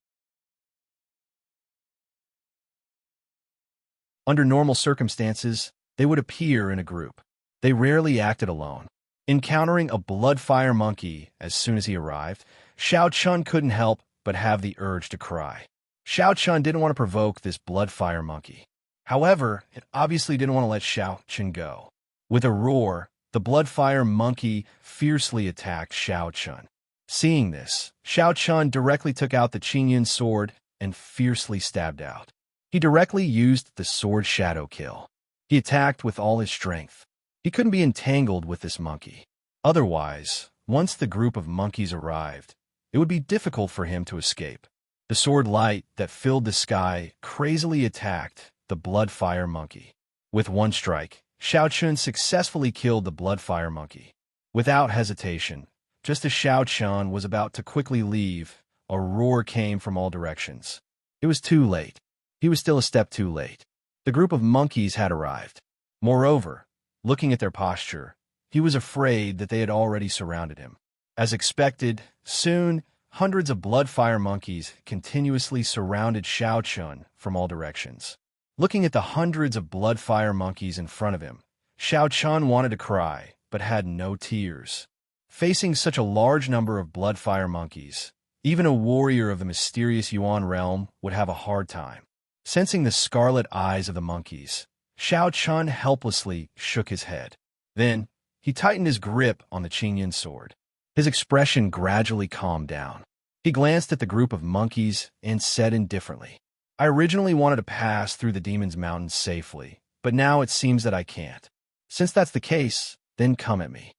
Under normal circumstances, they would appear in a group. They rarely acted alone. Encountering a blood-fire monkey as soon as he arrived, Xiao Chun couldn't help but have the urge to cry. Xiao Chun didn't want to provoke this blood-fire monkey. However, it obviously didn't want to let Xiao Chun go. With a roar, the blood-fire monkey fiercely attacked Xiao Chun. Seeing this, Xiao Chun directly took out the Qinyan sword and fiercely stabbed out. He directly used the sword shadow kill. He attacked with all his strength. He couldn't be entangled with this monkey. Otherwise, once the group of monkeys arrived, it would be difficult for him to escape. The sword light that filled the sky crazily attacked the blood-fire monkey. With one strike, Xiao Chun successfully killed the blood-fire monkey. Without hesitation, just as Xiao Chun was about to quickly leave, a roar came from all directions. It was too late. He was still a step too late. The group of monkeys had arrived. Moreover, looking at their posture, he was afraid that they had already surrounded him. As expected, soon, hundreds of blood-fire monkeys continuously surrounded Xiao Chun from all directions. Looking at the hundreds of blood-fire monkeys in front of him, Xiao Chun wanted to cry, but had no tears. Facing such a large number of blood-fire monkeys, even a warrior of the mysterious Yuan realm would have a hard time. Sensing the scarlet eyes of the monkeys, Xiao Chun helplessly shook his head. Then, he tightened his grip on the Qinyan sword. His expression gradually calmed down. He glanced at the group of monkeys and said indifferently, "I originally wanted to pass through the Demon's Mountain safely, but now it seems that I can't. Since that's the case, then come at me."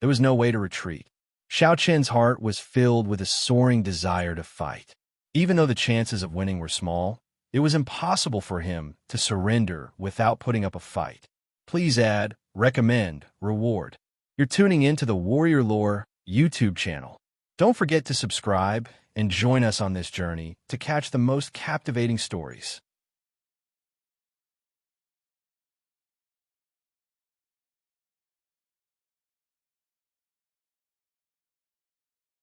There was no way to retreat. Xiao Chun's heart was filled with a soaring desire to fight. Even though the chances of winning were small, it was impossible for him to surrender without putting up a fight. Please add, recommend, reward. You're tuning into the Warrior Lore YouTube channel. Don't forget to subscribe and join us on this journey to catch the most captivating stories.